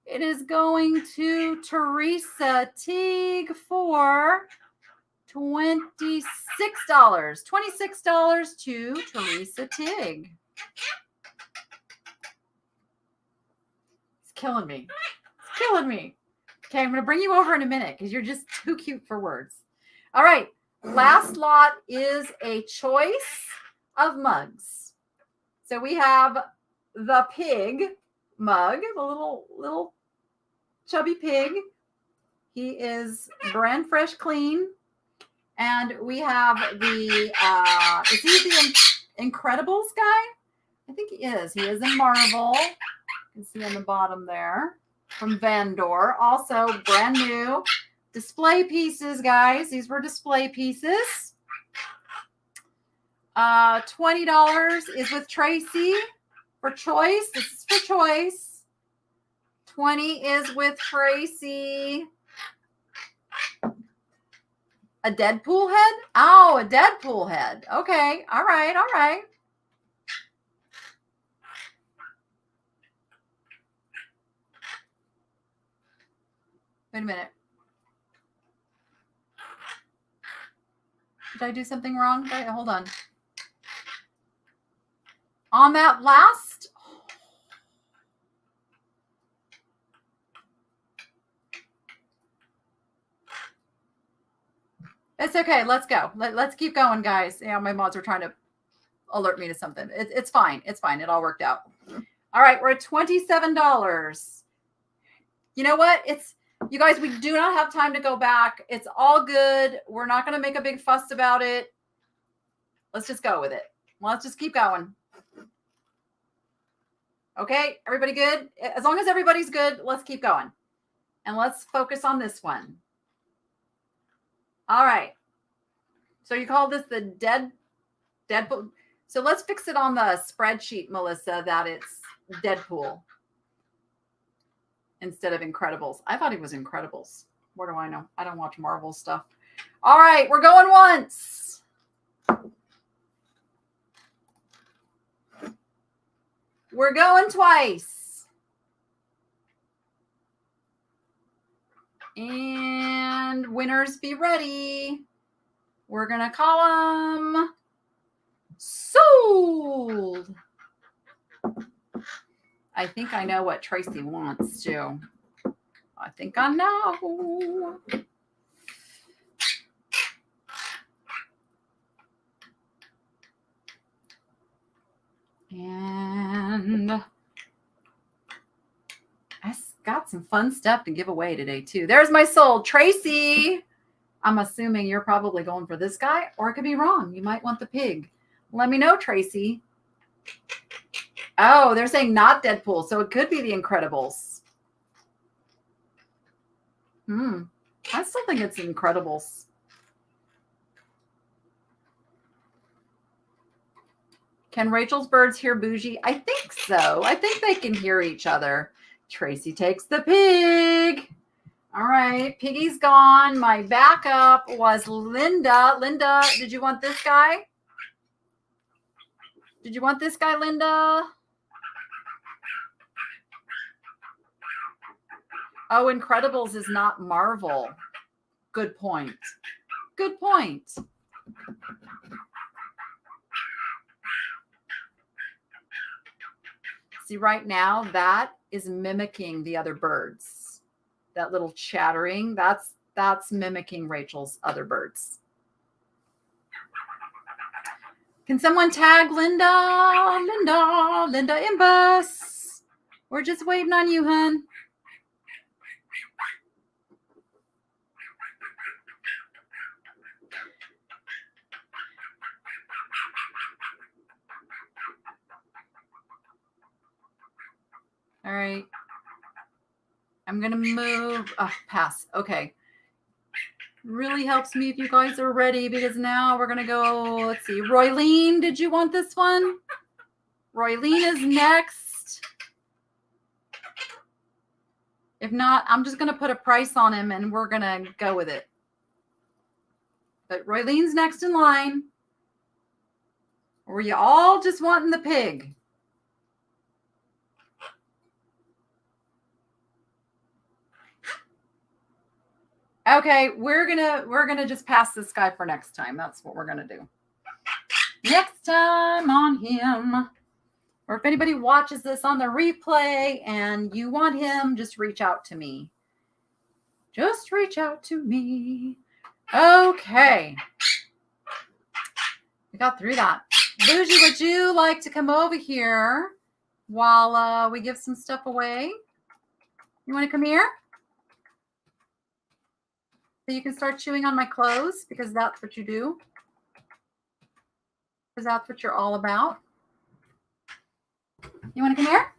It is going to Teresa Teague for $26. $26 to Teresa Teague. It's killing me. It's killing me. Okay, I'm going to bring you over in a minute because you're just too cute for words. All right. Last lot is a choice of mugs. So we have the pig mug, the little chubby pig. He is brand fresh clean. And we have the, is he the Incredibles guy? I think he is. He is in Marvel. You can see on the bottom there. From Vandor. Also brand new. Display pieces, guys. These were display pieces. $20 is with Tracy for choice. This is for choice. 20 is with Tracy. A Deadpool head? Oh, a Deadpool head. Okay. All right. All right. Wait a minute. Did I do something wrong? Hold on. On that last. It's okay. Let's go. Let's keep going, guys. Yeah, my mods are trying to alert me to something. It's fine. It's fine. It all worked out. All right, we're at $27. You know what? You guys, we do not have time to go back. It's all good. We're not going to make a big fuss about it. Let's just go with it. Let's just keep going. Okay, everybody good? As long as everybody's good, let's keep going. And let's focus on this one. All right. So you call this the Deadpool. So let's fix it on the spreadsheet, Melissa, that it's Deadpool instead of Incredibles. I thought he was Incredibles. What do I know? I don't watch Marvel stuff. All right, we're going once. We're going twice. And winners be ready. We're going to call them sold. I think I know what Tracy wants too. I think I know. And I got some fun stuff to give away today too. There's my sold. Tracy, I'm assuming you're probably going for this guy, or it could be wrong. You might want the pig. Let me know, Tracy. Oh, they're saying not Deadpool, so it could be the Incredibles. I still think it's Incredibles. Can Rachel's birds hear Bougie? I think so. I think they can hear each other. Tracy takes the pig. All right, Piggy's gone. My backup was Linda. Linda, did you want this guy? Did you want this guy, Linda? Oh, Incredibles is not Marvel. Good point. Good point. See, right now, that is mimicking the other birds. That little chattering, that's mimicking Rachel's other birds. Can someone tag Linda? Linda Imbus. We're just waiting on you, hun. All right. I'm going to move. Oh, pass. Okay. Really helps me if you guys are ready, because now we're going to go. Let's see. Roylene, did you want this one? Roylene is next. If not, I'm just going to put a price on him and we're going to go with it. But Roylene's next in line. Or were you all just wanting the pig? Okay, we're gonna just pass this guy for next time. That's what we're gonna do. Next time on him. Or if anybody watches this on the replay and you want him, just reach out to me. Just reach out to me. Okay. We got through that. Bougie, would you like to come over here while we give some stuff away? You want to come here? So you can start chewing on my clothes, because that's what you do. Because that's what you're all about. You want to come here?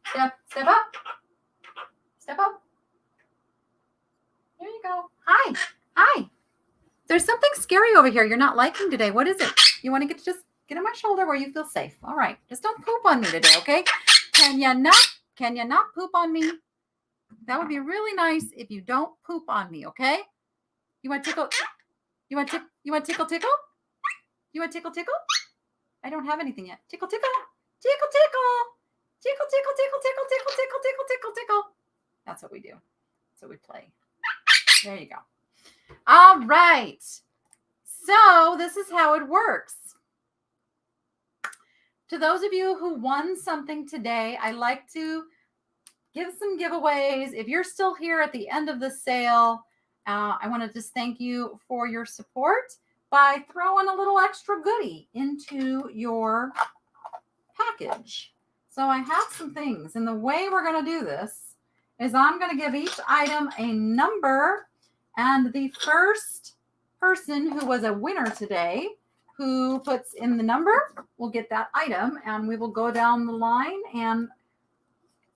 Step up. Step up. There you go. Hi. Hi. There's something scary over here you're not liking today. What is it? You want to just get on my shoulder where you feel safe. All right. Just don't poop on me today, okay? Can you not poop on me? That would be really nice if you don't poop on me, okay? You want tickle? You want tickle? You want tickle? You want tickle? I don't have anything yet. Tickle. Tickle. That's what we do. That's what we play. There you go. All right. So this is how it works. To those of you who won something today, I like to give some giveaways. If you're still here at the end of the sale I want to just thank you for your support by throwing a little extra goodie into your package. So I have some things, and the way we're going to do this is I'm going to give each item a number, and the first person who was a winner today who puts in the number will get that item, and we will go down the line and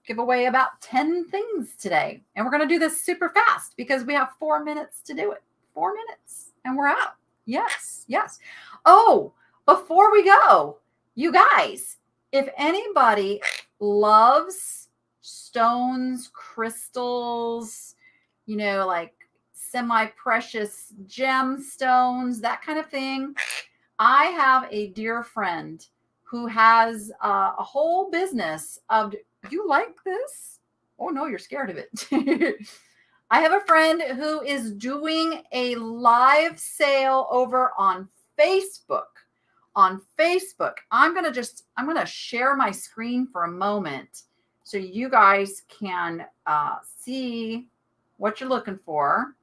give away about 10 things today. And we're going to do this super fast because we have 4 minutes to do it. 4 minutes and we're out. Yes, yes. Oh, before we go, you guys, if anybody loves stones, crystals, you know, like semi-precious gemstones, that kind of thing, I have a dear friend who has a whole business of, you like this? Oh no, you're scared of it. I have a friend who is doing a live sale over on Facebook. On Facebook, I'm going to share my screen for a moment so you guys can see what you're looking for.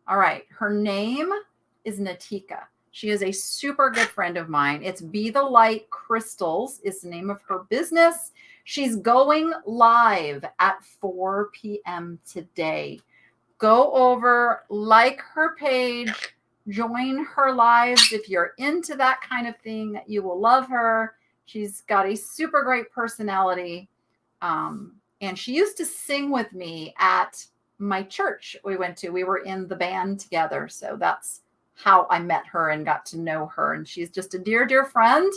All right. Her name is Natika. She is a super good friend of mine. It's Be the Light Crystals is the name of her business. She's going live at 4 p.m. today. Go over, like her page, join her lives. If you're into that kind of thing, you will love her. She's got a super great personality. And she used to sing with me at my church we went to. We were in the band together. So that's how I met her and got to know her. And she's just a dear, dear friend.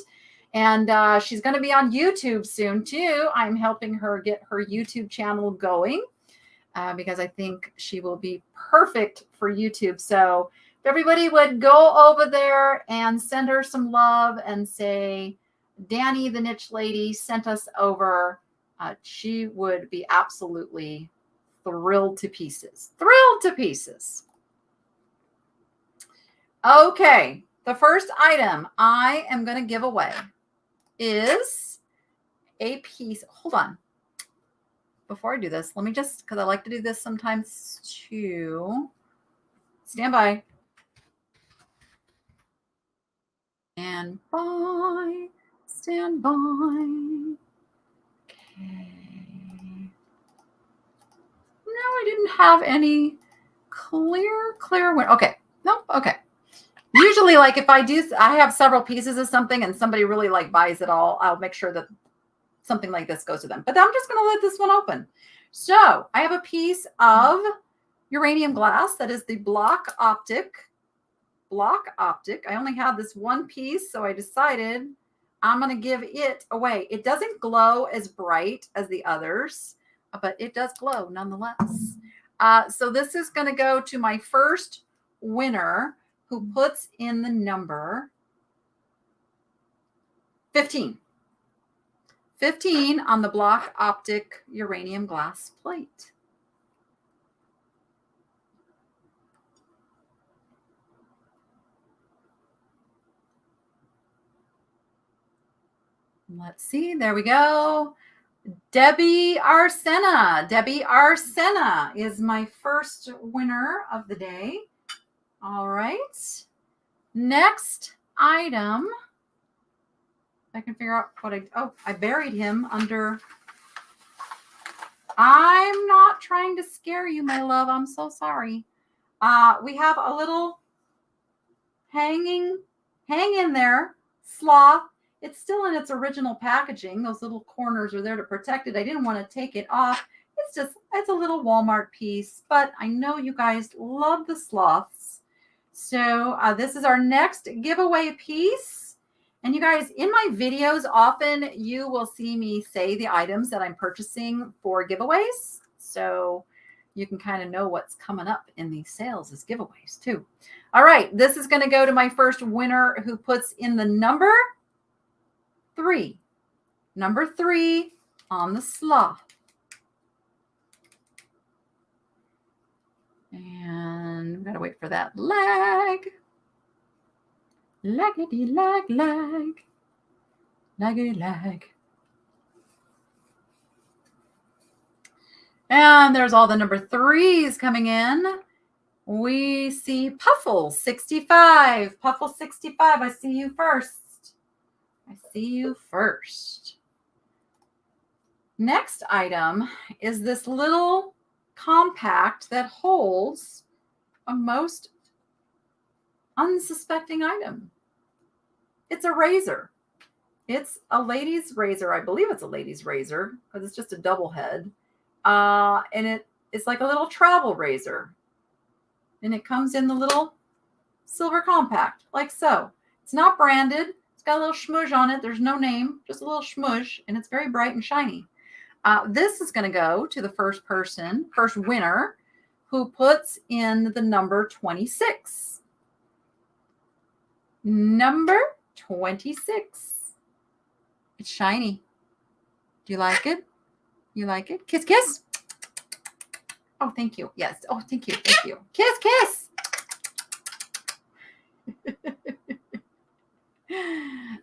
And she's going to be on YouTube soon too. I'm helping her get her YouTube channel going because I think she will be perfect for YouTube. So if everybody would go over there and send her some love and say, Danny, the niche lady, sent us over. She would be absolutely thrilled to pieces. Thrilled to pieces. Okay, the first item I am going to give away is a piece. Hold on. Before I do this, let me just, because I like to do this sometimes too. Stand by. Stand by. Stand by. Okay. No, I didn't have any clear win. Okay. Nope. Okay. Usually, like if I have several pieces of something and somebody really like buys it all, I'll make sure that something like this goes to them. But I'm just going to let this one open. So I have a piece of uranium glass that is the block optic. I only have this one piece, so I decided I'm going to give it away. It doesn't glow as bright as the others, but it does glow nonetheless. So this is going to go to my first winner who puts in the number 15. 15 on the block optic uranium glass plate. Let's see. There we go. Debbie Arsena. Debbie Arsena is my first winner of the day. All right. Next item. I can figure out what I buried him under. I'm not trying to scare you, my love. I'm so sorry. We have a little hang in there sloth. It's still in its original packaging. Those little corners are there to protect it. I didn't want to take it off. It's a little Walmart piece, but I know you guys love the sloths. So this is our next giveaway piece. And you guys, in my videos, often you will see me say the items that I'm purchasing for giveaways. So you can kind of know what's coming up in these sales as giveaways too. All right, this is going to go to my first winner who puts in the number 3. Number 3 on the sloth. And I'm going to wait for that lag. Laggity lag, lag. Laggity lag. And there's all the number 3s coming in. we see Puffle 65. Puffle 65, I see you first. I see you first. Next item is this little compact that holds a most unsuspecting item. It's a razor. It's a lady's razor. I believe it's a lady's razor because it's just a double head. And it's like a little travel razor. And it comes in the little silver compact, like so. It's not branded. It's got a little smudge on it. There's no name, just a little smudge, and it's very bright and shiny. This is going to go to the first winner, who puts in the number 26. Number 26. It's shiny. Do you like it? You like it? Kiss, kiss. Oh, thank you. Yes. Oh, thank you. Thank you. Kiss, kiss.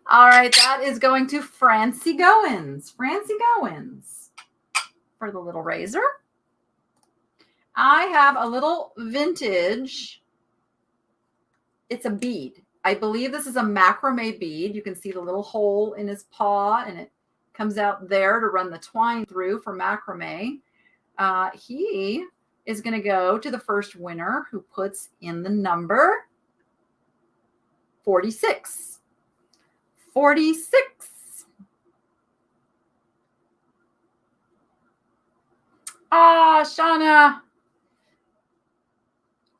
All right. That is going to Francie Goins. Francie Goins for the little razor. I have a little vintage. It's a bead. I believe this is a macrame bead. You can see the little hole in his paw, and it comes out there to run the twine through for macrame. He is going to go to the first winner, who puts in the number 46. 46. Shauna.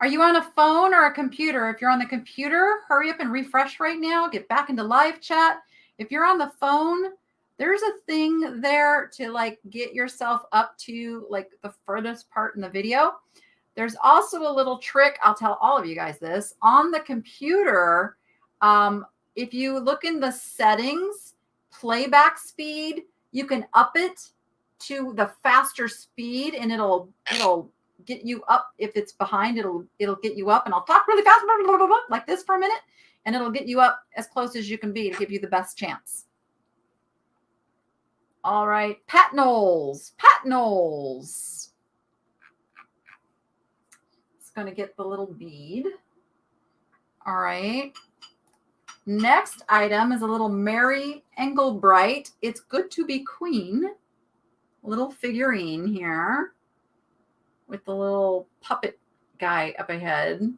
Are you on a phone or a computer? If you're on the computer, hurry up and refresh right now. Get back into live chat. If you're on the phone, there's a thing there to like get yourself up to like the furthest part in the video. There's also a little trick. I'll tell all of you guys this. On the computer, if you look in the settings, playback speed, you can up it to the faster speed, and it'll get you up. If it's behind, it'll get you up, and I'll talk really fast, blah, blah, blah, blah, like this for a minute, and it'll get you up as close as you can be to give you the best chance. All right, Pat Knowles. Pat Knowles. It's going to get the little bead. All right. Next item is a little Mary Englebright. It's Good to Be Queen. Little figurine here with the little puppet guy up ahead.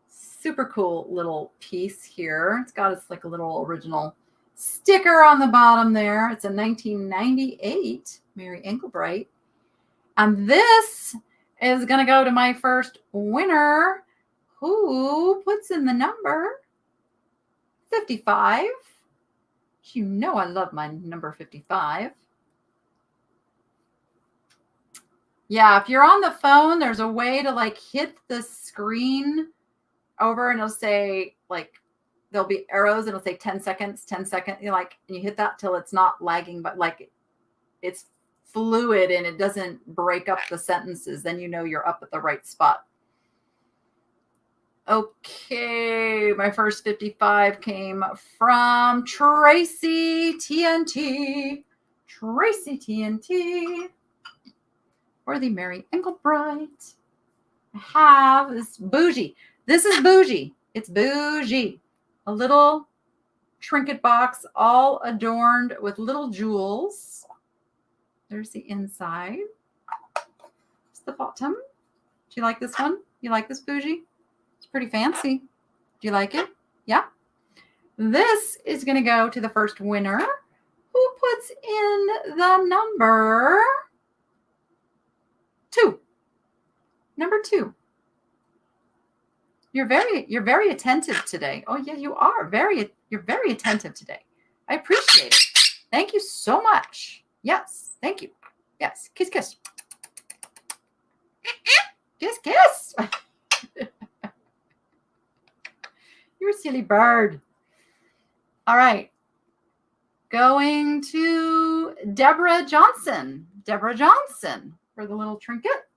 Super cool little piece here. It's got its like a little original sticker on the bottom there. It's a 1998 Mary Englebright. And this is going to go to my first winner, who puts in the number 55. You know I love my number 55. Yeah, if you're on the phone, there's a way to like hit the screen over, and it'll say like, there'll be arrows, and it'll say 10 seconds, 10 seconds. You know, like, and you hit that till it's not lagging, but like it's fluid and it doesn't break up the sentences. Then you know you're up at the right spot. Okay, my first 55 came from Tracy TNT. Tracy TNT. For the Mary Englebright. I have this bougie. This is bougie. It's bougie. A little trinket box all adorned with little jewels. There's the inside. It's the bottom. Do you like this one? You like this bougie? It's pretty fancy. Do you like it? Yeah. This is going to go to the first winner, who puts in the number 2. Number 2. You're very attentive today. Oh yeah, you are. You're very attentive today. I appreciate it. Thank you so much. Yes, thank you. Yes, kiss, kiss. Kiss, kiss. You're a silly bird. All right. Going to Deborah Johnson. Deborah Johnson for the little trinket.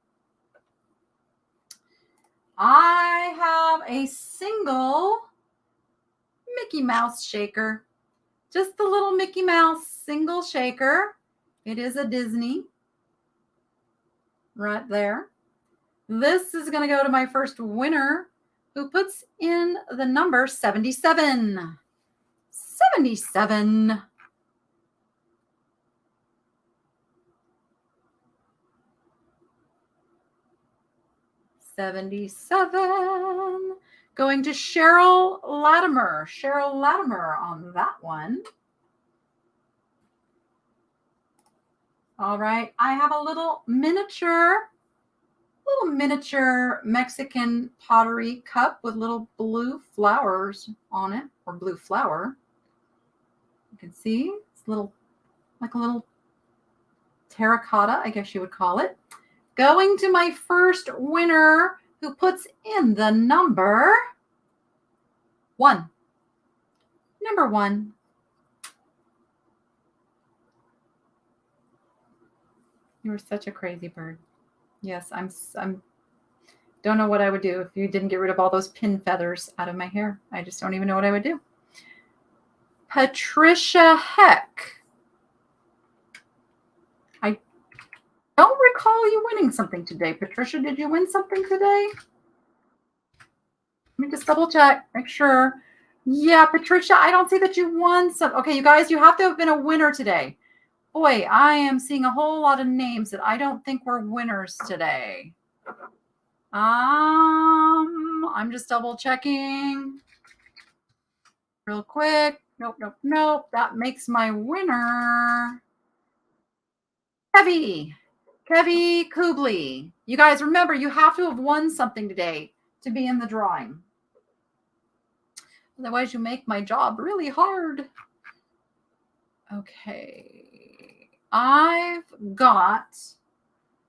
I have a single Mickey Mouse shaker. Just the little Mickey Mouse single shaker. It is a Disney. Right there. This is going to go to my first winner who puts in the number 77. 77. Going to Cheryl Latimer. Cheryl Latimer on that one. All right. I have a little miniature Mexican pottery cup with little blue flowers on it, or blue flower. You can see it's like a little terracotta, I guess you would call it. Going to my first winner who puts in the number 1. Number 1. You were such a crazy bird. Yes, I'm don't know what I would do if you didn't get rid of all those pin feathers out of my hair. I just don't even know what I would do. Patricia Heck. I don't recall you winning something today. Patricia, did you win something today? Let me just double check, make sure. Yeah, Patricia, I don't see that you won some. Okay, you guys, you have to have been a winner today. Boy, I am seeing a whole lot of names that I don't think were winners today. I'm just double checking real quick. Nope. That makes my winner Kevy Kubley. You guys remember, you have to have won something today to be in the drawing. Otherwise, you make my job really hard. Okay. I've got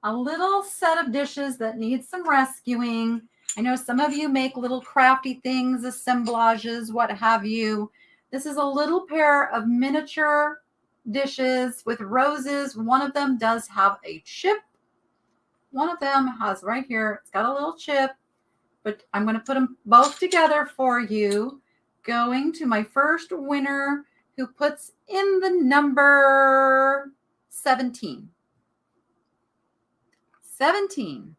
a little set of dishes that need some rescuing. I know some of you make little crafty things, assemblages, what have you. This is a little pair of miniature dishes with roses. One of them does have a chip. One of them has right here, it's got a little chip, but I'm going to put them both together for you. Going to my first winner who puts in the number 17. 17.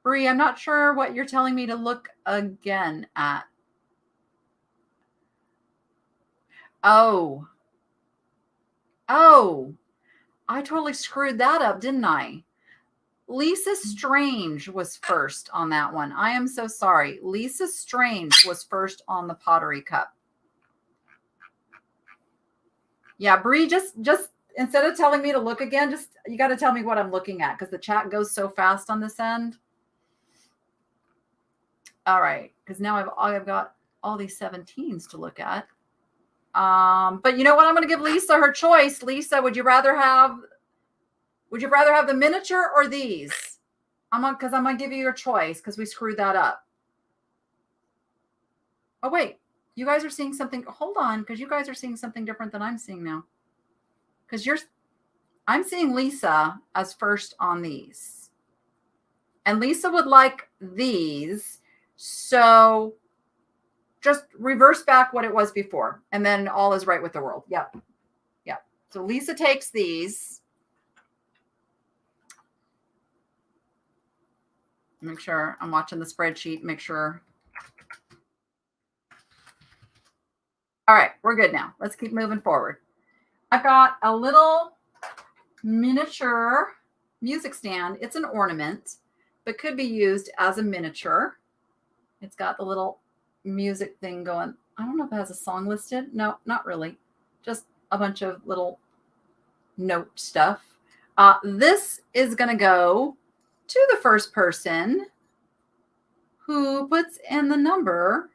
Bree, I'm not sure what you're telling me to look again at. Oh, I totally screwed that up, didn't I? Lisa Strange was first on that one. I am so sorry. Lisa Strange was first on the pottery cup. Yeah, Bree, just instead of telling me to look again, you got to tell me what I'm looking at because the chat goes so fast on this end. All right, because now I've got all these 17s to look at. But you know what? I'm going to give Lisa her choice. Lisa, would you rather have the miniature or these? Because I'm going to give you your choice because we screwed that up. Oh, wait. You guys are seeing something. Hold on, because you guys are seeing something different than I'm seeing now. Because I'm seeing Lisa as first on these. And Lisa would like these. So just reverse back what it was before. And then all is right with the world. Yep. So Lisa takes these. Make sure I'm watching the spreadsheet. Make sure. All right, we're good now. Let's keep moving forward. I've got a little miniature music stand. It's an ornament, but could be used as a miniature. It's got the little music thing going. I don't know if it has a song listed. No, not really. Just a bunch of little note stuff. This is going to go to the first person who puts in the number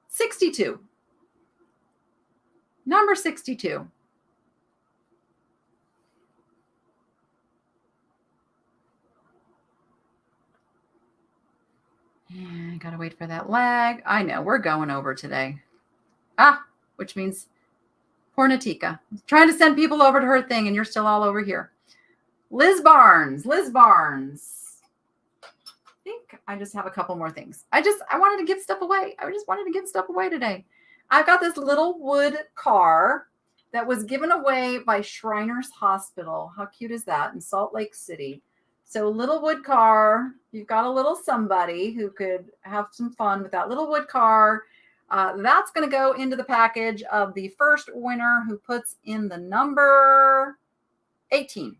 62. Number 62. Yeah, I gotta wait for that lag. I know, we're going over today. Which means poor Natika. Trying to send people over to her thing and you're still all over here. Liz Barnes. I think I just have a couple more things. I wanted to give stuff away. I just wanted to give stuff away today. I've got this little wood car that was given away by Shriners Hospital. How cute is that, in Salt Lake City? So little wood car, you've got a little somebody who could have some fun with that little wood car. That's going to go into the package of the first winner who puts in the number 18.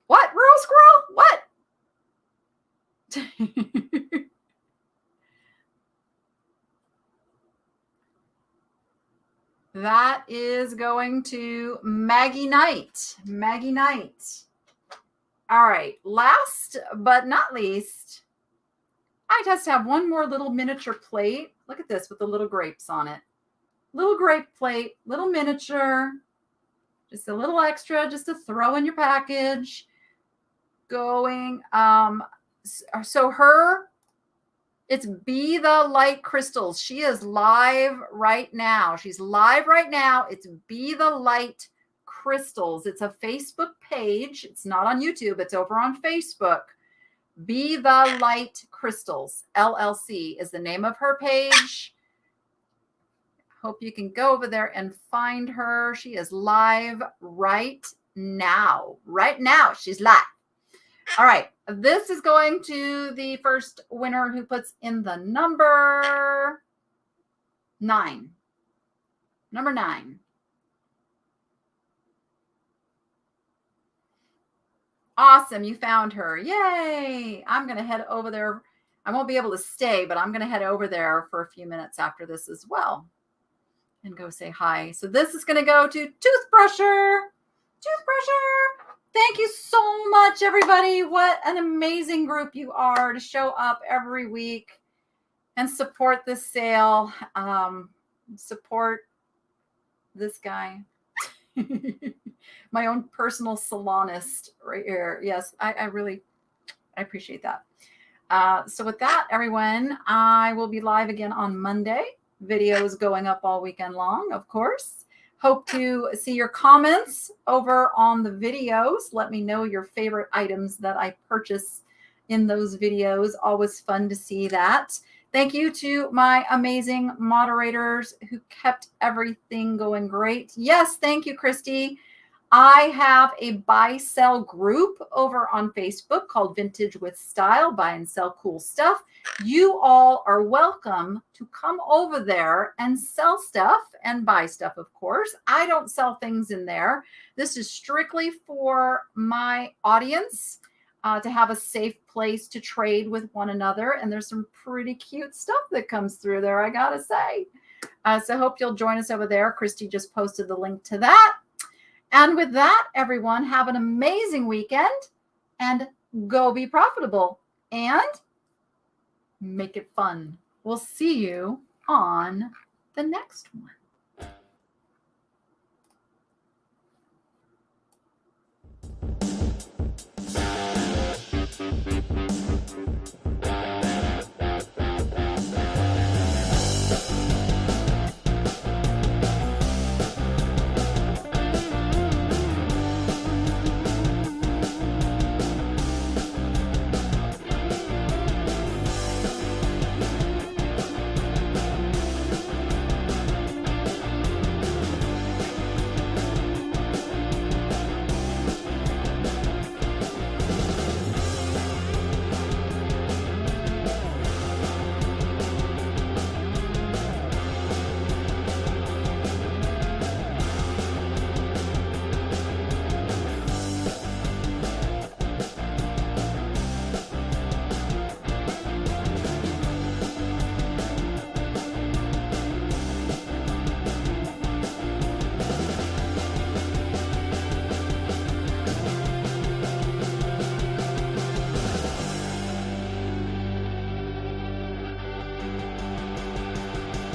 What? Rural squirrel? What? That is going to Maggie Knight. Maggie Knight. All right. Last but not least, I just have one more little miniature plate. Look at this with the little grapes on it. Little grape plate, little miniature, just a little extra just to throw in your package. Going, so it's Be the Light Crystals. She is live right now. She's live right now. It's Be the Light Crystals. It's a Facebook page. It's not on YouTube. It's over on Facebook. Be the Light Crystals, LLC is the name of her page. Hope you can go over there and find her. She is live right now. Right now, she's live. All right. This is going to the first winner who puts in the number 9. Number 9. Awesome. You found her. Yay. I'm going to head over there. I won't be able to stay, but I'm going to head over there for a few minutes after this as well and go say hi. So this is going to go to Toothbrusher. Toothbrusher. Thank you so much, everybody. What an amazing group you are to show up every week and support this sale. Support this guy. My own personal salonist right here. Yes, I appreciate that. So with that, everyone, I will be live again on Monday. Videos going up all weekend long, of course. Hope to see your comments over on the videos. Let me know your favorite items that I purchase in those videos. Always fun to see that. Thank you to my amazing moderators who kept everything going great. Yes, thank you, Christy. I have a buy-sell group over on Facebook called Vintage with Style, buy and sell cool stuff. You all are welcome to come over there and sell stuff and buy stuff, of course. I don't sell things in there. This is strictly for my audience to have a safe place to trade with one another. And there's some pretty cute stuff that comes through there, I gotta say. So I hope you'll join us over there. Christy just posted the link to that. And with that, everyone, have an amazing weekend and go be profitable and make it fun. We'll see you on the next one.